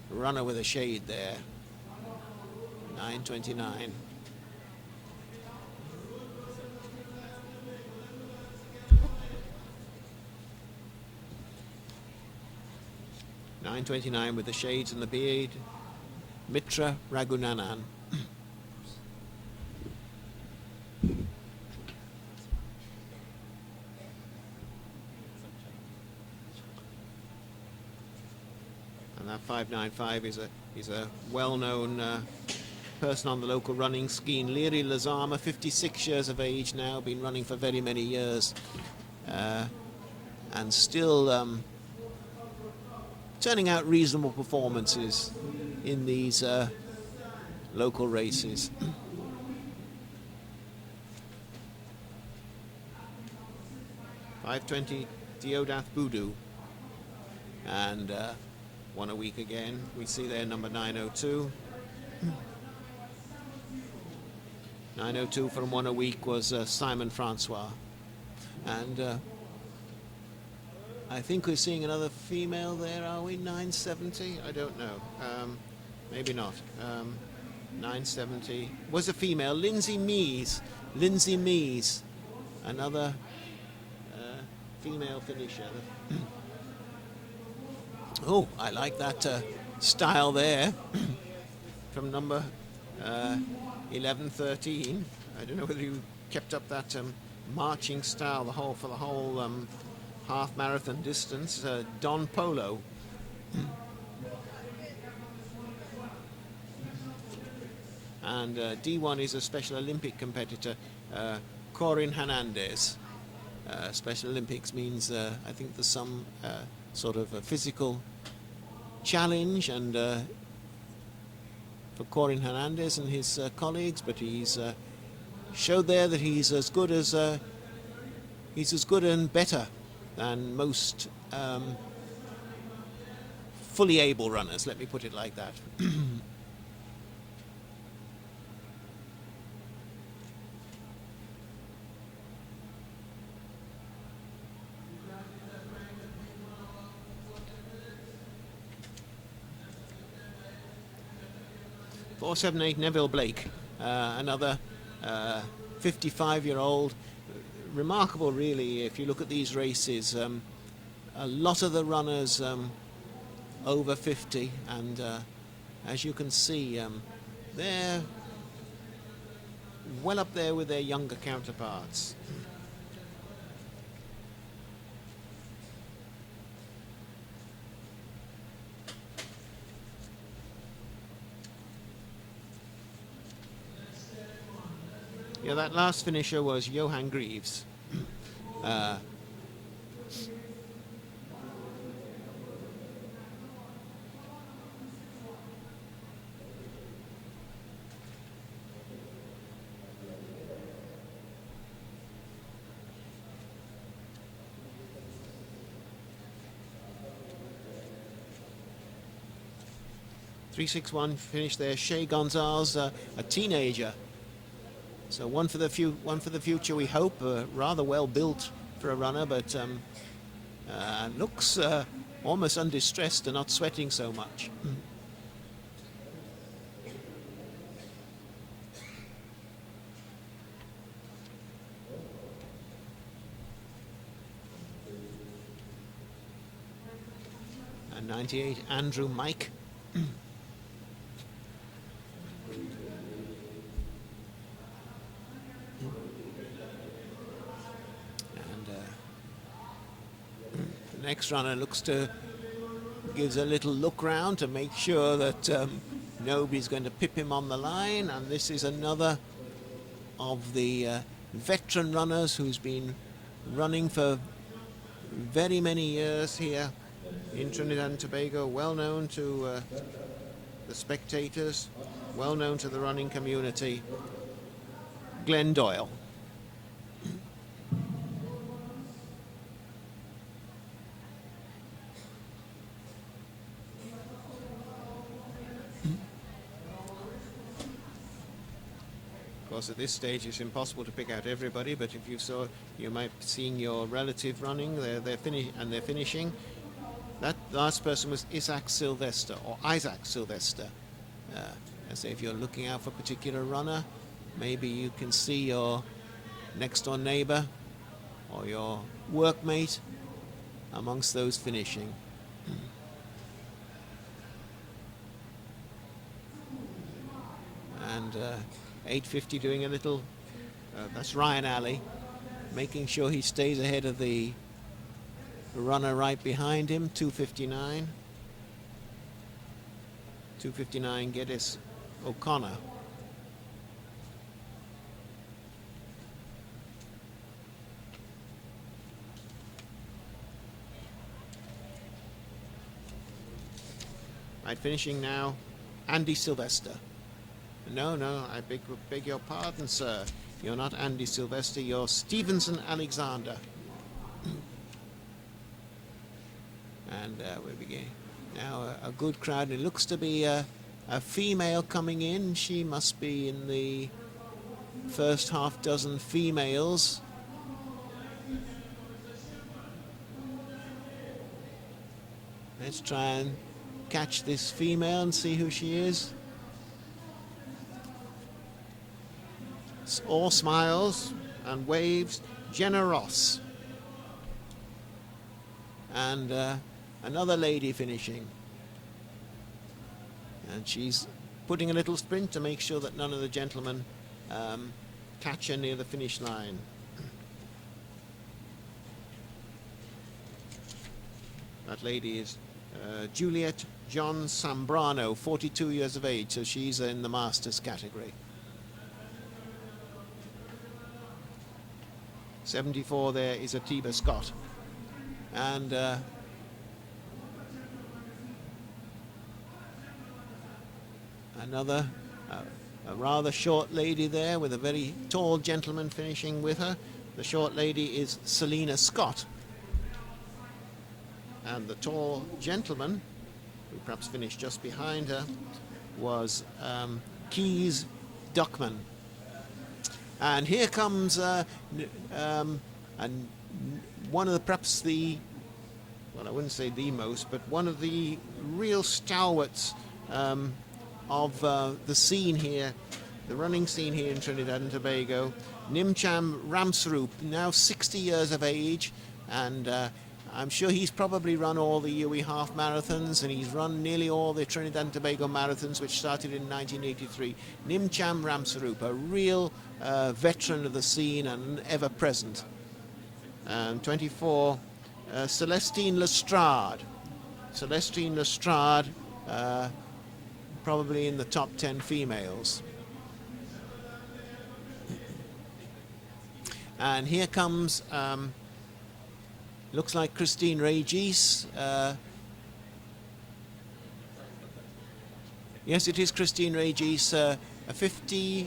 runner with a shade there. 9:29. .929 with the shades and the beard. Mitra Raghunanan. And that 595 is a well-known person on the local running scene. Liri Lazama, 56 years of age now, been running for very many years, and still turning out reasonable performances in these local races. .520 Deodath Boudou, and won a week again. We see there number 902. 902 from 1 a week was Simon Francois. And I think we're seeing another female there, are we? 970? I don't know. Maybe not. 970 was a female. Lindsay Mees. Lindsay Mees. Another female finisher. Oh, I like that style there from number 1113. I don't know whether you kept up that marching style for the whole half marathon distance. Don Polo. And D1 is a Special Olympic competitor, Corin Hernandez. Special Olympics means I think there's some sort of a physical challenge, and for Corin Hernandez and his colleagues, but he's showed there that he's as good and better than most fully able runners. Let me put it like that. .478 Neville Blake, another 55-year-old. Remarkable, really, if you look at these races. A lot of the runners over 50, and as you can see, they're well up there with their younger counterparts. Yeah, that last finisher was Johan Greaves. 361 finish there. Shea Gonzalez, a teenager. So one for the future, we hope. Rather well built for a runner, but looks almost undistressed and not sweating so much. And 98, Andrew Mike. Next runner gives a little look round to make sure that nobody's going to pip him on the line, and this is another of the veteran runners who's been running for very many years here in Trinidad and Tobago, well known to the spectators, well known to the running community, Glenn Doyle. Of course, at this stage it's impossible to pick out everybody, but if you might be seeing your relative running. They're finishing. That last person was Isaac Sylvester, or Isaac Sylvester. I say if you're looking out for a particular runner, maybe you can see your next door neighbor or your workmate amongst those finishing. And 8:50 doing a little, that's Ryan Alley, making sure he stays ahead of the runner right behind him, 2:59. 2:59 Geddes O'Connor. Right, finishing now, Andy Sylvester. No, I beg your pardon, sir. You're not Andy Sylvester, you're Stevenson Alexander. And we begin. Now a good crowd. It looks to be a female coming in. She must be in the first half dozen females. Let's try and catch this female and see who she is. All smiles and waves. Jenna Ross. And another lady finishing. And she's putting a little sprint to make sure that none of the gentlemen catch her near the finish line. That lady is Juliet John Sambrano, 42 years of age, so she's in the Masters category. 74 there is Atiba Scott. And another a rather short lady there with a very tall gentleman finishing with her. The short lady is Selena Scott. And the tall gentleman, who perhaps finished just behind her, was Keys Duckman. And here comes and one of the, perhaps the, well, I wouldn't say the most, but one of the real stalwarts of the scene here, the running scene here in Trinidad and Tobago, Nimcham Ramsroop, now 60 years of age, and I'm sure he's probably run all the UWI half marathons, and he's run nearly all the Trinidad and Tobago marathons, which started in 1983. Nimcham Ramsroop, a real veteran of the scene and ever present. 24, Celestine Lestrade. Celestine Lestrade, probably in the top 10 females. And here comes, looks like Christine Regis. Yes, it is Christine Regis, a 50-plus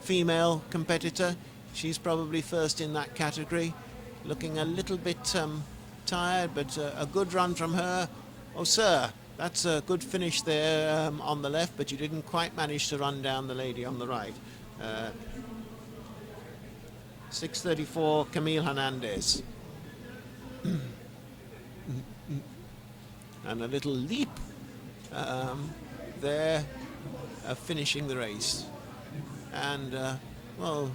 female competitor. She's probably first in that category. Looking a little bit tired, but a good run from her. Oh, sir, that's a good finish there on the left, but you didn't quite manage to run down the lady on the right. 6:34, Camille Hernandez. And a little leap there, finishing the race. And, well,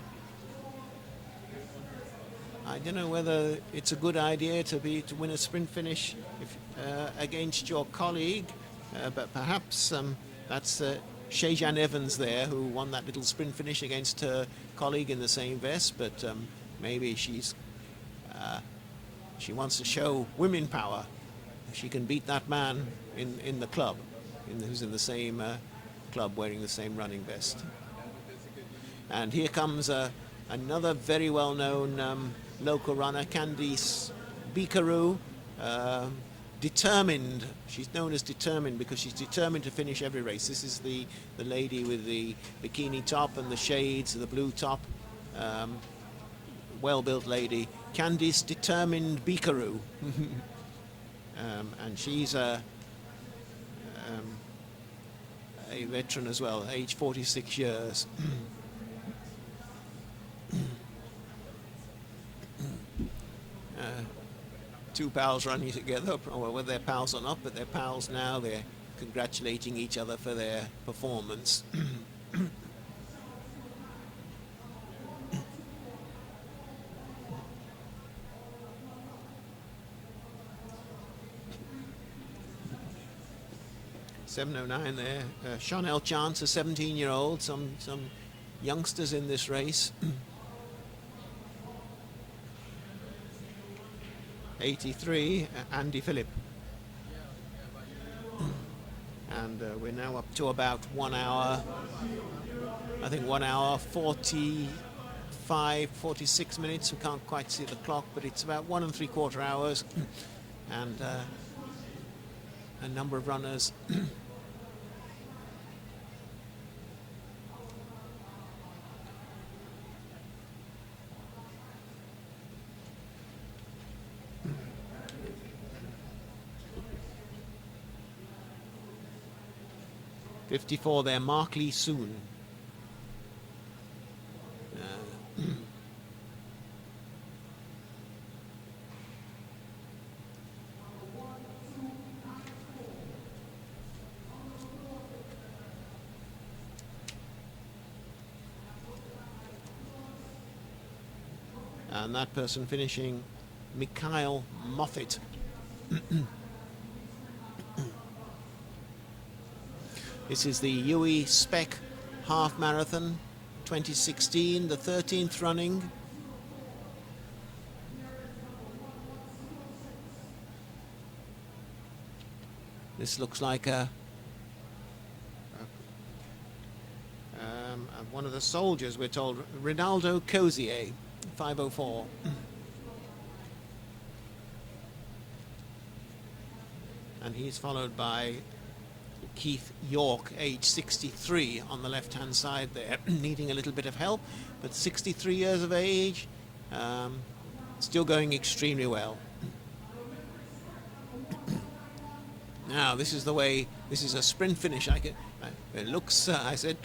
I don't know whether it's a good idea to win a sprint finish against your colleague, but perhaps that's Shejan Evans there, who won that little sprint finish against her colleague in the same vest, but maybe she wants to show women power. She can beat that man in the club, who's in the same club wearing the same running vest. And here comes another very well-known local runner, Candice Bikaru, determined. She's known as determined because she's determined to finish every race. This is the lady with the bikini top and the shades, the blue top, well-built lady, Candice Determined Bikaru. And she's a veteran as well, age 46 years. two pals running together, well, whether they're pals or not, but they're pals now. They're congratulating each other for their performance. .709 there. Chanel Chance, a 17-year-old. Some youngsters in this race. 83, Andy Phillip. And we're now up to about 1 hour, I think 1 hour 45, 46 minutes. We can't quite see the clock, but it's about 1 3/4 hours. And a number of runners. .54 there, Mark Lee Soon. And that person finishing, Mikhail Moffat. This is the UWI SPEC Half Marathon 2016, the 13th running. This looks like one of the soldiers, we're told, Rinaldo Cozier, 5:04. And he's followed by Keith York, age 63, on the left-hand side there, needing a little bit of help, but 63 years of age, still going extremely well. Now, this is the way, this is a sprint finish. It looks, I said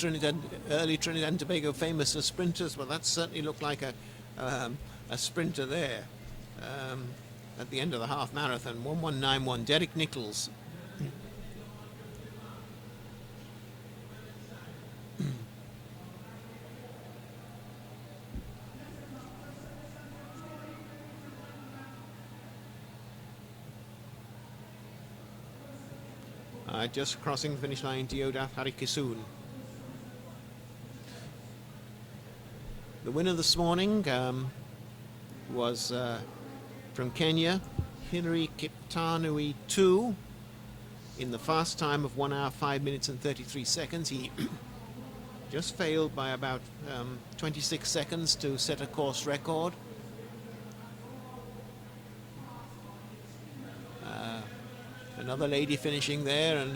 early Trinidad and Tobago famous for sprinters, well, that certainly looked like a sprinter there. At the end of the half marathon, 1191, Derek Nichols. Just crossing the finish line, Deodath Harikissoon. The winner this morning was from Kenya, Hilary Kiptanui 2, in the fast time of 1 hour 5 minutes and 33 seconds. He just failed by about 26 seconds to set a course record. Another lady finishing there, and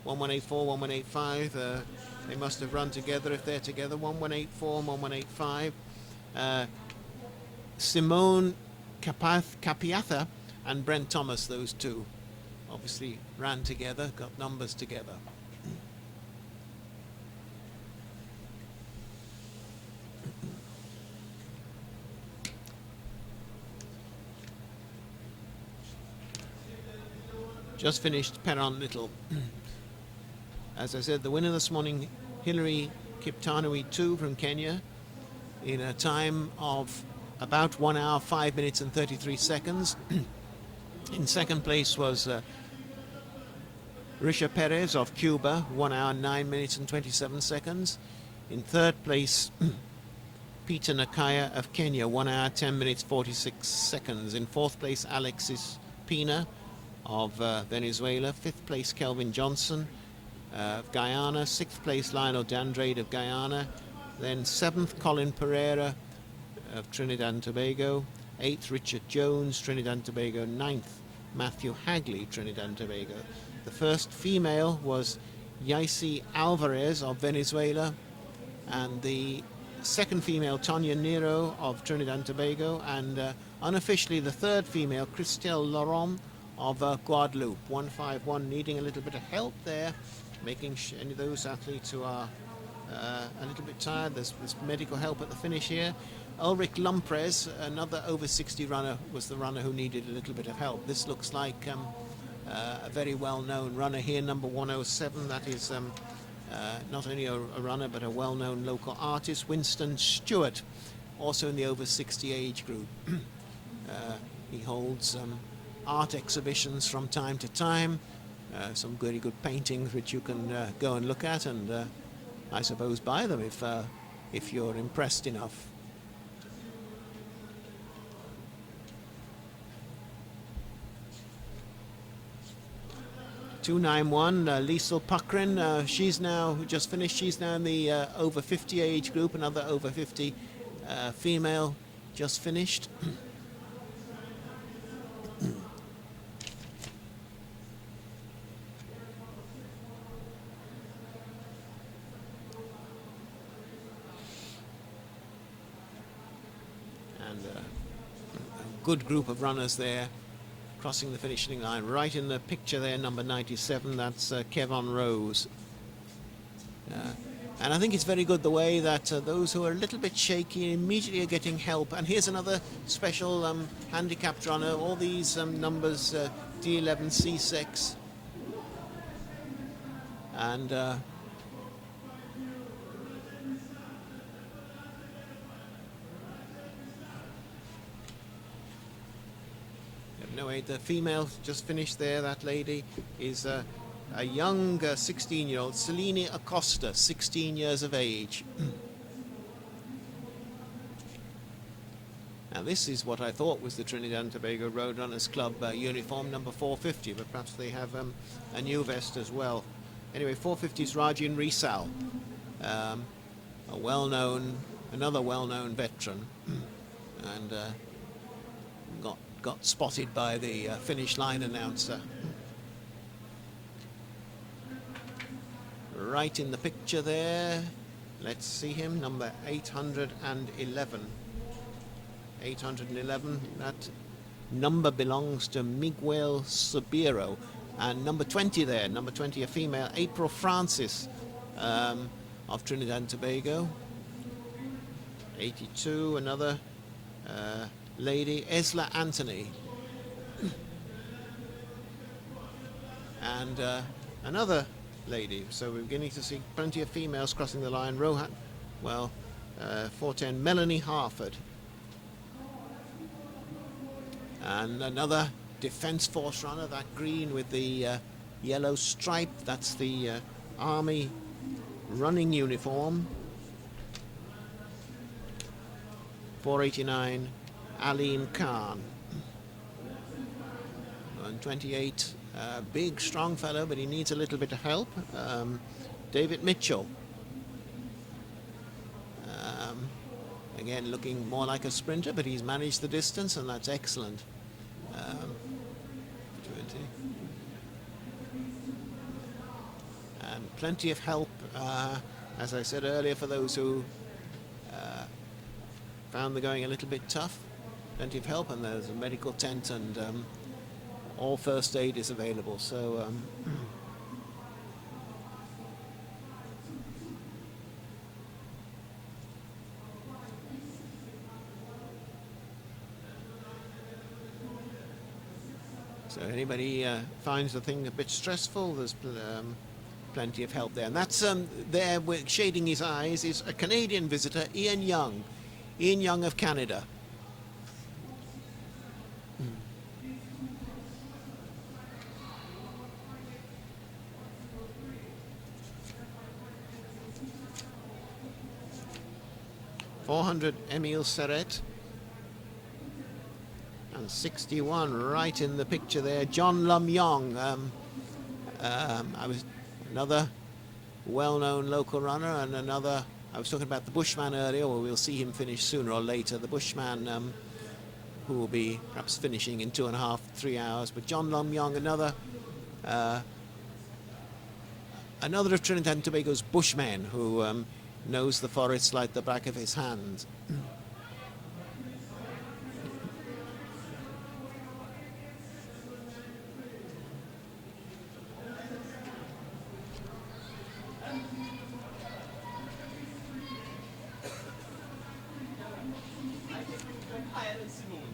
1184, 1185. They must have run together if they're together. 1184 and 1185. Simone Capiatha and Brent Thomas, those two, obviously ran together, got numbers together. Just finished Perron Little. As I said, the winner this morning, Hilary Kiptanui 2 from Kenya, in a time of about 1 hour 5 minutes and 33 seconds. In second place was Risha Perez of Cuba, 1 hour 9 minutes and 27 seconds. In third place, Peter Nakaya of Kenya, 1 hour 10 minutes 46 seconds. In fourth place, Alexis Pina of Venezuela. Fifth place, Kelvin Johnson of Guyana. Sixth place, Lionel Dandrade of Guyana. Then seventh, Colin Pereira of Trinidad and Tobago. Eighth, Richard Jones, Trinidad and Tobago. Ninth, Matthew Hagley, Trinidad and Tobago. The first female was Yaisi Alvarez of Venezuela, and the second female, Tonya Nero of Trinidad and Tobago, and unofficially the third female, Christelle Laurent of Guadeloupe. 151, needing a little bit of help there, making any of those athletes who are a little bit tired. There's medical help at the finish here. Ulrich Lumpres, another over 60 runner, was the runner who needed a little bit of help. This looks like a very well-known runner here, number 107. That is not only a runner but a well-known local artist, Winston Stewart, also in the over 60 age group. He holds art exhibitions from time to time, some very good paintings which you can go and look at, and I suppose buy them if you're impressed enough. (291) Liesel Puckrin, she's now just finished. She's now in the over 50 age group. Another over 50 female just finished. And a good group of runners there, crossing the finishing line. Right in the picture there, number 97, that's Kevon Rose. And I think it's very good the way that those who are a little bit shaky immediately are getting help. And here's another special handicapped runner, all these numbers, D11, C6. And no wait, the female just finished there. That lady is a young 16-year-old, Celine Acosta, 16 years of age. Now this is what I thought was the Trinidad and Tobago Roadrunners Club uniform, number 450, but perhaps they have a new vest as well. Anyway, 450 is Rajin Risal, a another well-known veteran, and got spotted by the finish line announcer. Right in the picture there, let's see him, number 811. 811, that number belongs to Miguel Subiro. And number 20 there, number 20, a female, April Francis of Trinidad and Tobago. 82, another lady, Esla Anthony. And another lady. So we're beginning to see plenty of females crossing the line. Rohan, 410, Melanie Harford. And another Defence Force runner, that green with the yellow stripe, that's the Army running uniform. 489, Alim Khan. And 28, big, strong fellow, but he needs a little bit of help. David Mitchell. Again, looking more like a sprinter, but he's managed the distance, and that's excellent. 20. And plenty of help, as I said earlier, for those who found the going a little bit tough. Plenty of help, and there's a medical tent, and all first aid is available. So so anybody finds the thing a bit stressful, there's plenty of help there. And that's there with shading his eyes is a Canadian visitor, Ian Young of Canada. .400 Emile Serret, and 61 right in the picture there, John Lum Yong. I was another well-known local runner, and another, I was talking about the Bushman earlier, or we'll see him finish sooner or later. The Bushman who will be perhaps finishing in 2.5, 3 hours, but John Lum Yong, another of Trinidad and Tobago's Bushmen who knows the forest like the back of his hand.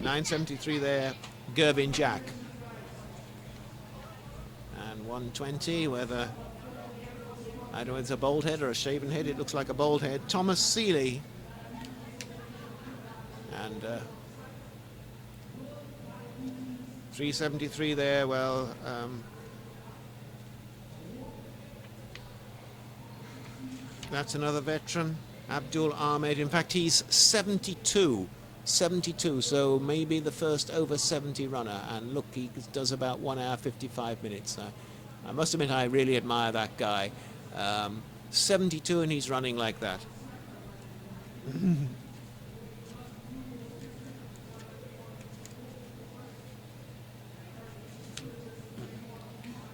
9.73 there, Gervin Jack. And 1:20, whether, I don't know if it's a bald head or a shaven head, it looks like a bald head, Thomas Seeley. And 3.73 there, well, that's another veteran, Abdul Ahmed. In fact, he's 72, so maybe the first over 70 runner. And look, he does about 1 hour 55 minutes. I must admit, I really admire that guy. 72 and he's running like that.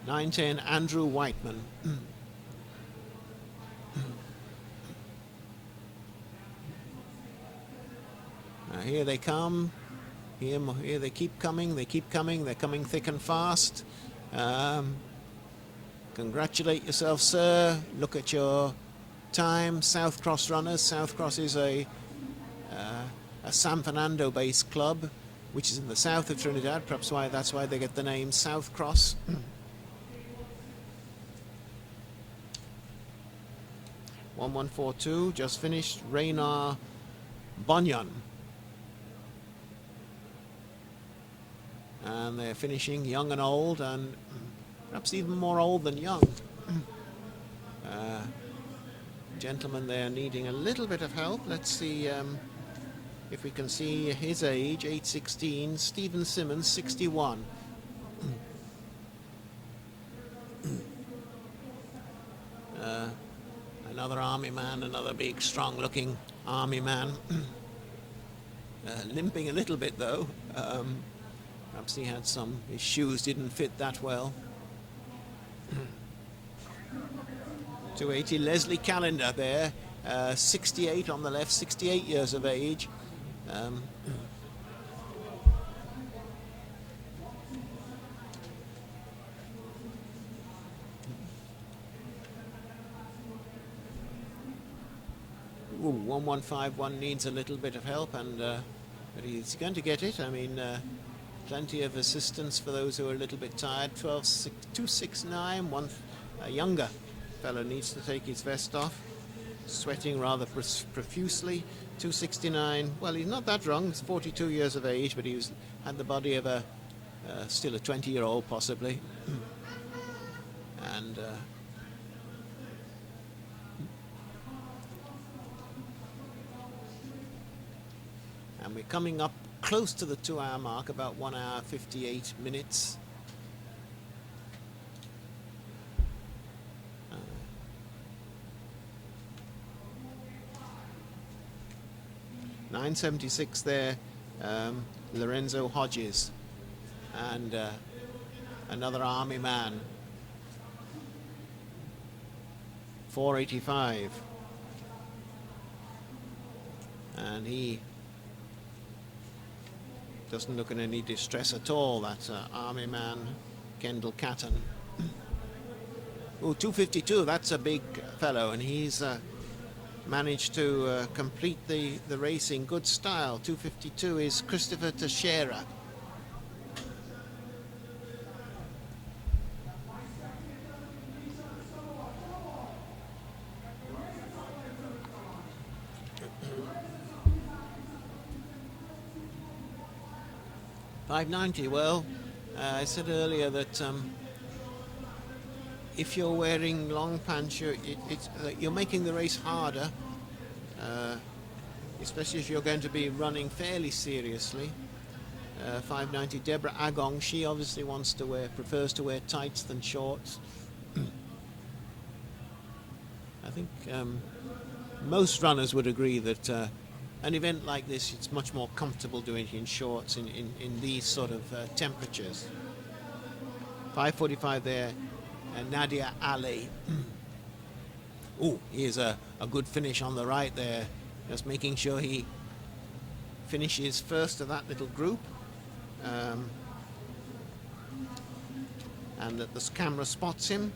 9:10, Andrew Whiteman. Here they come. Here they keep coming. They keep coming. They're coming thick and fast. Congratulate yourself, sir. Look at your time. South Cross runners. South Cross is a San Fernando-based club, which is in the south of Trinidad. Perhaps that's why they get the name South Cross. 1142, just finished, Raynar Bonyan. And they're finishing young and old, and perhaps even more old than young. Gentleman there needing a little bit of help. Let's see if we can see his age, 8:16, Stephen Simmons, 61. Another army man, another big, strong-looking army man. Limping a little bit, though. Perhaps he had his shoes didn't fit that well. 280, Leslie Callender there, 68 on the left, 68 years of age. Ooh, 1151 needs a little bit of help, but he's going to get it. I mean, plenty of assistance for those who are a little bit tired. 269, a younger fellow needs to take his vest off, sweating rather profusely. 269, well, he's not that wrong. He's 42 years of age, but had the body of still a 20-year-old possibly. And we're coming up close to the 2-hour mark, about 1 hour 58 minutes. 976 there, Lorenzo Hodges, and another army man. 485, and he doesn't look in any distress at all. That's army man Kendall Catton. Oh, 252, that's a big fellow, and he's managed to complete the race in good style. 252 is Christopher Teixeira. $5.90. Well, I said earlier that if you're wearing long pants, you're making the race harder, especially if you're going to be running fairly seriously. 5.90. Deborah Agong, she obviously prefers to wear tights than shorts. I think most runners would agree that an event like this, it's much more comfortable doing it in shorts in these sort of temperatures. 5:45 there, Nadia Ali. Oh, here's a good finish on the right there, just making sure he finishes first of that little group, and that the camera spots him.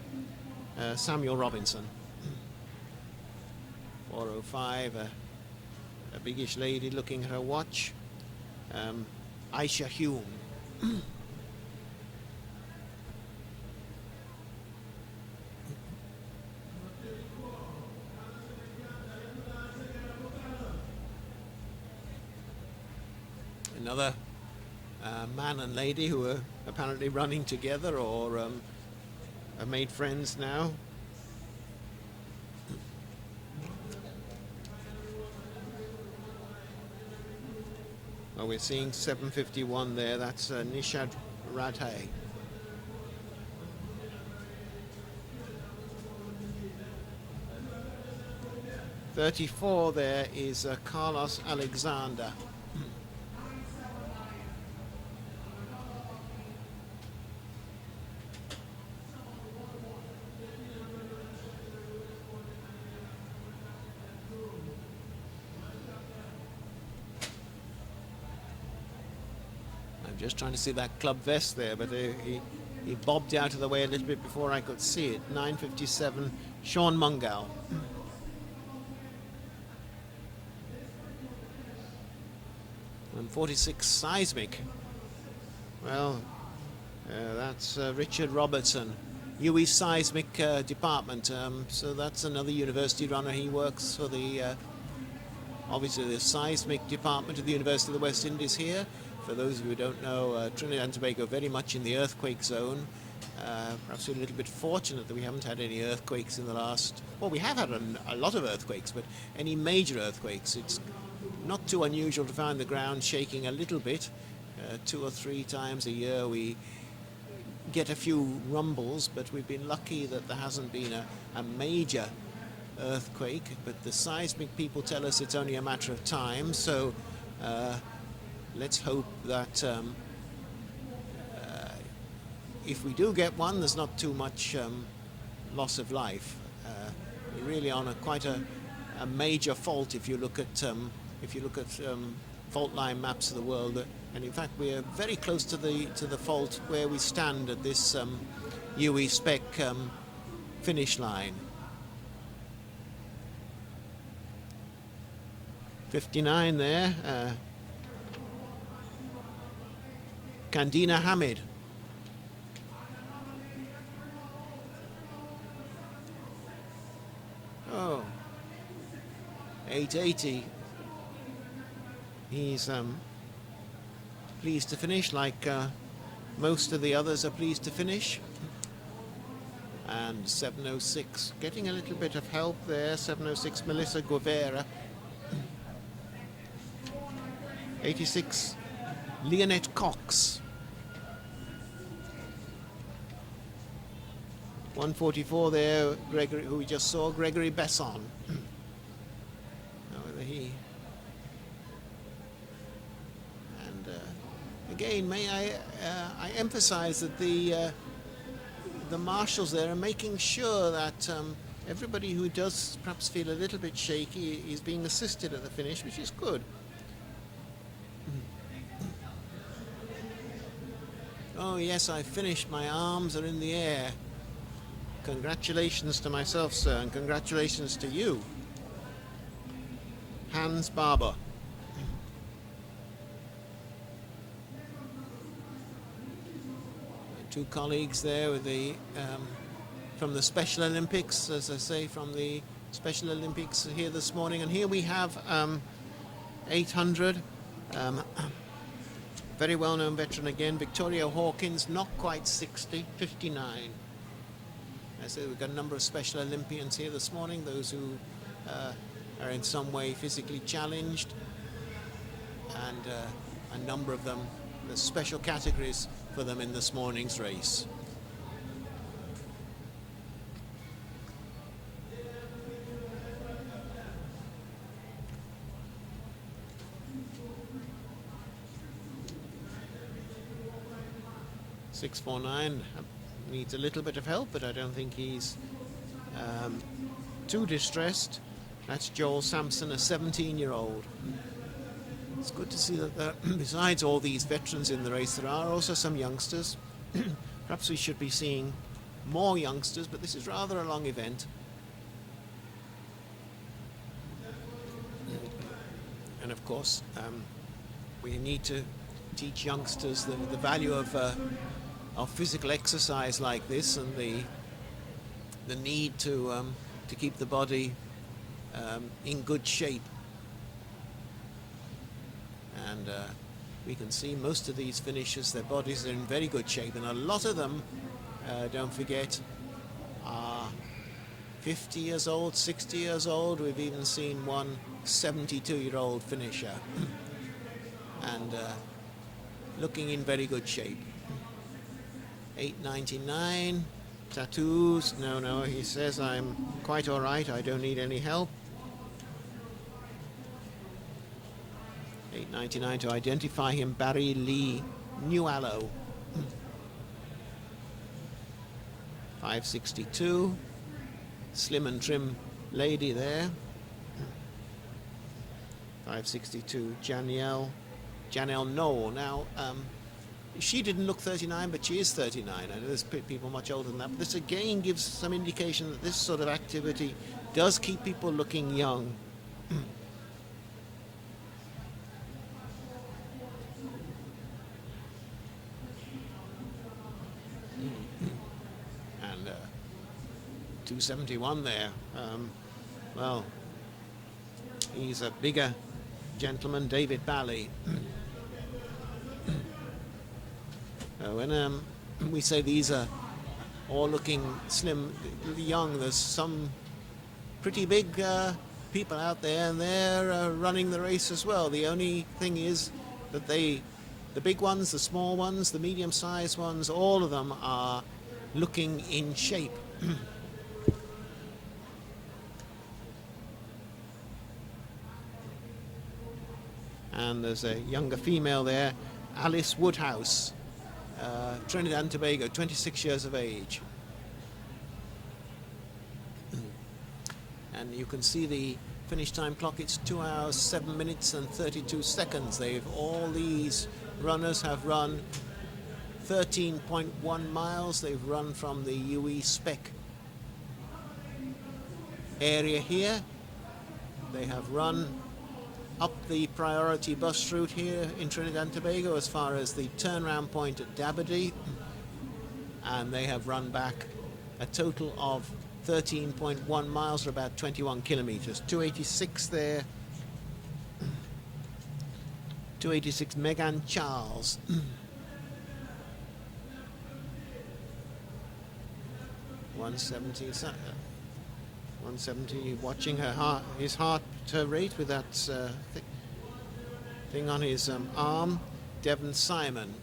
Samuel Robinson. 4:05, a biggish lady looking at her watch. Aisha Hume. Another man and lady who are apparently running together or have made friends now. Well, we're seeing 7:51 there. That's Nishad Radhe. .34 there is Carlos Alexander. Just trying to see that club vest there, but he bobbed out of the way a little bit before I could see it. 9:57, Sean Mungal. And 46, Seismic. Well, that's Richard Robertson, UWI Seismic Department. So that's another university runner. He works for the, obviously, the Seismic Department of the University of the West Indies here. For those of you who don't know, Trinidad and Tobago very much in the earthquake zone. Perhaps we're a little bit fortunate that we haven't had any earthquakes in the last... Well, we have had a lot of earthquakes, but any major earthquakes, it's not too unusual to find the ground shaking a little bit. 2 or 3 times a year we get a few rumbles, but we've been lucky that there hasn't been a major earthquake. But the seismic people tell us it's only a matter of time, so... let's hope that if we do get one, there's not too much loss of life. We're really on quite a major fault if you look at fault line maps of the world, and in fact we are very close to the fault where we stand at this UWI SPEC finish line. 59 there. Kandina Hamid. Oh, 880. He's pleased to finish, like most of the others are pleased to finish. And 706, getting a little bit of help there. 706, Melissa Guevara. 86, Leonette Cox. 144 there, Gregory, who we just saw, Gregory Besson. Now whether he... And again, may I emphasize that the marshals there are making sure that everybody who does perhaps feel a little bit shaky is being assisted at the finish, which is good. Oh yes, I finished. My arms are in the air. Congratulations to myself, sir, and congratulations to you. Hans Barber. Two colleagues there with the from the Special Olympics, as I say, from the Special Olympics here this morning. And here we have 800. Very well-known veteran again, Victoria Hawkins, not quite 60, 59. I say we've got a number of Special Olympians here this morning, those who are in some way physically challenged, and a number of them, there's special categories for them in this morning's race. .649 needs a little bit of help, but I don't think he's too distressed. That's Joel Sampson, a 17-year-old. It's good to see that besides all these veterans in the race, there are also some youngsters. Perhaps we should be seeing more youngsters, but this is rather a long event. And of course, we need to teach youngsters the value of physical exercise like this, and the need to keep the body in good shape. And we can see most of these finishers, their bodies are in very good shape, and a lot of them, don't forget, are 50 years old, 60 years old. We've even seen one 72-year-old finisher and looking in very good shape. $8.99. Tattoos, no, he says I'm quite all right, I don't need any help. $8.99 to identify him, Barry Lee Newallow. $5.62. Slim and trim lady there. $5.62. Janelle Knoll. Now, she didn't look 39, but she is 39. I know there's people much older than that. But this again gives some indication that this sort of activity does keep people looking young. And 271 there. Well, he's a bigger gentleman, David Bally. When we say these are all looking slim, young, there's some pretty big people out there, and they're running the race as well. The only thing is that the big ones, the small ones, the medium-sized ones, all of them are looking in shape. And there's a younger female there, Alice Woodhouse, Trinidad and Tobago, 26 years of age. And you can see the finish time clock, it's 2 hours, 7 minutes and 32 seconds. All these runners have run 13.1 miles. They've run from the UWI SPEC area here. They have run up the priority bus route here in Trinidad and Tobago as far as the turnaround point at Dabadee, and they have run back a total of 13.1 miles, or about 21 kilometers. 286 there. 286 Megan Charles. 170, watching his heart rate with that thing on his arm. Devon Simon.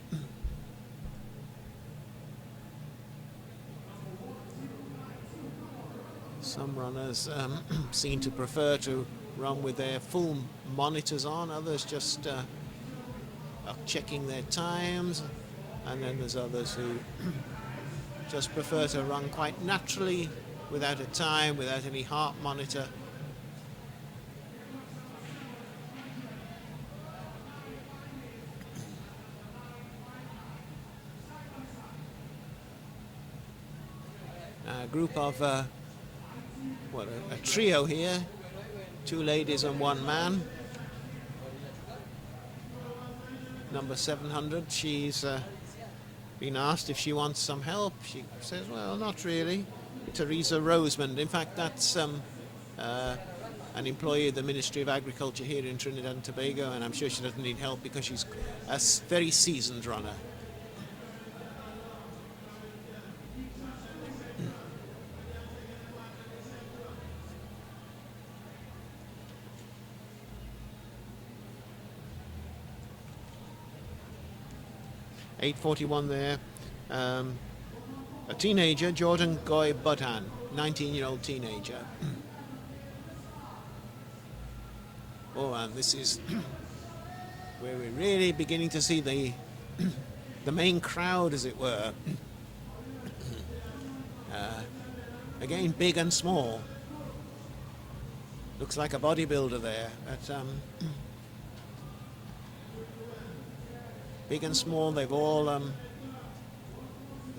Some runners seem to prefer to run with their full monitors on. Others just are checking their times. And then there's others who just prefer to run quite naturally, without a time, without any heart monitor. A group of, a trio here, 2 ladies and 1 man. Number 700, she's been asked if she wants some help. She says, well, not really. Teresa Rosemond. In fact, that's an employee of the Ministry of Agriculture here in Trinidad and Tobago, and I'm sure she doesn't need help because she's a very seasoned runner. $8.41 there. A teenager, Jordan Goy Budhan, 19-year-old teenager. Oh, and this is where we're really beginning to see the main crowd, as it were. Again, big and small. Looks like a bodybuilder there. But, big and small, they've all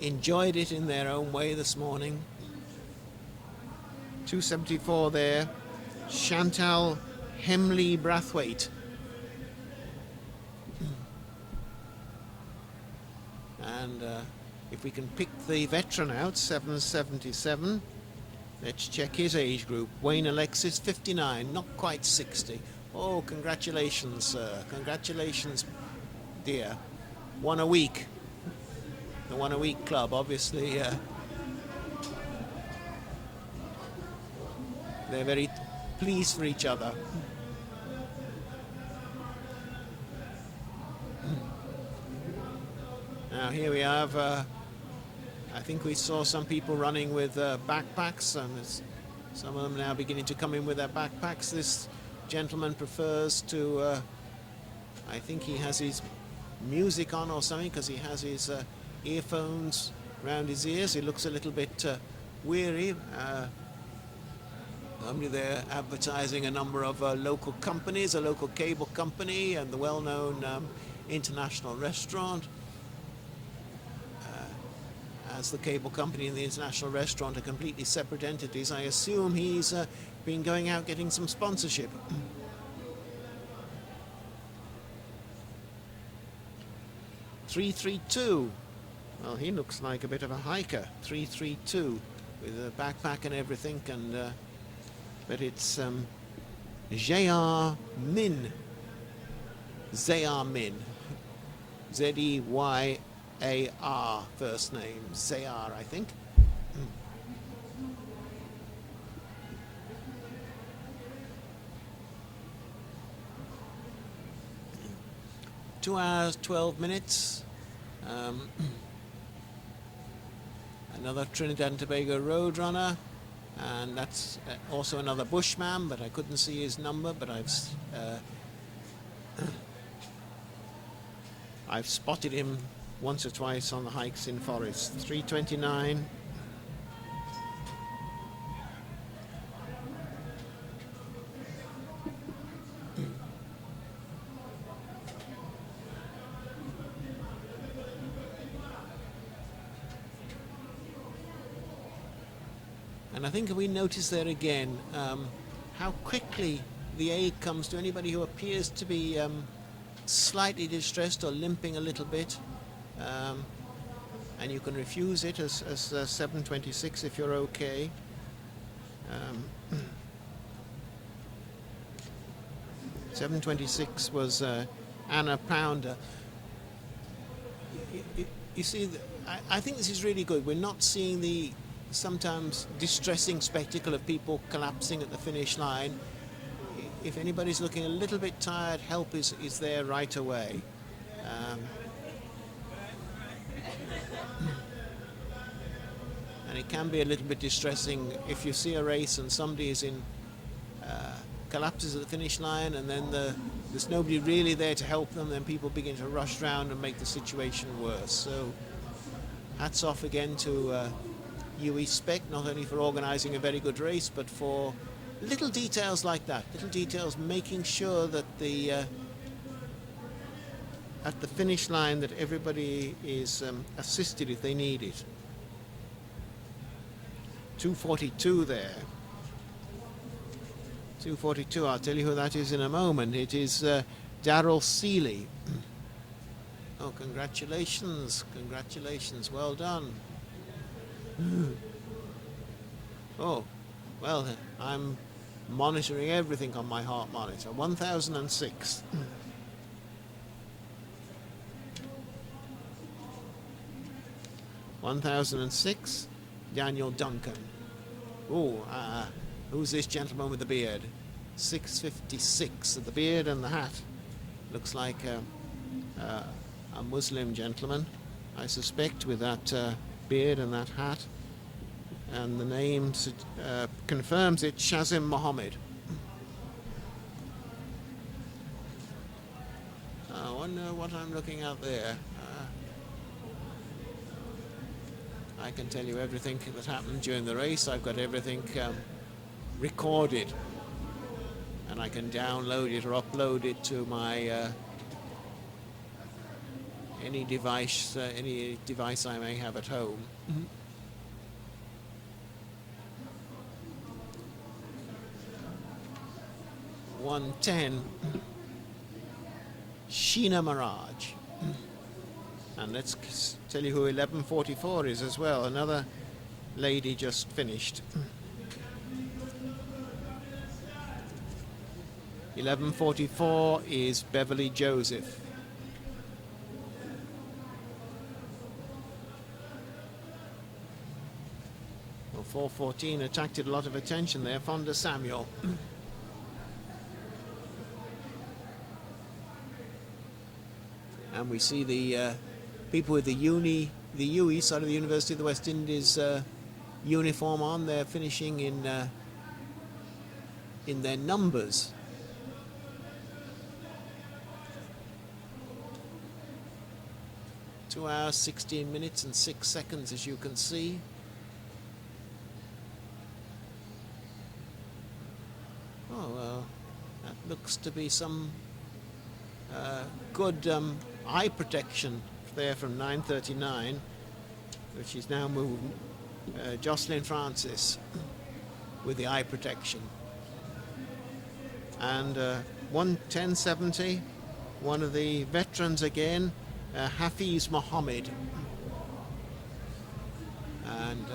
enjoyed it in their own way this morning. 274 there. Chantal Hemley Brathwaite. And if we can pick the veteran out, 777. Let's check his age group. Wayne Alexis, 59, not quite 60. Oh, congratulations, sir. Congratulations, dear. One a week. The one a week club, obviously. They're very pleased for each other. Now here we have, I think we saw some people running with backpacks, and some of them now beginning to come in with their backpacks. This gentleman prefers to, I think he has his music on or something, because he has his earphones around his ears. He looks a little bit weary. They're advertising a number of local companies, a local cable company and the well-known international restaurant. As the cable company and the international restaurant are completely separate entities, I assume he's been going out getting some sponsorship. 332. Well, he looks like a bit of a hiker. 332 with a backpack and everything, and but it's Zeyar Min. Zeyar Min. Z-E-Y-A-R first name. Zeyar, I think. 2 hours, 12 minutes. Another Trinidad and Tobago Roadrunner. And that's also another Bushman, but I couldn't see his number, but I've spotted him once or twice on the hikes in forests. 329. And I think we notice there again how quickly the aid comes to anybody who appears to be slightly distressed or limping a little bit. And you can refuse it as 726 if you're okay. 726 was Anna Pounder. You see, I think this is really good. We're not seeing the sometimes distressing spectacle of people collapsing at the finish line. If anybody's looking a little bit tired, help is there right away. And it can be a little bit distressing if you see a race and somebody is in collapses at the finish line, and then there's nobody really there to help them, then people begin to rush round and make the situation worse. So hats off again to UWI SPEC, not only for organising a very good race, but for little details like that, little details making sure that at the finish line that everybody is assisted if they need it. 242 there. 242, I'll tell you who that is in a moment. It is Darryl Seeley. Oh, congratulations, congratulations, well done. Oh, well, I'm monitoring everything on my heart monitor. 1006. 1006, Daniel Duncan. Oh, who's this gentleman with the beard? 656, the beard and the hat. Looks like a Muslim gentleman, I suspect, with that beard and that hat. And the name confirms it, Shazim Mohammed. I wonder what I'm looking at there. I can tell you everything that happened during the race. I've got everything recorded, and I can download it or upload it to my any device I may have at home. 110, Sheena Mirage. And let's tell you who 11:44 is as well. Another lady just finished. 11:44 is Beverly Joseph. Well, 4:14 attracted a lot of attention there. Fonda Samuel. And we see the people with the UWI side of the University of the West Indies uniform on. They're finishing in their numbers. Two hours, 16 minutes and 6 seconds, as you can see. Oh, well, that looks to be some good eye protection there from 9:39, which is now moved. Jocelyn Francis with the eye protection. And 1:10.70, one of the veterans again, Hafiz Mohammed. And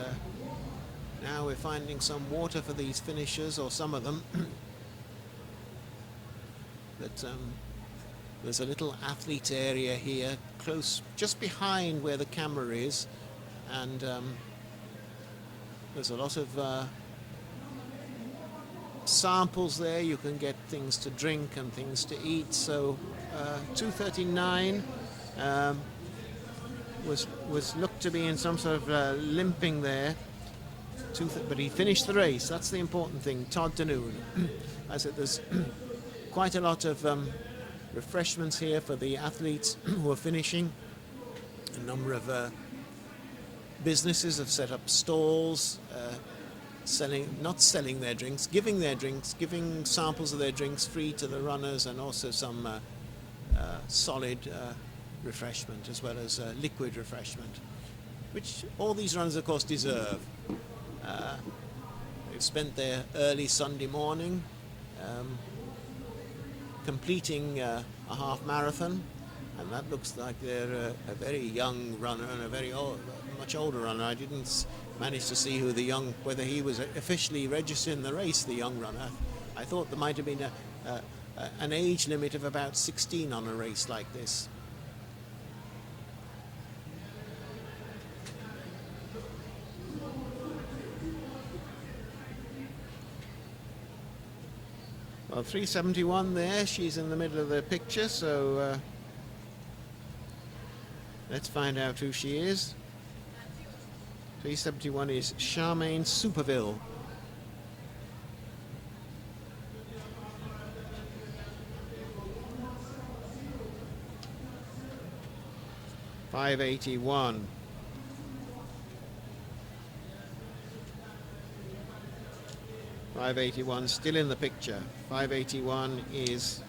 now we're finding some water for these finishers, or some of them. But there's a little athlete area here, close, just behind where the camera is, and there's a lot of samples there. You can get things to drink and things to eat. So 2:39 was looked to be in some sort of limping there. But he finished the race. That's the important thing. Todd Danoon. I said there's quite a lot of refreshments here for the athletes who are finishing. A number of businesses have set up stalls, not selling their drinks, giving samples of their drinks free to the runners, and also some solid refreshment as well as liquid refreshment, which all these runners, of course, deserve. They've spent their early Sunday morning completing a half marathon, and that looks like they're a very young runner and a very much older runner. I didn't manage to see whether he was officially registered in the race, the young runner. I thought there might have been an age limit of about 16 on a race like this. Well, 3:71 there, she's in the middle of the picture, so let's find out who she is. 3:71 is Charmaine Superville. .581. .581 still in the picture. 581 is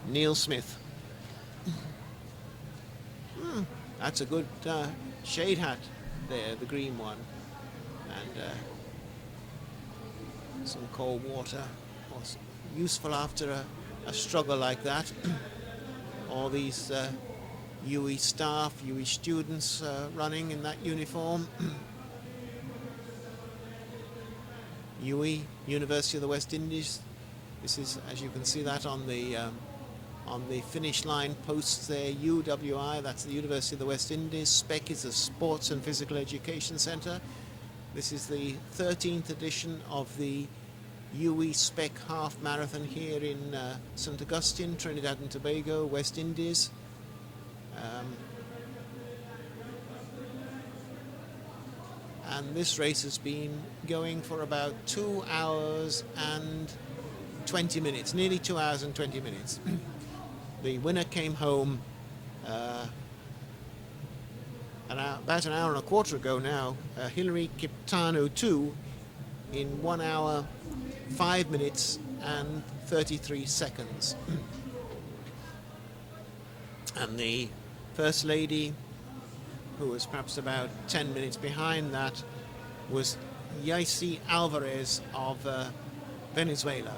Neil Smith. That's a good shade hat there, the green one. And some cold water. Useful after a struggle like that. All these UWI staff, UWI students running in that uniform. UWI, University of the West Indies. This is, as you can see that on the finish line posts there, UWI, that's the University of the West Indies. SPEC is the Sports and Physical Education Centre. This is the 13th edition of the UWI SPEC half marathon here in St. Augustine, Trinidad and Tobago, West Indies. And this race has been going for about 2 hours and 20 minutes, nearly 2 hours and 20 minutes. The winner came home about an hour and a quarter ago now, Hilary Kiptanu 2, in 1 hour, 5 minutes and 33 seconds. And the First Lady, who was perhaps about 10 minutes behind that, was Yaisi Alvarez of Venezuela.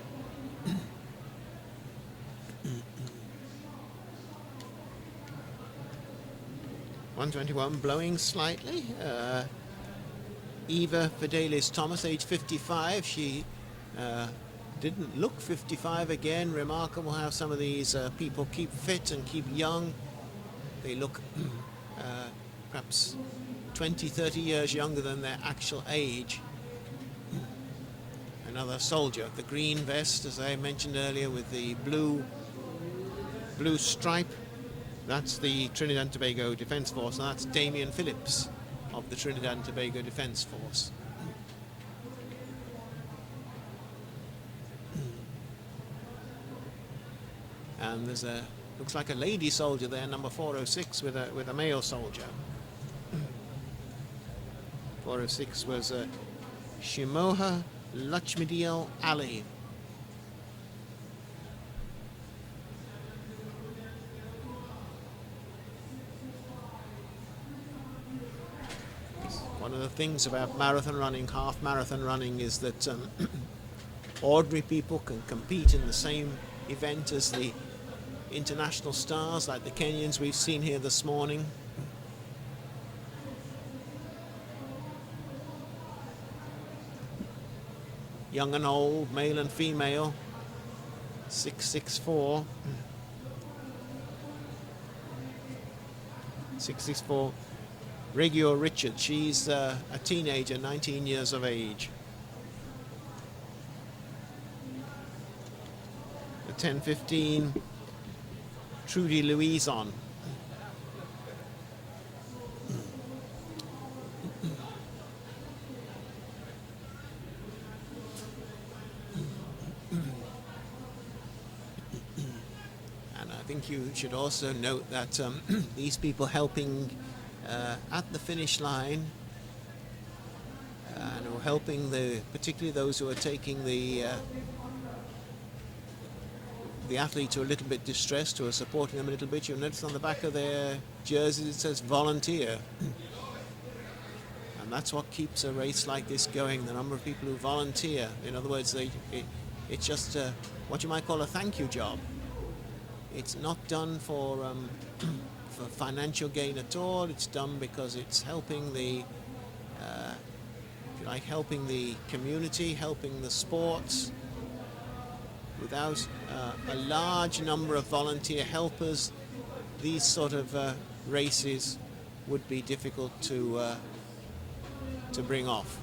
(121) blowing slightly. Eva Fidelis Thomas, age 55. She didn't look 55 again. Remarkable how some of these people keep fit and keep young. They look perhaps 20, 30 years younger than their actual age. Another soldier, the green vest, as I mentioned earlier, with the blue stripe. That's the Trinidad and Tobago Defence Force, and that's Damien Phillips of the Trinidad and Tobago Defence Force. And there's looks like a lady soldier there, number 406, with a male soldier. 406 was Shimoha Lachmidiel Ali. One of the things about marathon running, half marathon running, is that ordinary people can compete in the same event as the international stars, like the Kenyans we've seen here this morning. Young and old, male and female. 664. 664. Regio Richard, she's a teenager, 19 years of age. The 10:15, Trudy Louison. And I think you should also note that these people helping at the finish line and who are helping particularly those who are taking the athletes who are a little bit distressed, who are supporting them a little bit. You'll notice on the back of their jerseys it says volunteer. And that's what keeps a race like this going, the number of people who volunteer. In other words, it's just what you might call a thank you job. It's not done for financial gain at all. It's done because it's helping the, if you like, helping the community, helping the sports. Without a large number of volunteer helpers, these sort of races would be difficult to bring off.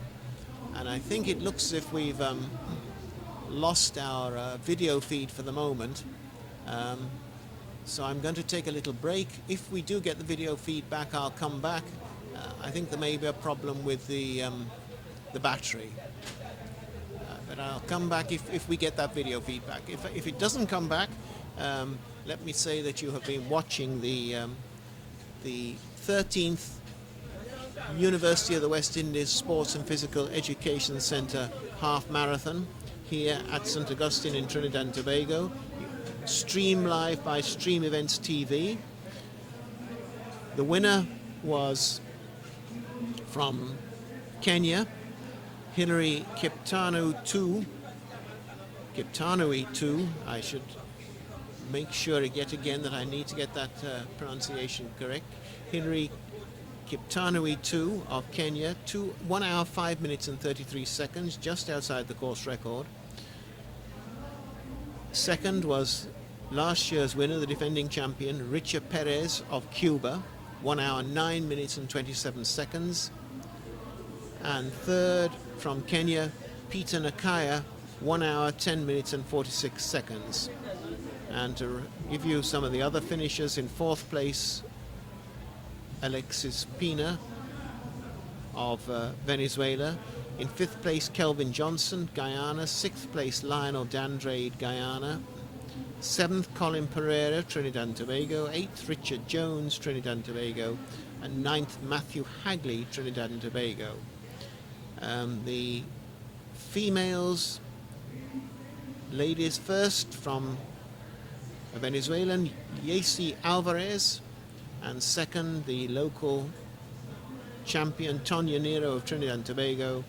And I think it looks as if we've lost our video feed for the moment. So I'm going to take a little break. If we do get the video feed back, I'll come back. I think there may be a problem with the battery. But I'll come back if we get that video feedback. If it doesn't come back, let me say that you have been watching the 13th University of the West Indies Sports and Physical Education Centre Half Marathon here at St Augustine in Trinidad and Tobago. Stream live by Stream Events TV. The winner was from Kenya, Hilary Kiptanui 2. I should make sure yet again that I need to get that pronunciation correct. Hilary Kiptanui 2 of Kenya, 1 hour 5 minutes and 33 seconds, just outside the course record. Second was last year's winner, the defending champion, Richa Perez of Cuba, 1 hour 9 minutes and 27 seconds. And third from Kenya, Peter Nakaya, 1 hour 10 minutes and 46 seconds. And to give you some of the other finishers, in fourth place, Alexis Pina of Venezuela. In fifth place, Kelvin Johnson, Guyana. Sixth place, Lionel Dandrade, Guyana. Seventh, Colin Pereira, Trinidad and Tobago. Eighth, Richard Jones, Trinidad and Tobago. And ninth, Matthew Hagley, Trinidad and Tobago. The females, ladies first, from a Venezuelan, Yesi Alvarez. And second, the local champion, Tonya Nero of Trinidad and Tobago.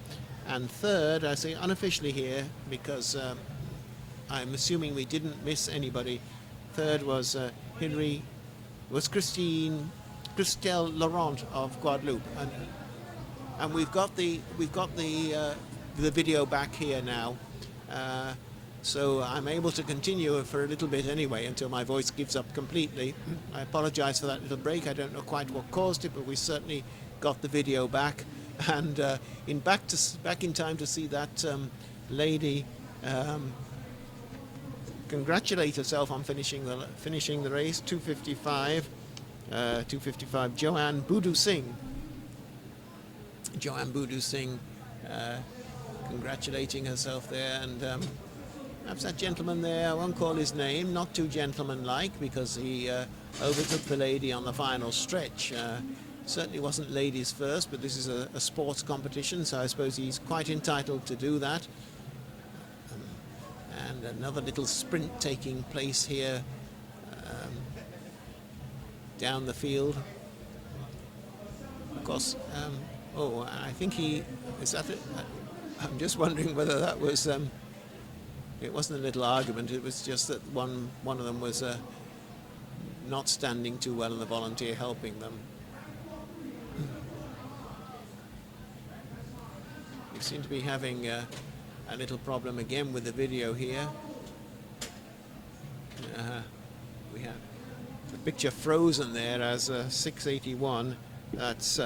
And third, I say unofficially here, because I'm assuming we didn't miss anybody, third was Christelle Laurent of Guadeloupe, and we've got the video back here now, so I'm able to continue for a little bit anyway until my voice gives up completely. I apologize for that little break. I don't know quite what caused it, but we certainly got the video back, and back in time to see that lady congratulate herself on finishing the race. 2:55, Joanne Boudou Singh. Congratulating herself there, and perhaps that gentleman there, I won't call his name, not too gentleman-like, because he overtook the lady on the final stretch. Certainly wasn't ladies first, but this is a sports competition, so I suppose he's quite entitled to do that. And another little sprint taking place here down the field. Of course, I think is that it? I'm just wondering whether that was, it wasn't a little argument, it was just that one of them was not standing too well and the volunteer helping them. We seem to be having a little problem again with the video here. We have the picture frozen there as 681. That's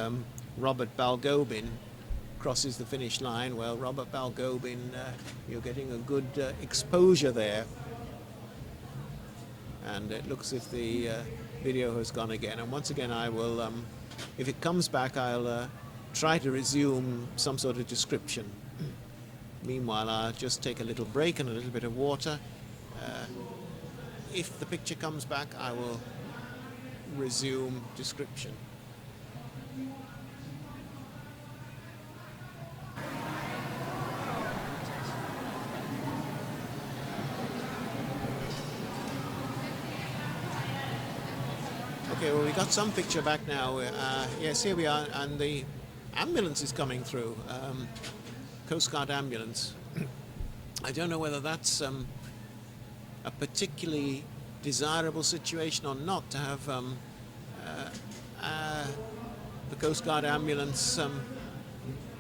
Robert Balgobin crosses the finish line. Well, Robert Balgobin, you're getting a good exposure there. And it looks as if the video has gone again. And once again, I will, if it comes back, I'll try to resume some sort of description. Meanwhile, I'll just take a little break and a little bit of water. If the picture comes back, I will resume description. Okay, well, we got some picture back now. Yes, here we are, and the ambulance is coming through. Coast Guard ambulance. I don't know whether that's a particularly desirable situation or not, to have the Coast Guard ambulance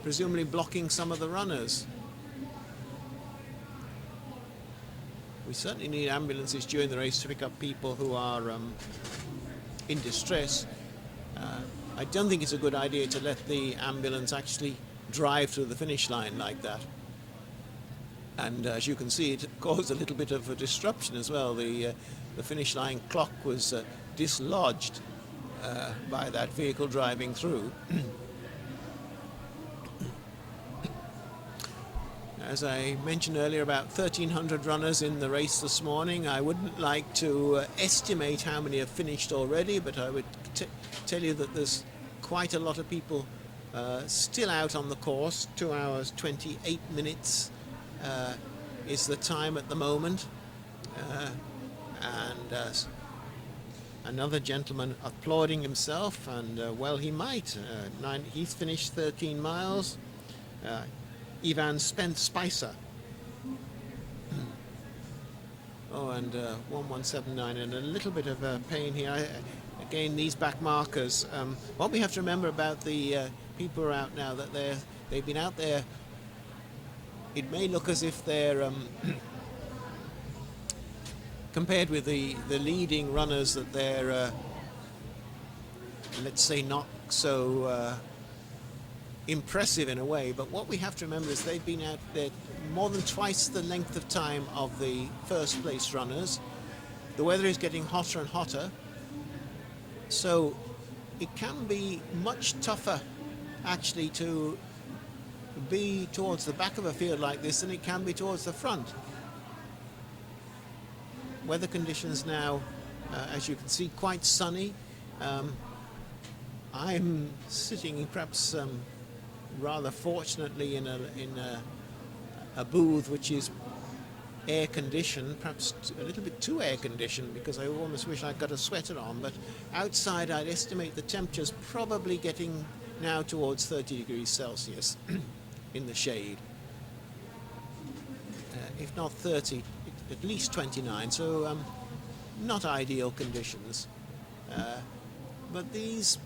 presumably blocking some of the runners. We certainly need ambulances during the race to pick up people who are in distress. I don't think it's a good idea to let the ambulance actually drive through the finish line like that. And as you can see, it caused a little bit of a disruption as well. The finish line clock was dislodged by that vehicle driving through. As I mentioned earlier, about 1,300 runners in the race this morning. I wouldn't like to estimate how many have finished already, but I would tell you that there's quite a lot of people still out on the course. 2 hours 28 minutes is the time at the moment, and another gentleman applauding himself, and well, he might. He's finished 13 miles. Ivan Spicer. Oh, and 1179, and a little bit of pain here. Again, these back markers. What we have to remember about the people who are out now, that they've been out there. It may look as if they're compared with the leading runners, that they're let's say not so impressive in a way, but what we have to remember is they've been out there more than twice the length of time of the first place runners. The weather is getting hotter and hotter, so it can be much tougher actually to be towards the back of a field like this than it can be towards the front. Weather conditions now, as you can see, quite sunny. I'm sitting perhaps rather fortunately in a booth which is air conditioned, perhaps a little bit too air conditioned, because I almost wish I'd got a sweater on, but outside I'd estimate the temperature's probably getting now towards 30 degrees Celsius in the shade. If not 30, at least 29. So not ideal conditions. But these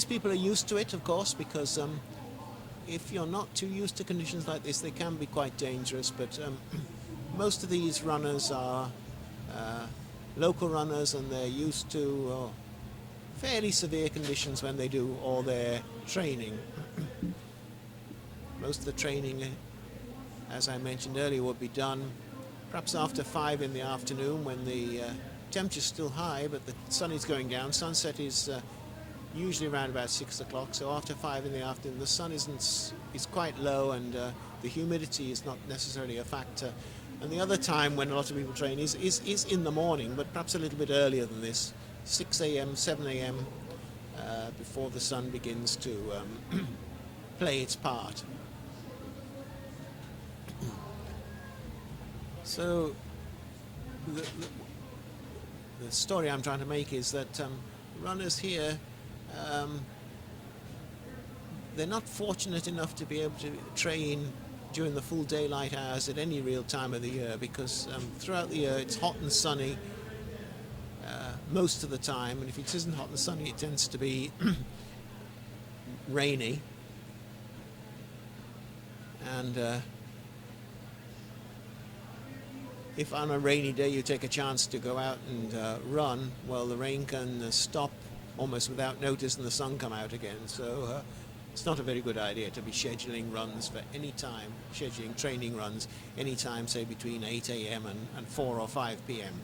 people are used to it, of course, because if you're not too used to conditions like this, they can be quite dangerous. But most of these runners are local runners, and they're used to fairly severe conditions when they do all their training. Most of the training, as I mentioned earlier, would be done perhaps after 5 in the afternoon, when the temperature's still high but the sun is going down. Sunset is usually around about 6 o'clock, so after 5 in the afternoon the sun is quite low, and the humidity is not necessarily a factor. And the other time when a lot of people train is in the morning, but perhaps a little bit earlier than this, 6 a.m., 7 a.m., before the sun begins to play its part. So the story I'm trying to make is that runners here, they're not fortunate enough to be able to train during the full daylight hours at any real time of the year, because throughout the year it's hot and sunny most of the time, and if it isn't hot and sunny it tends to be rainy. And if on a rainy day you take a chance to go out and run, well, the rain can stop almost without notice and the sun come out again. So it's not a very good idea to be scheduling runs for any time, scheduling training runs any time, say between 8 a.m. and 4 or 5 p.m.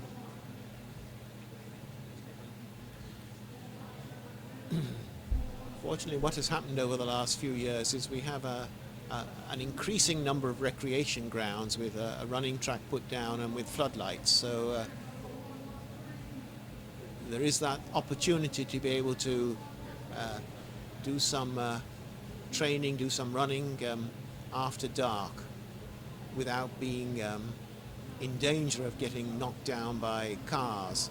Fortunately, what has happened over the last few years is we have an increasing number of recreation grounds with a running track put down and with floodlights. So there is that opportunity to be able to do some training, do some running after dark without being in danger of getting knocked down by cars.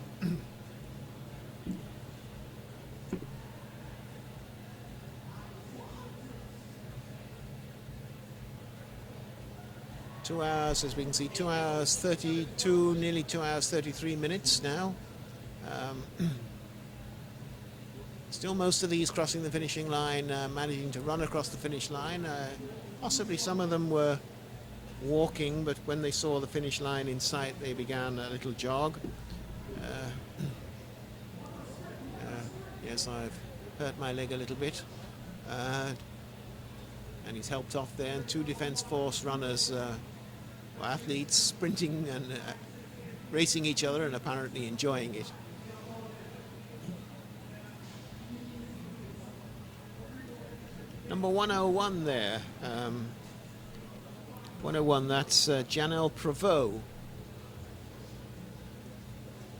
2 hours, as we can see, 2 hours 32, nearly 2 hours 33 minutes now. Still most of these crossing the finishing line, managing to run across the finish line. Possibly some of them were walking, but when they saw the finish line in sight, they began a little jog. Yes, I've hurt my leg a little bit. And he's helped off there, and 2 Defence Force runners, athletes, sprinting and racing each other and apparently enjoying it. Number 101 there. 101, that's Janelle Prevost.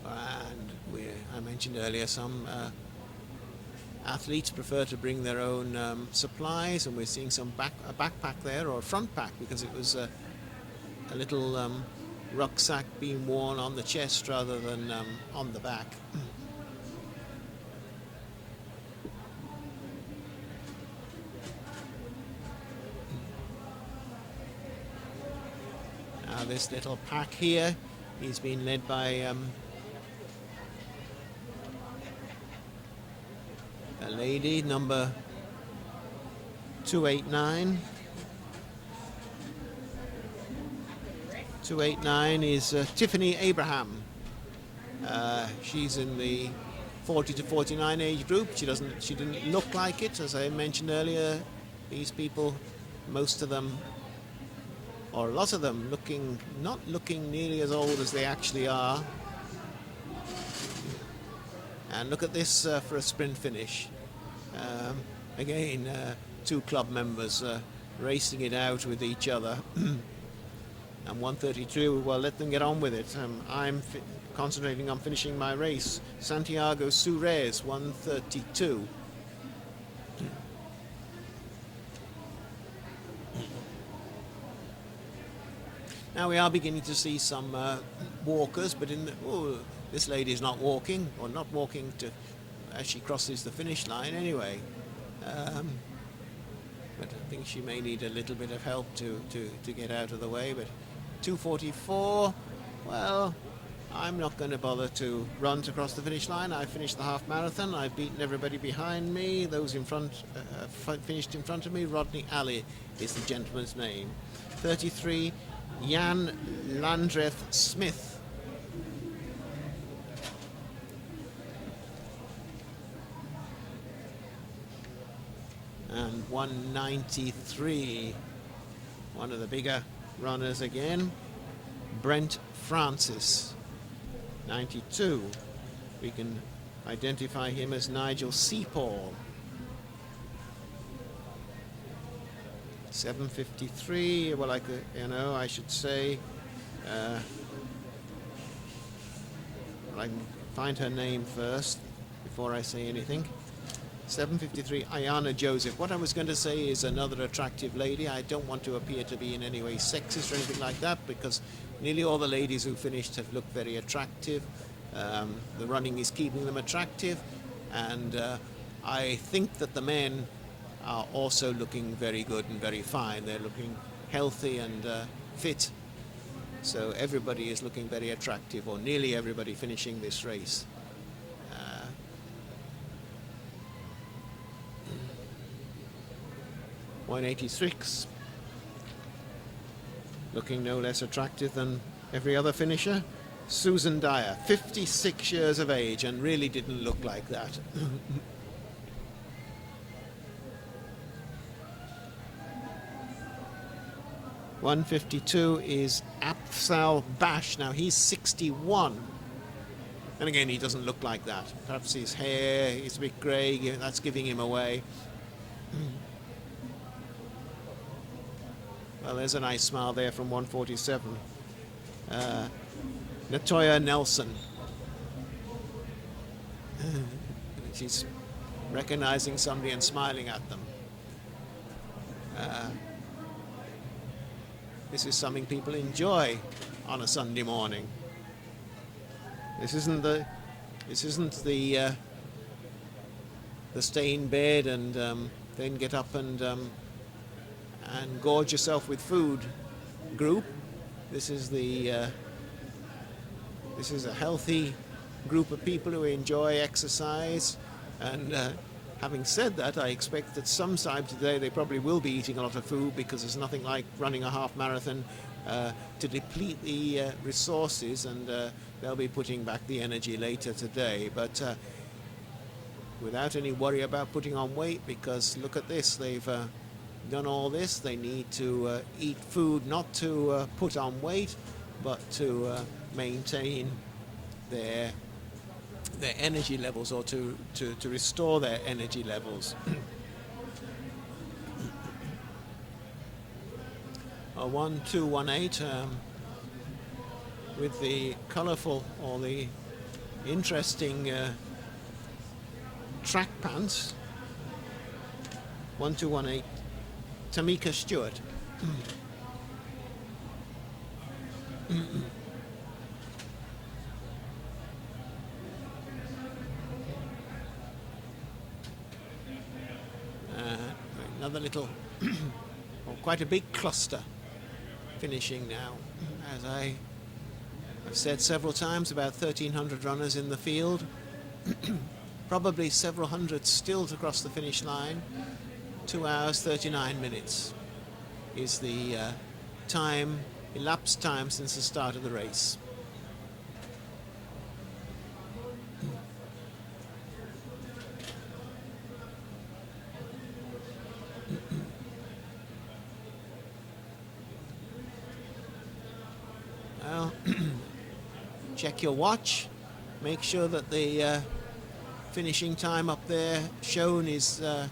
And I mentioned earlier, some athletes prefer to bring their own supplies, and we're seeing a backpack there, or a front pack, because it was a little rucksack being worn on the chest rather than on the back. Now this little pack here, he's been led by a lady, number 289. 289 is Tiffany Abraham. She's in the 40 to 49 age group. She didn't look like it, as I mentioned earlier. These people, most of them, or a lot of them, not looking nearly as old as they actually are. And look at this for a sprint finish. Again, 2 club members racing it out with each other. And 132, well, let them get on with it. I'm concentrating on finishing my race. Santiago Suarez, 132. Now we are beginning to see some walkers, but this lady is not walking, or not walking as she crosses the finish line anyway. But I think she may need a little bit of help to get out of the way. But 244, well, I'm not going to bother to run to cross the finish line. I finished the half marathon. I've beaten everybody behind me. Those in front finished in front of me. Rodney Alley is the gentleman's name. 33, Jan Landreth Smith. And 193, one of the bigger runners again, Brent Francis. 92, we can identify him as Nigel Seapaul. 7:53, well, I should say, I can find her name first before I say anything. 7:53, Ayana Joseph. What I was going to say is another attractive lady. I don't want to appear to be in any way sexist or anything like that, because nearly all the ladies who finished have looked very attractive. The running is keeping them attractive, and I think that the men are also looking very good and very fine. They're looking healthy and fit. So everybody is looking very attractive, or nearly everybody finishing this race. 186, looking no less attractive than every other finisher. Susan Dyer, 56 years of age, and really didn't look like that. 152 is Afzal Bash. Now he's 61. And again, he doesn't look like that. Perhaps his hair is a bit grey, that's giving him away. Well, there's a nice smile there from 147. Natoya Nelson. She's recognizing somebody and smiling at them. This is something people enjoy on a Sunday morning. This isn't the stay in bed and then get up and gorge yourself with food group. This is a healthy group of people who enjoy exercise, and having said that, I expect that sometime today they probably will be eating a lot of food, because there's nothing like running a half marathon to deplete the resources, and they'll be putting back the energy later today, but without any worry about putting on weight, because look at this, they've done all this. They need to eat food not to put on weight, but to maintain their energy levels, or to restore their energy levels. 1218 with the colourful, or the interesting track pants. 1218, Tamika Stewart. Another little, or quite a big cluster finishing now. As I have said several times, about 1,300 runners in the field. Probably several hundred still to cross the finish line. 2 hours 39 minutes is the elapsed time since the start of the race. Well, check your watch, make sure that the finishing time up there shown is the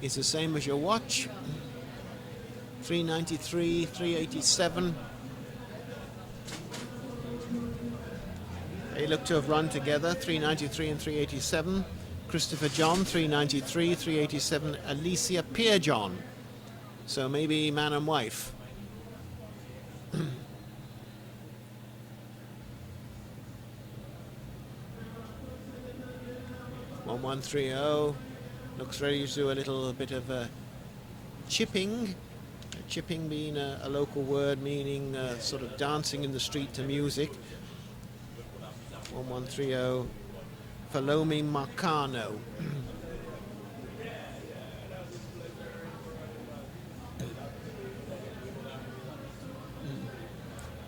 same as your watch. 393, 387. They look to have run together, 393 and 387. Christopher John, 393, 387. Alicia Pierre-John. So maybe man and wife. 1130, looks ready to do a little bit of chipping. chipping being a local word meaning sort of dancing in the street to music. 1130 Palomi Marcano.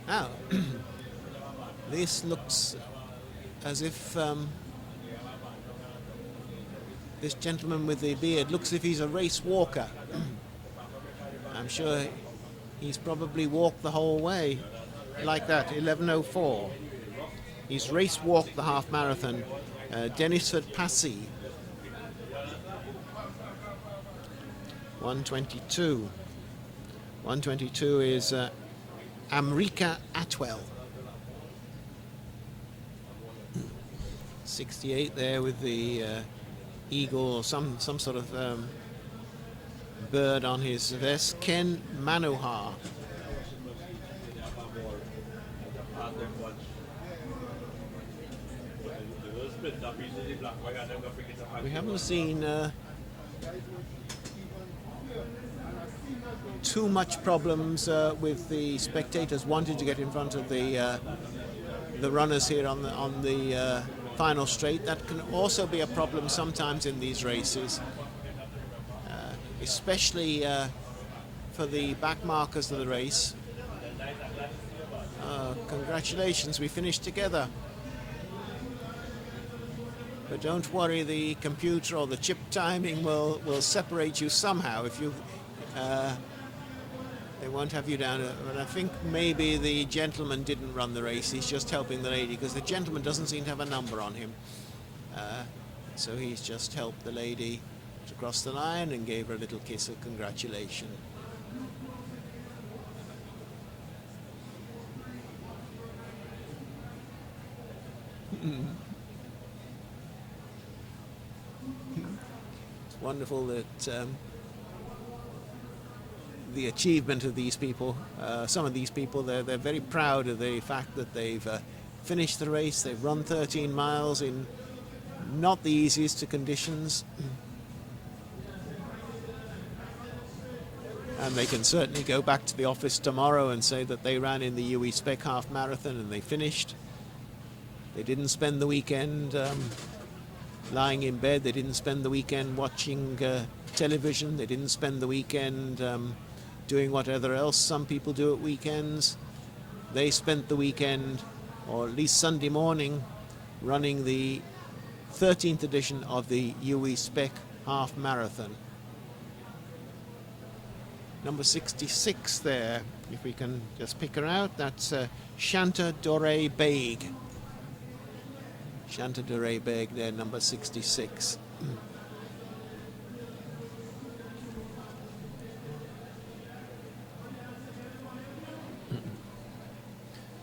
Now, this looks as if this gentleman with the beard looks as if he's a race walker. I'm sure he's probably walked the whole way like that, 11:04. He's race walked the half marathon. Denisford Passy, 1:22. 1:22 is Amrika Atwell. 68 there with the eagle or some sort of bird on his vest. Ken Manohar. We haven't seen too much problems with the spectators wanting to get in front of the runners here on the final straight. That can also be a problem sometimes in these races, especially for the back markers of the race. Congratulations, we finished together. But don't worry, the computer or the chip timing will separate you somehow. If you they won't have you down. But I think maybe the gentleman didn't run the race. He's just helping the lady, because the gentleman doesn't seem to have a number on him. So he's just helped the lady to cross the line and gave her a little kiss of congratulation. It's wonderful that the achievement of these people, some of these people, they're very proud of the fact that they've finished the race. They've run 13 miles in not the easiest of conditions. And they can certainly go back to the office tomorrow and say that they ran in the UWI SPEC half marathon and they finished. They didn't spend the weekend lying in bed. They didn't spend the weekend watching television. They didn't spend the weekend doing whatever else some people do at weekends. They spent the weekend, or at least Sunday morning, running the 13th edition of the UWI SPEC half marathon. Number 66 there, if we can just pick her out, that's Shanta Dore Baig. Shanta Dore Baig there, number 66.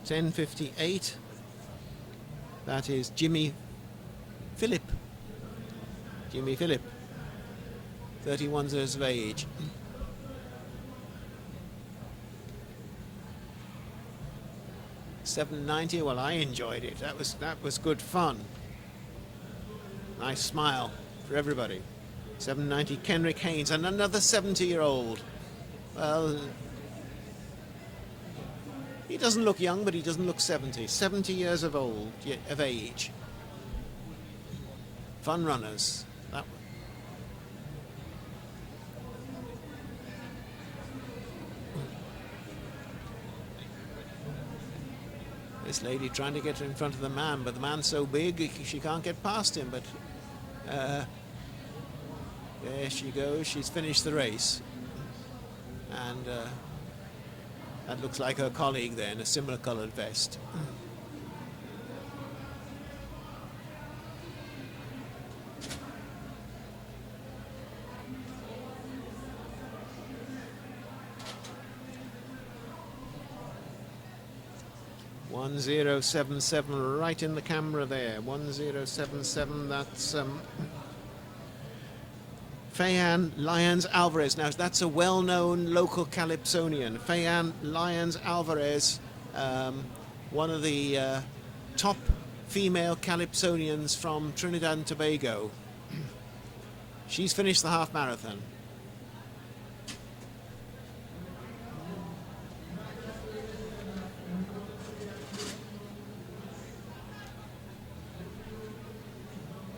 10:58. That is Jimmy Phillip. Jimmy Phillip, 31 years of age. $7.90. Well, I enjoyed it. That was good fun. Nice smile for everybody. $7.90. Kenrick Haynes, and another 70-year-old. Well, he doesn't look young, but he doesn't look 70. 70 years of age. Fun runners. That one. This lady trying to get in front of the man, but the man's so big she can't get past him. But there she goes. She's finished the race, and that looks like her colleague there in a similar coloured vest. $1077 right in the camera there. 1077. That's Fayan Lyons Alvarez. Now that's a well-known local calypsonian. Fayan Lyons Alvarez, one of the top female calypsonians from Trinidad and Tobago. She's finished the half marathon.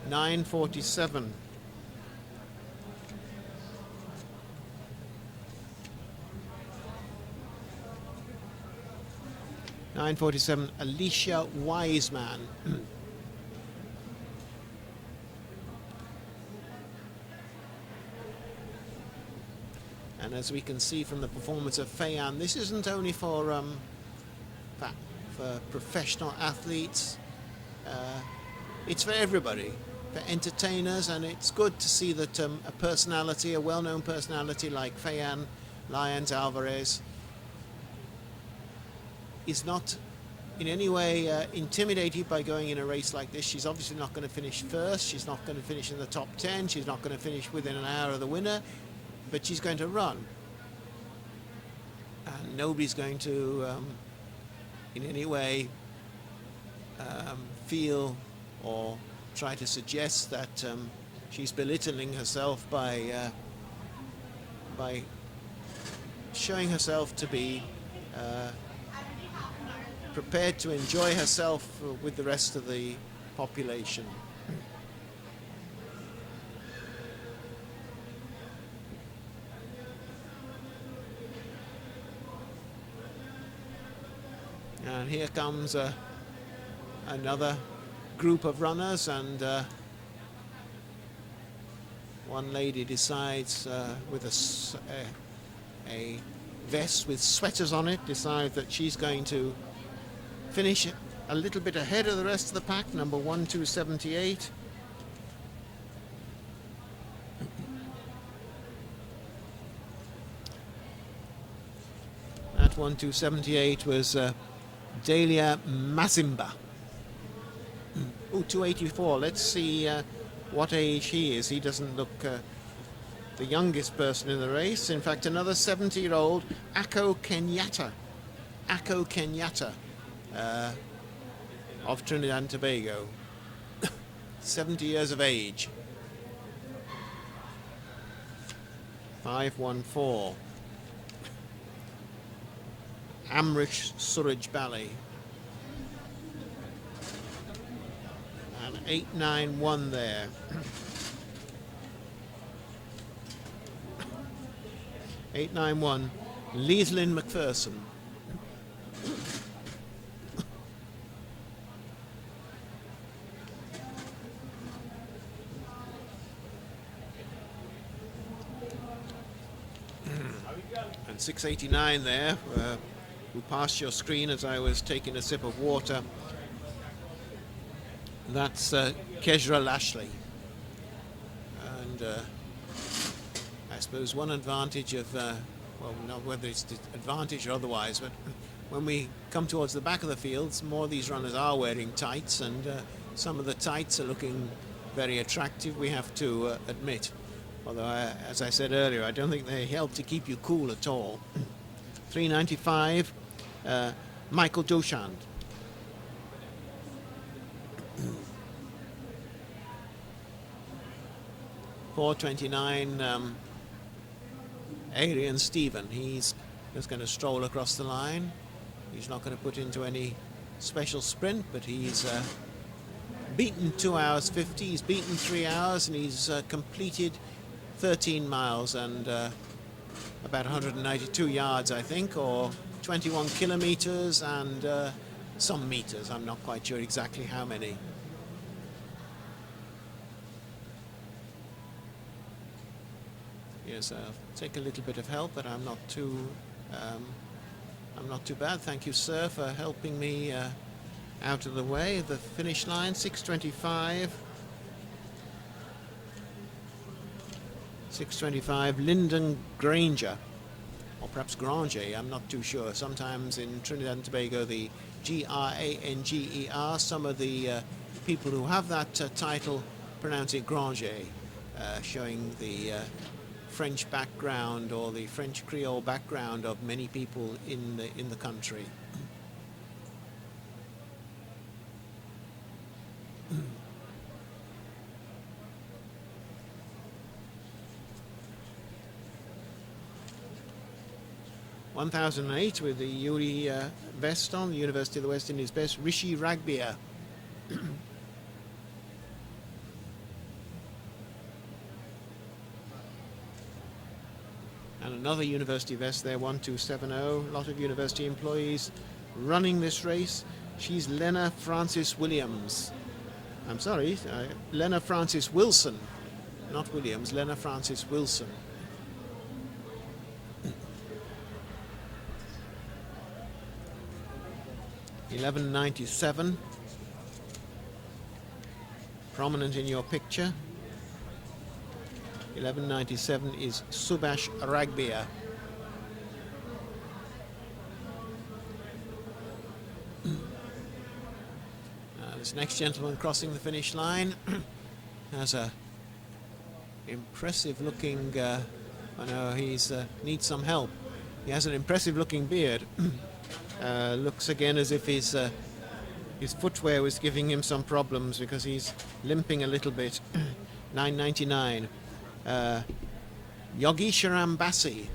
9:47. Alicia Wiseman. And as we can see from the performance of Feiyan, this isn't only for professional athletes. It's for everybody, for entertainers, and it's good to see that a personality, a well-known personality like Feiyan Lyons Alvarez, is not in any way intimidated by going in a race like this. She's obviously not going to finish first. She's not going to finish in the top 10. She's not going to finish within an hour of the winner, but she's going to run. And nobody's going to in any way feel or try to suggest that she's belittling herself by showing herself to be prepared to enjoy herself with the rest of the population. And here comes another group of runners, and one lady decides with a vest with sweaters on it, decides that she's going to finish a little bit ahead of the rest of the pack, number 1278. That 1278 was Delia Mazimba. Oh, 284. Let's see what age he is. He doesn't look the youngest person in the race. In fact, another 70-year-old, Ako Kenyatta. Ako Kenyatta of Trinidad and Tobago. 70 years of age. 514. Amrish Suraj Bali. And 891 there. 891. Leslyn McPherson. And 689 there. Who passed your screen as I was taking a sip of water. That's Kesra Lashley. And I suppose one advantage of, well, not whether it's the advantage or otherwise, but when we come towards the back of the fields, more of these runners are wearing tights, and some of the tights are looking very attractive, we have to admit. Although, as I said earlier, I don't think they help to keep you cool at all. 395. Michael Doshand. .429. Adrian Stephen. He's just going to stroll across the line. He's not going to put into any special sprint, but he's beaten 2 hours 50. He's beaten 3 hours, and he's completed 13 miles and about 192 yards, I think, or 21 kilometers and some meters. I'm not quite sure exactly how many. Yes, I'll take a little bit of help, but I'm not too bad. Thank you, sir, for helping me out of the way of the finish line. 625. 625. Lyndon Granger. Or perhaps Granger, I'm not too sure. Sometimes in Trinidad and Tobago, the Granger, some of the people who have that title pronounce it Granger, showing the French background or the French Creole background of many people in the country. (1008) with the UWI vest on, the University of the West Indies best, Rishi Ragbir. And another university vest there, 1270. A lot of university employees running this race. She's Lena Francis Williams. I'm sorry, Lena Francis Wilson. Not Williams, Lena Francis Wilson. $11.97. Prominent in your picture. 11.97 is Subhash Ragbir. This next gentleman crossing the finish line has a impressive looking, I know he's needs some help. He has an impressive looking beard. Looks again as if his footwear was giving him some problems because he's limping a little bit. 9.99. Yogisharam Basi.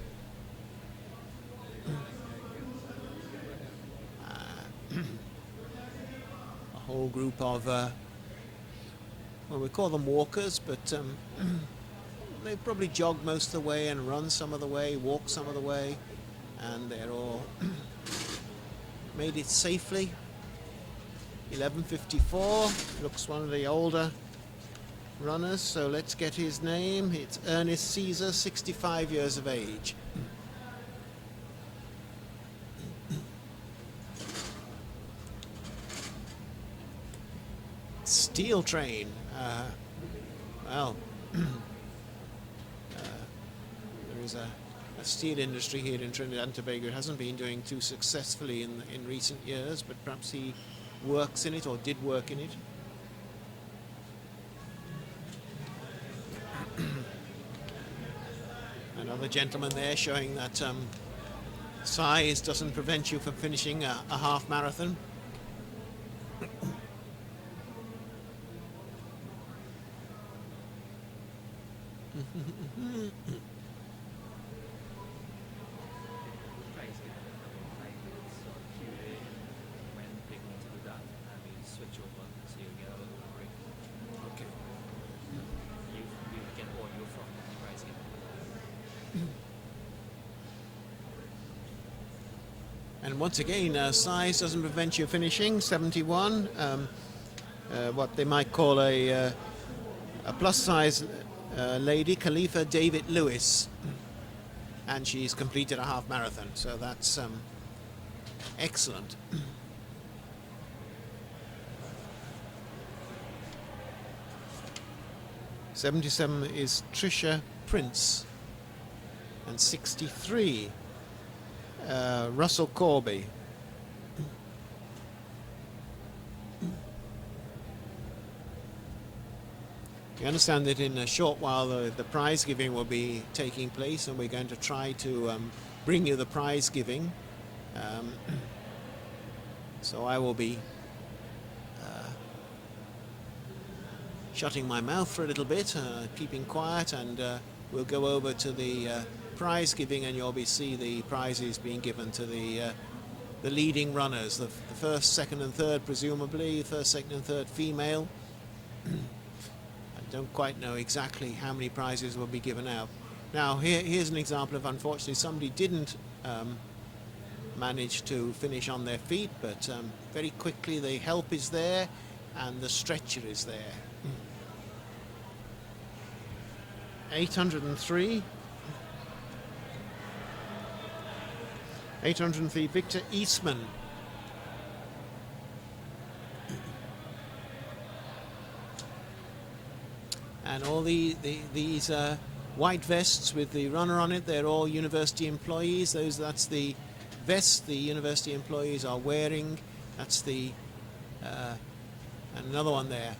A whole group of, well, we call them walkers, but they probably jog most of the way and run some of the way, walk some of the way, and they're all made it safely. 11.54. Looks one of the older runners, so let's get his name. It's Ernest Caesar, 65 years of age. Steel Train. Well, there is a steel industry here in Trinidad and Tobago. It hasn't been doing too successfully in recent years, but perhaps he works in it or did work in it. Another gentleman there showing that size doesn't prevent you from finishing a half marathon. And once again, size doesn't prevent you finishing. 71, what they might call a plus-size lady, Khalifa David Lewis, and she's completed a half marathon. So that's excellent. '77 is Tricia Prince, and 63. Russell Corby. We understand that in a short while the prize giving will be taking place, and we're going to try to bring you the prize giving. So I will be shutting my mouth for a little bit, keeping quiet, and we'll go over to the prize giving, and you'll see the prizes being given to the leading runners, the first, second and third, presumably first, second and third female. I don't quite know exactly how many prizes will be given out. Now here's an example of, unfortunately, somebody didn't manage to finish on their feet, but very quickly the help is there and the stretcher is there. 803. 803, Victor Eastman. And all these white vests with the runner on it, they're all university employees. That's the vest the university employees are wearing. That's the and another one there.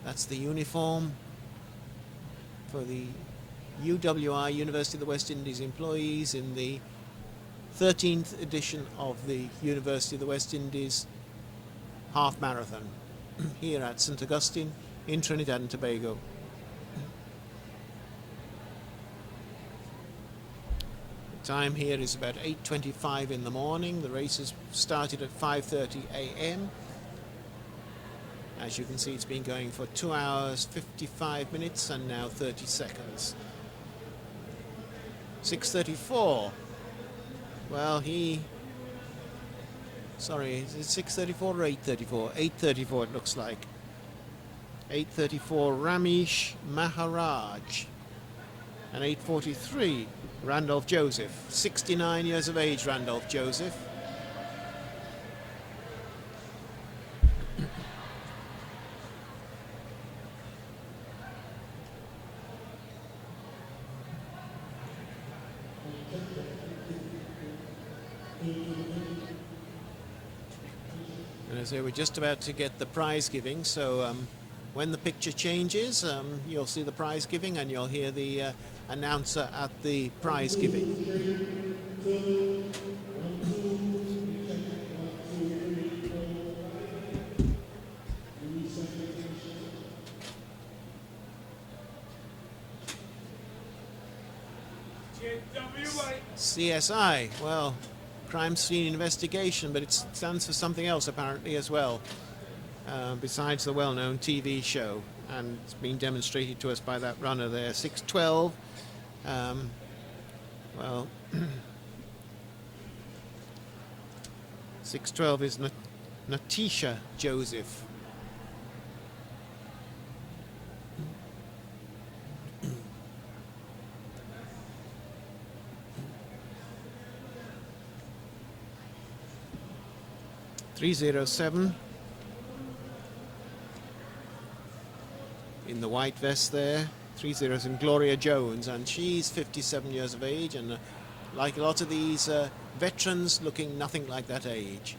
That's the uniform for the UWI, University of the West Indies employees, in the 13th edition of the University of the West Indies half marathon here at St. Augustine in Trinidad and Tobago. The time here is about 8:25 in the morning. The race has started at 5:30 a.m. As you can see, it's been going for 2 hours, 55 minutes, and now 30 seconds. 6:34. Well, sorry, is it 6:34 or 8:34? 8:34 it looks like. 8:34 Ramesh Maharaj. And 8:43 Randolph Joseph. 69 years of age, Randolph Joseph. And as I say, we're just about to get the prize giving, so when the picture changes, you'll see the prize giving and you'll hear the announcer at the prize giving. CSI, well, crime scene investigation, but it stands for something else apparently as well, besides the well-known TV show, and it's been demonstrated to us by that runner there. 6:12. Well, 6:12 is Natisha Joseph. .307 in the white vest there. 3-0 in Gloria Jones, and she's 57 years of age, and like a lot of these veterans, looking nothing like that age.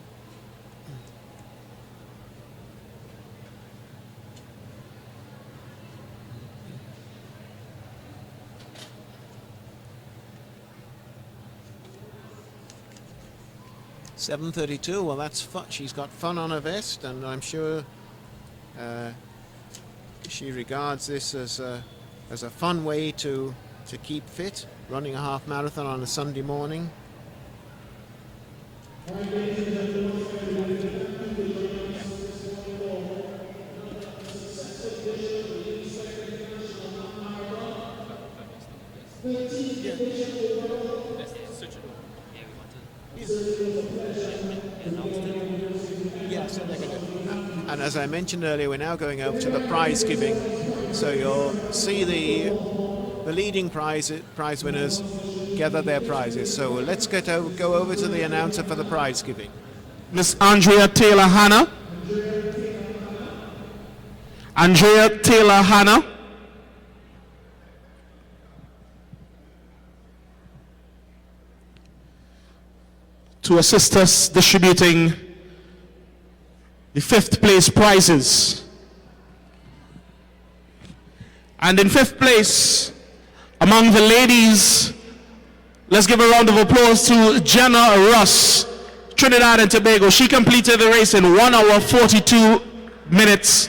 .732, well that's fun. She's got fun on her vest, and I'm sure she regards this as a fun way to keep fit, running a half marathon on a Sunday morning. And as I mentioned earlier, we're now going over to the prize giving. So you'll see the leading prize winners gather their prizes. So let's go over to the announcer for the prize giving. Miss Andrea Taylor Hanna. Andrea Taylor Hanna. To assist us distributing the 5th place prizes. And in 5th place, among the ladies, let's give a round of applause to Jenna Russ, Trinidad and Tobago. She completed the race in 1 hour 42 minutes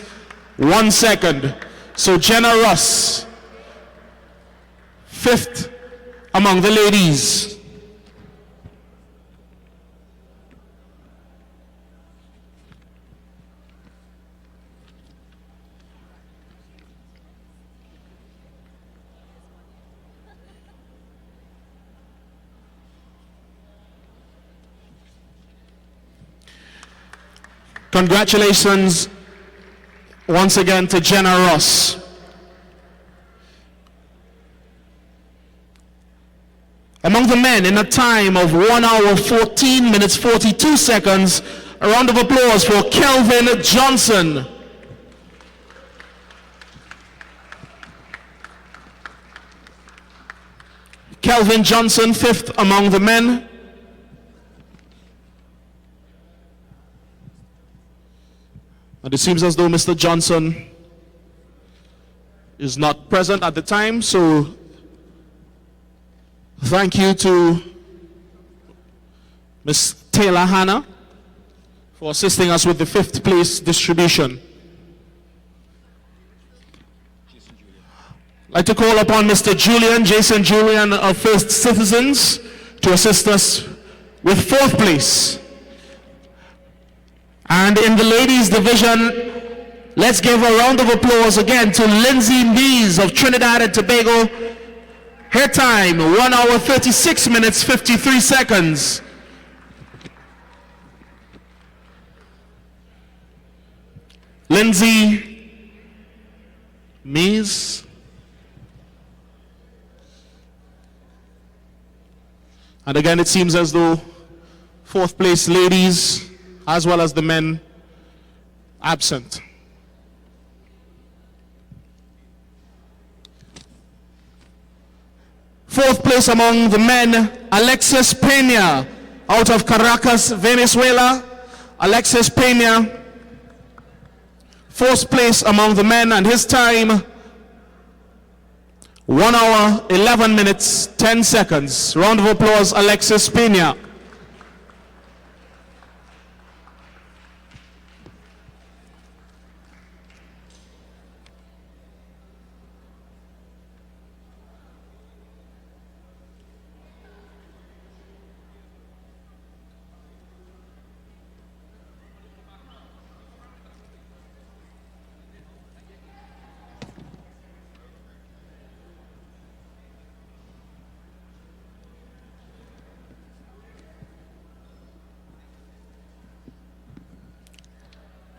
1 second. So Jenna Russ, 5th among the ladies. Congratulations once again to Jenna Ross. Among the men, in a time of 1 hour 14 minutes 42 seconds, a round of applause for Kelvin Johnson. Kelvin Johnson, 5th among the men. And it seems as though Mr. Johnson is not present at the time, so thank you to Ms. Taylor Hanna for assisting us with the 5th place distribution. I'd like to call upon Mr. Jason Julian of First Citizens to assist us with 4th place. And in the ladies division, let's give a round of applause again to Lindsay Mees of Trinidad and Tobago, Her time, 1 hour 36 minutes 53 seconds. Lindsay Mays. And again, it seems as though fourth place ladies as well as the men absent. Fourth place among the men, Alexis Pena out of Caracas, Venezuela. Alexis Pena, fourth place among the men, and his time 1 hour 11 minutes 10 seconds. Round of applause, Alexis Pena.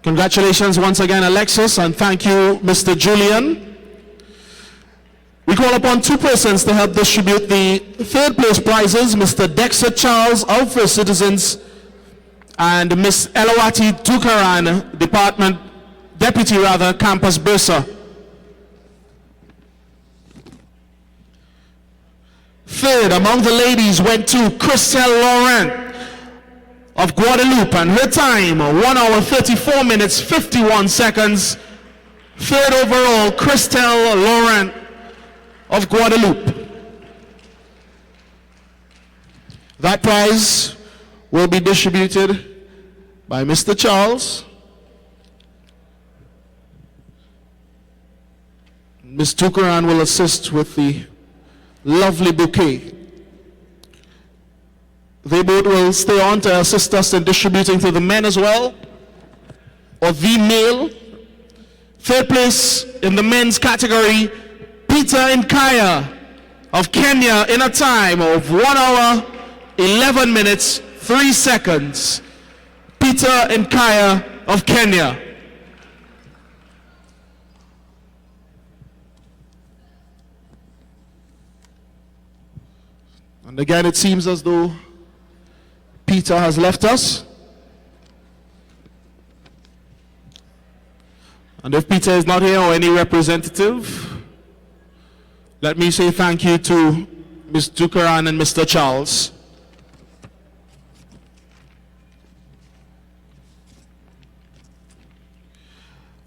Congratulations once again, Alexis, and thank you, Mr. Julian. We call upon two persons to help distribute the third place prizes, Mr. Dexter Charles of First Citizens and Miss Elawati Tukaran, Deputy Campus Bursar. Third among the ladies went to Christelle Laurent of Guadeloupe, and her time 1 hour 34 minutes 51 seconds. Third overall, Christelle Laurent of Guadeloupe. That prize will be distributed by Mr. Charles. Ms. Tukaran will assist with the lovely bouquet. They both will stay on to assist us in distributing to the men as well, or the male. Third place in the men's category, Peter Nkaya of Kenya, in a time of 1 hour 11 minutes 3 seconds. Peter Nkaya of Kenya. And again, it seems as though Peter has left us. And if Peter is not here, or any representative, let me say thank you to Ms. Tukaran and Mr. Charles.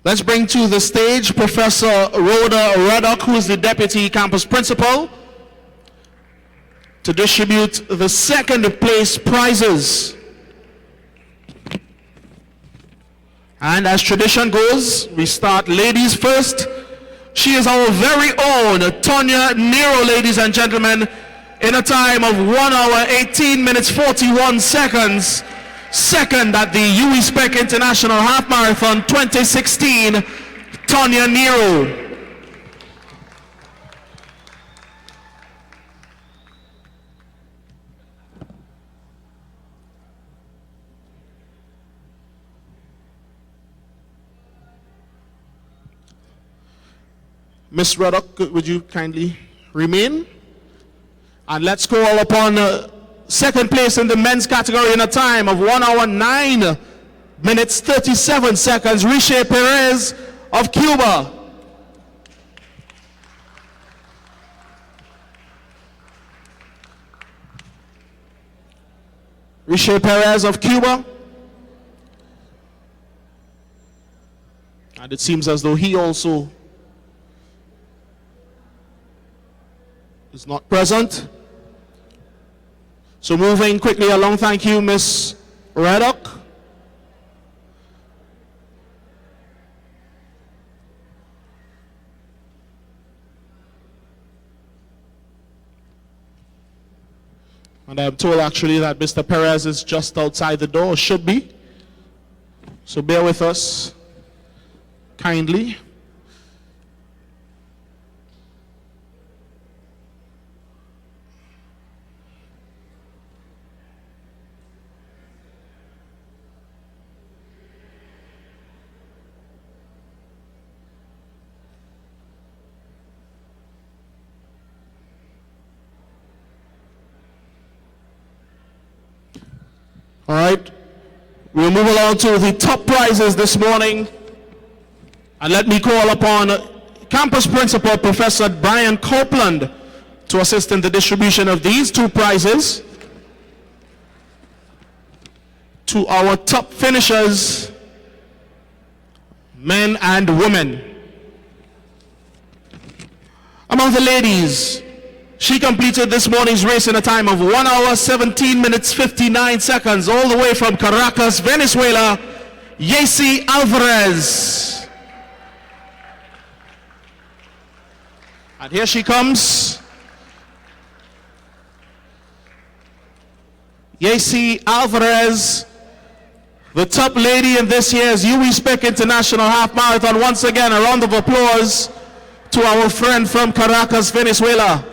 Let's bring to the stage Professor Rhoda Ruddock, who is the Deputy Campus Principal, to distribute the second place prizes. And as tradition goes, we start ladies first. She is our very own Tonya Nero, ladies and gentlemen, in a time of 1 hour 18 minutes 41 seconds. Second at the SPEC International Half Marathon 2016, Tonya Nero. Ms. Ruddock, would you kindly remain? And let's call upon second place in the men's category in a time of 1 hour 9 minutes 37 seconds, Riche Perez of Cuba. Riche Perez of Cuba. And it seems as though he also is not present. So moving quickly along, thank you, Ms. Ruddock. And I'm told actually that Mr. Perez is just outside the door, should be. So bear with us kindly. All right. We'll move along to the top prizes this morning. And let me call upon Campus Principal Professor Brian Copeland to assist in the distribution of these two prizes to our top finishers, men and women. Among the ladies, she completed this morning's race in a time of 1 hour, 17 minutes, 59 seconds, all the way from Caracas, Venezuela, Yesi Alvarez. And here she comes. Yesi Alvarez, the top lady in this year's UWI International Half Marathon. Once again, a round of applause to our friend from Caracas, Venezuela.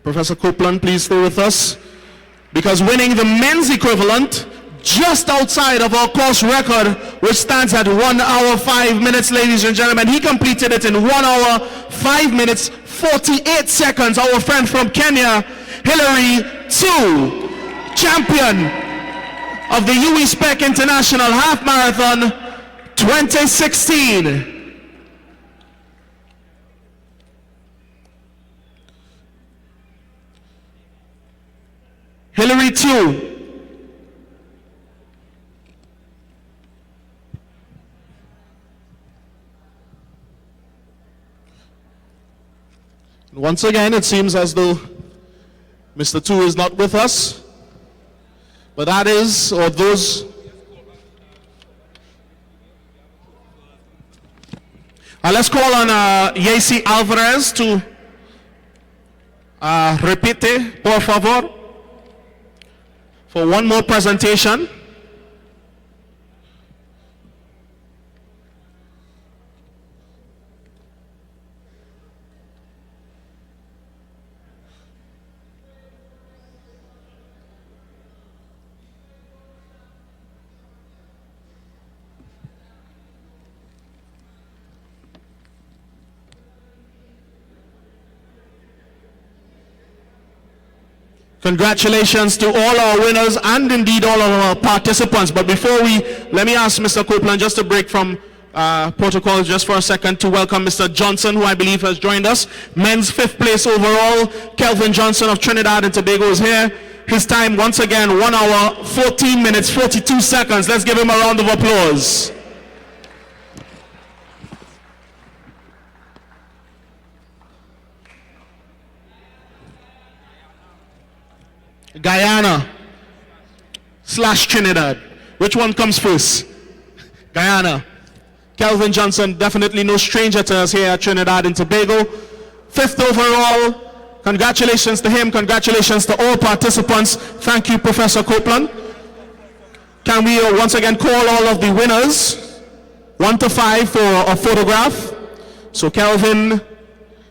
Professor Copeland, please stay with us, because winning the men's equivalent just outside of our course record, which stands at 1 hour 5 minutes, ladies and gentlemen, he completed it in 1 hour 5 minutes 48 seconds. Our friend from Kenya, Hillary 2, champion of the UWI International Half Marathon 2016. Hillary 2. Once again, it seems as though Mr. 2 is not with us, but that is, or those. Let's call on Yesi Alvarez to repite, por favor, for one more presentation. Congratulations to all our winners and indeed all of our participants. But before let me ask Mr. Copeland just to break from protocol just for a second to welcome Mr. Johnson, who I believe has joined us. Men's 5th place overall, Kelvin Johnson of Trinidad and Tobago is here. His time once again, 1 hour, 14 minutes, 42 seconds. Let's give him a round of applause. Guyana / Trinidad. Which one comes first? Guyana. Kelvin Johnson, definitely no stranger to us here at Trinidad and Tobago. 5th overall. Congratulations to him. Congratulations to all participants. Thank you, Professor Copeland. Can we once again call all of the winners 1 to 5 for a photograph? So Kelvin,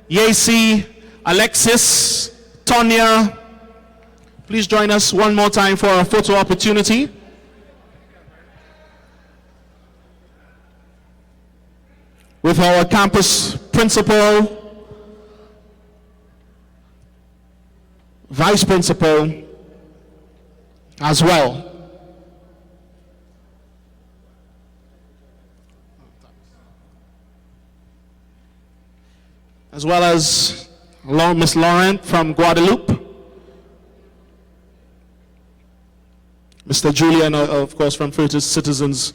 Yesi, Alexis, Tonya, please join us one more time for a photo opportunity. With our campus principal, vice principal as well. As well as Miss Laurent from Guadeloupe. Mr. Julian, of course, from First Citizens,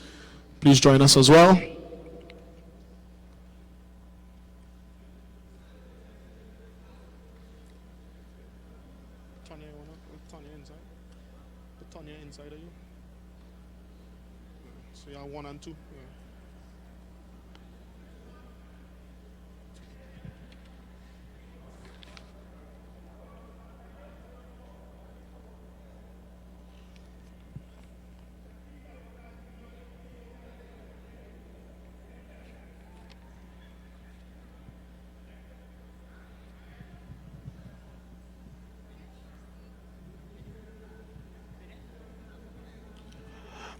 please join us as well. Tonya inside. Put Tonya inside of you. So you have 1 and 2. Yeah.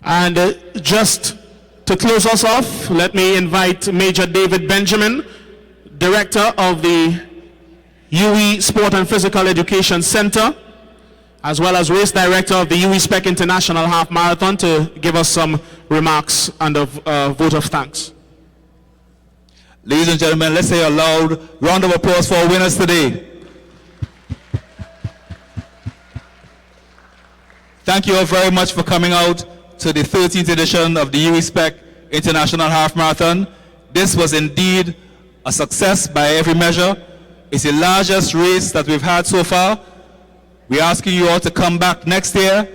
And just to close us off, let me invite Major David Benjamin, Director of the UWI Sport and Physical Education Center, as well as Race Director of the UWI SPEC International Half Marathon, to give us some remarks and a vote of thanks. Ladies and gentlemen, let's say a loud round of applause for our winners today. Thank you all very much for coming out to the 13th edition of the UWI SPEC International Half Marathon. This was indeed a success by every measure. It's the largest race that we've had so far. We're asking you all to come back next year,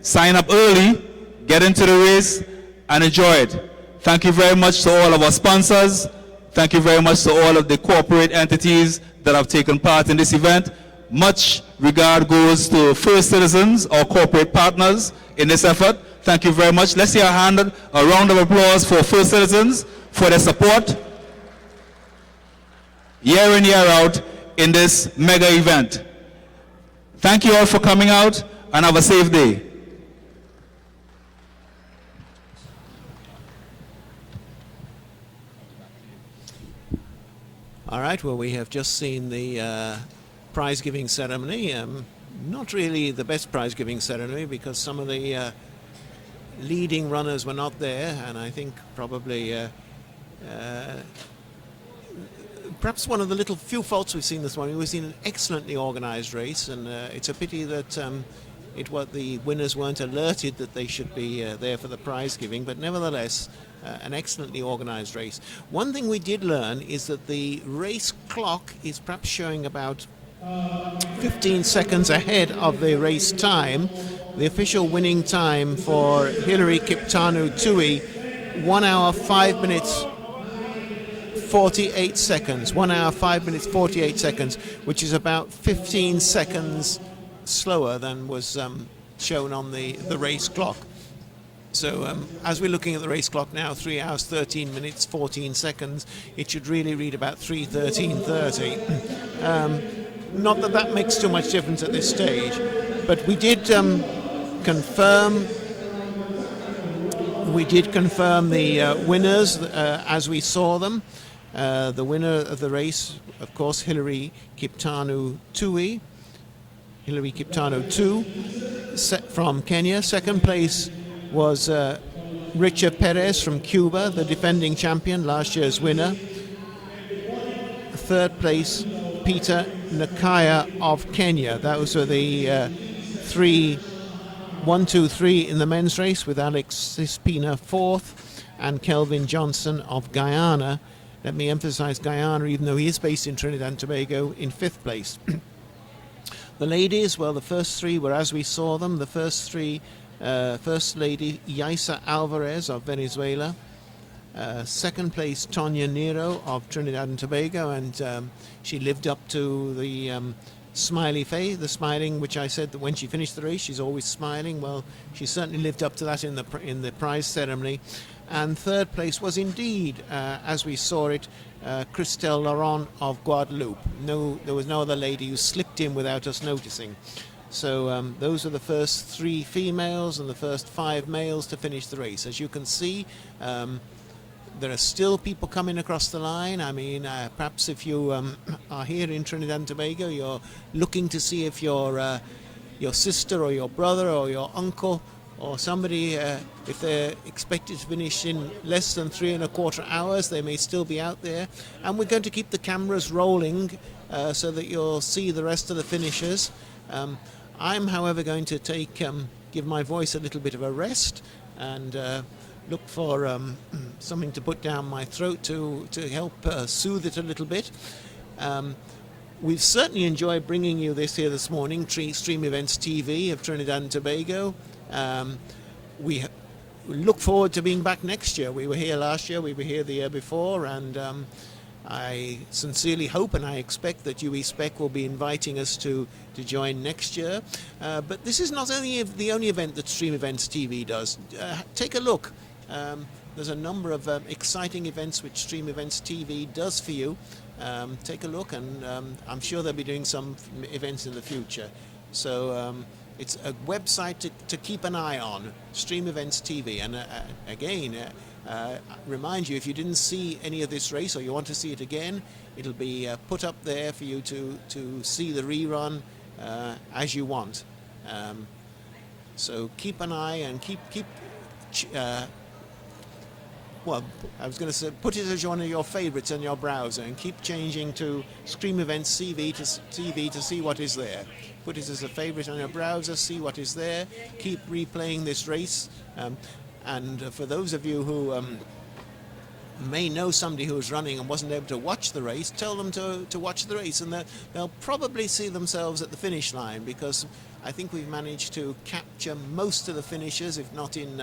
sign up early, get into the race, and enjoy it. Thank you very much to all of our sponsors. Thank you very much to all of the corporate entities that have taken part in this event. Much regard goes to First Citizens, our corporate partners in this effort. Thank you very much. Let's see a round of applause for First Citizens for their support year in, year out in this mega event. Thank you all for coming out, and have a safe day. All right, well, we have just seen the prize-giving ceremony. Not really the best prize-giving ceremony, because some of the leading runners were not there, and I think probably perhaps one of the few faults we've seen this morning. We've seen an excellently organised race, and it's a pity that the winners weren't alerted that they should be there for the prize giving, but nevertheless, an excellently organised race. One thing we did learn is that the race clock is perhaps showing about 15 seconds ahead of the race time. The official winning time for Hilary Kiptanu Tui, 1 hour 5 minutes 48 seconds, 1 hour 5 minutes 48 seconds, which is about 15 seconds slower than was shown on the race clock. So as we're looking at the race clock now, 3 hours 13 minutes 14 seconds, it should really read about 3:13:30. Not that that makes too much difference at this stage, but we did confirm the winners as we saw them. The winner of the race, of course, Hilary Kiptanu Tui, Hilary Kiptanu 2 from Kenya. Second place was Richard Perez from Cuba, the defending champion, last year's winner. Third place, Peter Nakaya of Kenya. Those were the 1, 2, 3 in the men's race, with Alex Cispina fourth and Kelvin Johnson of Guyana. Let me emphasize Guyana, even though he is based in Trinidad and Tobago, in fifth place. The ladies, well, the first three were as we saw them. The first three, First Lady Yaisa Alvarez of Venezuela. Second place, Tonya Nero of Trinidad and Tobago, and she lived up to the smiley face, the smiling, which I said that when she finished the race, she's always smiling. Well, she certainly lived up to that in the prize ceremony. And third place was indeed, as we saw it, Christelle Laurent of Guadeloupe. There was no other lady who slipped in without us noticing. So those are the first 3 females and the first 5 males to finish the race. As you can see, there are still people coming across the line. I mean, perhaps if you are here in Trinidad and Tobago, you're looking to see if your sister or your brother or your uncle or somebody, if they're expected to finish in less than 3¼ hours, they may still be out there. And we're going to keep the cameras rolling so that you'll see the rest of the finishers. I'm, however, going to give my voice a little bit of a rest and look for something to put down my throat to help soothe it a little bit. We've certainly enjoyed bringing you this here this morning, Stream Events TV of Trinidad and Tobago. We look forward to being back next year. We were here last year, we were here the year before, and I sincerely hope and I expect that UWI SPEC will be inviting us to join next year. But this is not only the only event that Stream Events TV does. Take a look. There's a number of exciting events which Stream Events TV does for you. Take a look, and I'm sure they'll be doing some events in the future. So it's a website to keep an eye on, Stream Events TV. And again, remind you, if you didn't see any of this race or you want to see it again, it'll be put up there for you to see the rerun as you want. So keep an eye and keep well, I was going to say, put it as one of your favorites in your browser and keep changing to Stream Events TV to see what is there. Put it as a favorite on your browser, see what is there, keep replaying this race. And for those of you who may know somebody who was running and wasn't able to watch the race, tell them to watch the race, and they'll probably see themselves at the finish line, because I think we've managed to capture most of the finishers, if not in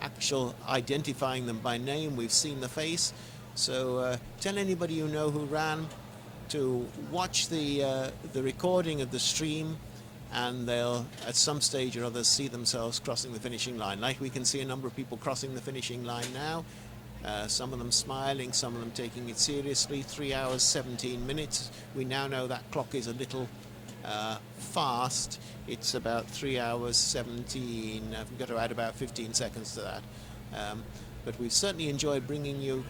actual identifying them by name. We've seen the face. So tell anybody you know who ran to watch the recording of the stream, and they'll at some stage or other see themselves crossing the finishing line. Like we can see a number of people crossing the finishing line now. Some of them smiling, some of them taking it seriously. 3 hours 17 minutes. We now know that clock is a little fast. It's about 3 hours 17. We've got to add about 15 seconds to that. But we've certainly enjoyed bringing you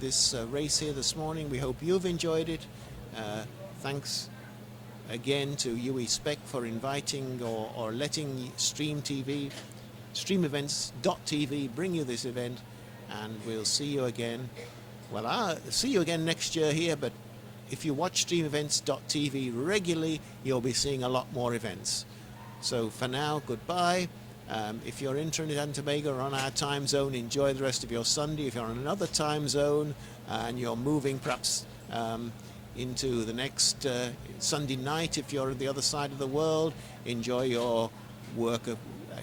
this race here this morning. We hope you've enjoyed it. Thanks again to UWI SPEC for inviting or letting StreamEvents.tv bring you this event. And we'll see you again. Well, I'll see you again next year here, but if you watch StreamEvents.tv regularly, you'll be seeing a lot more events. So for now, goodbye. If you're in Trinidad and Tobago or on our time zone, enjoy the rest of your Sunday. If you're on another time zone and you're moving perhaps into the next Sunday night, if you're on the other side of the world, enjoy your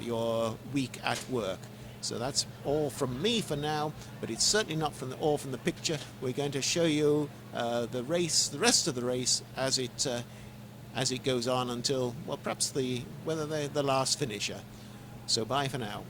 your week at work. So that's all from me for now, but it's certainly not all from the picture. We're going to show you the rest of the race as it goes on until, well, perhaps the last finisher. So bye for now.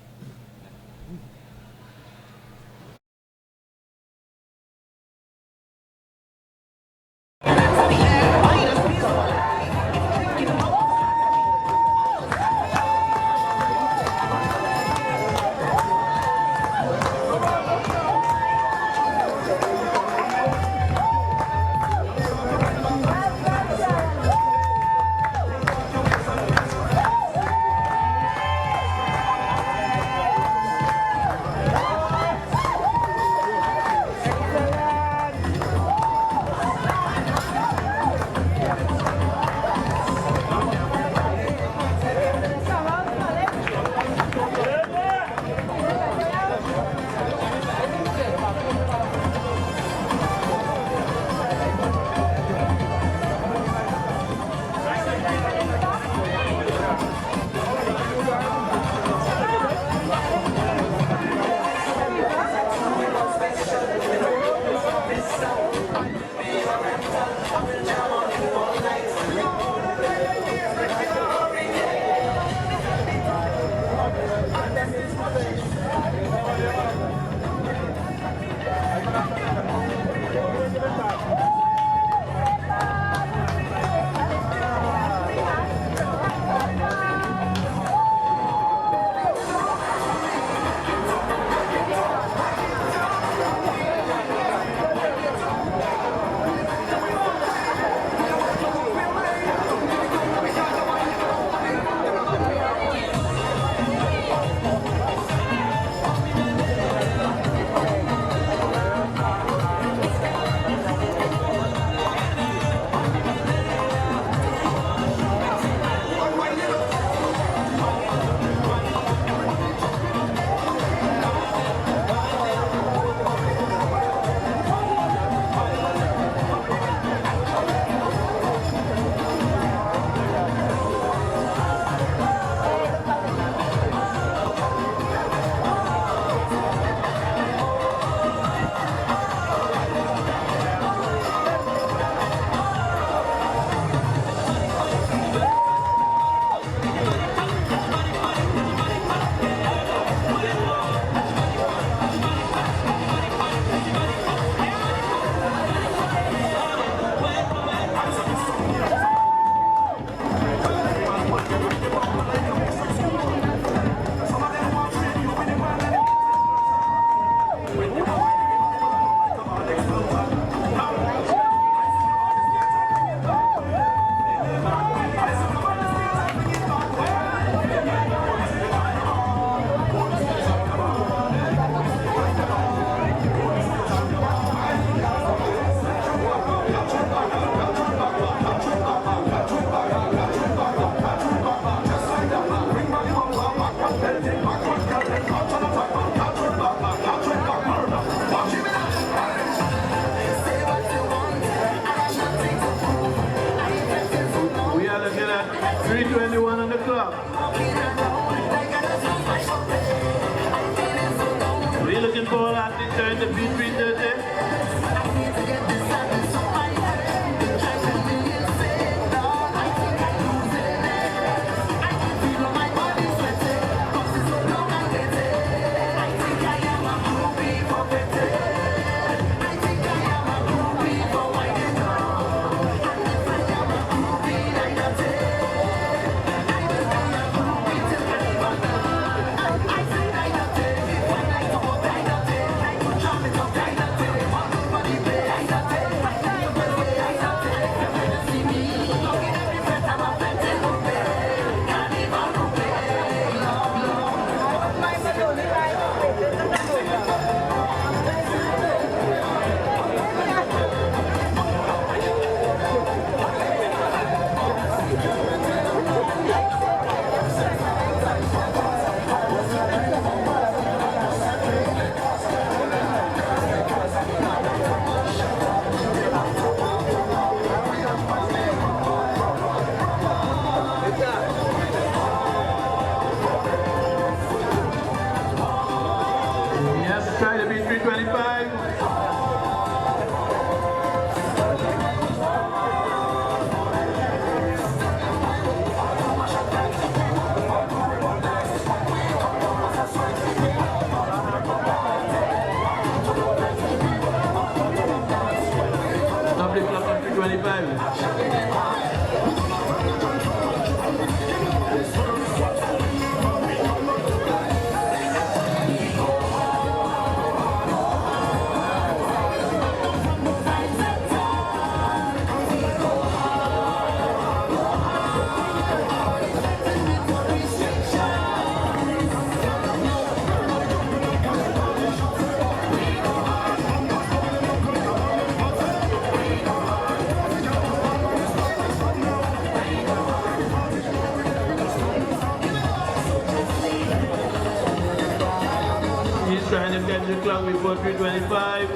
shine your Kendrick clock before 3:25.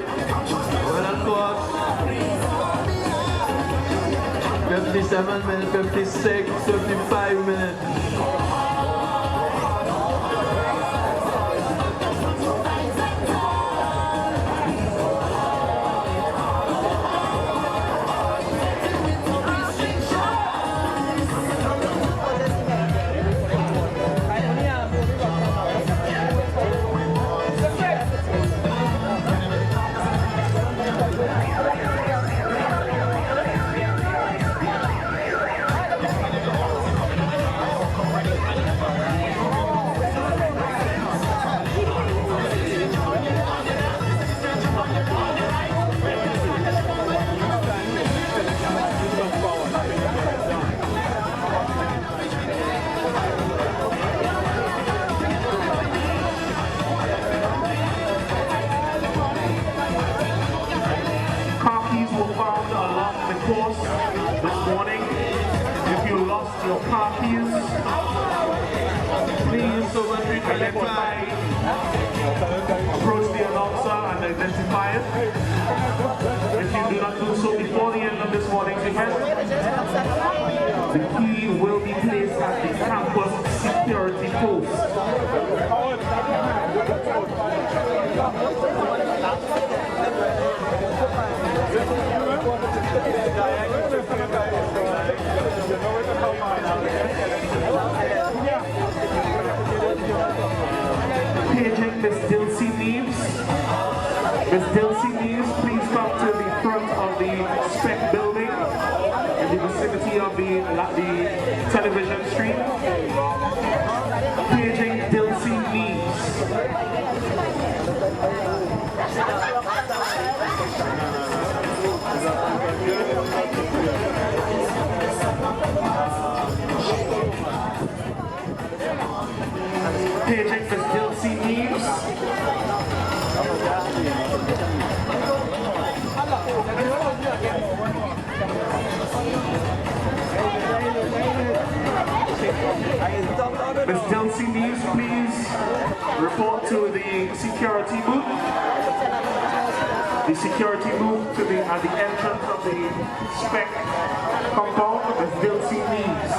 Well, of course. 57 minutes, 56, 55 minutes. Car keys were found along the course this morning. If you lost your car keys, please identify, approach the announcer and identify it. If you do not do so before the end of this morning's event, the key will be placed at the campus security post. Paging Miss Dilsey Neves. Miss Dilsey Neves, please come to the front of the SPEC building in the vicinity of the television screen. Paging Dilsey Neves. Paging Miss Dilsey Neves. Miss Dilsey Neves, please report to the security booth. The security booth to at the entrance of the SPEC compound. Miss Dilsey Neves.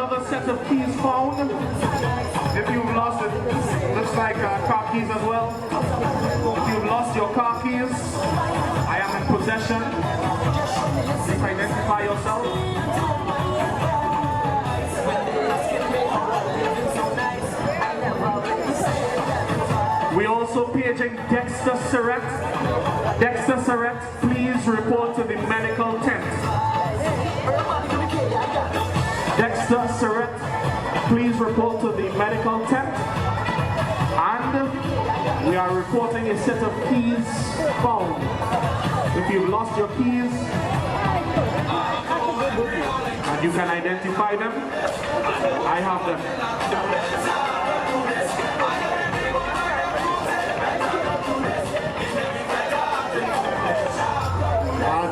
another set of keys found. If you've lost it, looks like car keys as well. If you've lost your car keys, I am in possession. Please identify yourself. We also paging Dexter Surratt. Dexter Surratt, please report to the medical tent. Dexter Surratt, please report to the medical tent. And we are reporting a set of keys found. If you've lost your keys and you can identify them, I have them.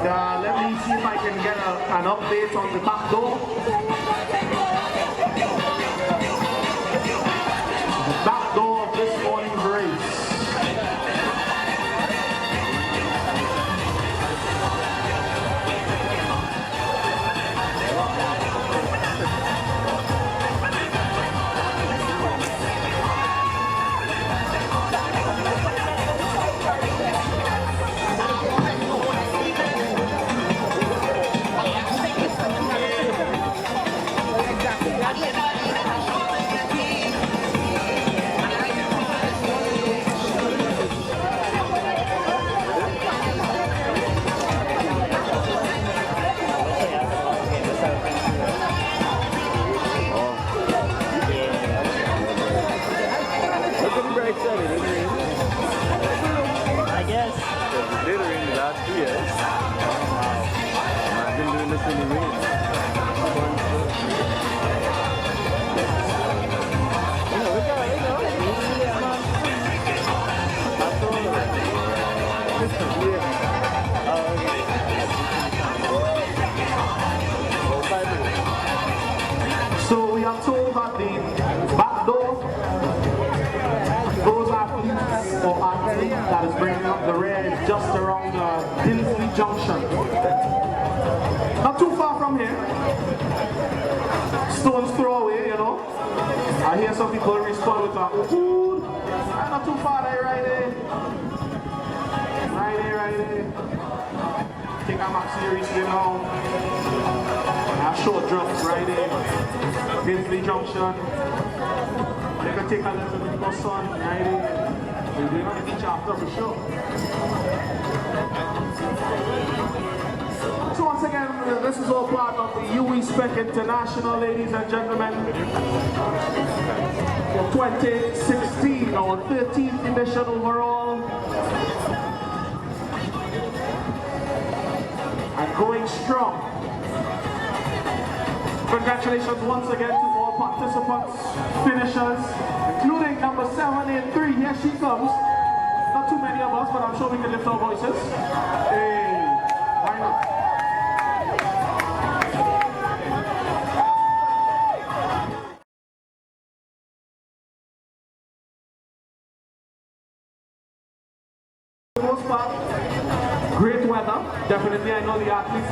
And let me see if I can get an update on the back door. The back door of this morning's race. I guess. Literally the last 2 years. Wow. I've been doing this in the rain. So we are told that the back door, those athletes or athlete that is bringing up the rear is just around Dinsley Junction. Not too far from here. Stones throw away, you know. I hear some people respond with a food. Not too far there, right there. Right there, right there. I think I'm up seriously now. Short drops right there. Dinsley Junction. You can take a little bit more sun right there. We're doing on the beach after for sure. So once again, this is all part of the UWI SPEC International, ladies and gentlemen. For 2016, our 13th edition overall. And going strong. Congratulations once again to all participants, finishers, including number 783. Here she comes. Not too many of us, but I'm sure we can lift our voices. Hey, why not? For the most part, great weather. Definitely, I know the athletes.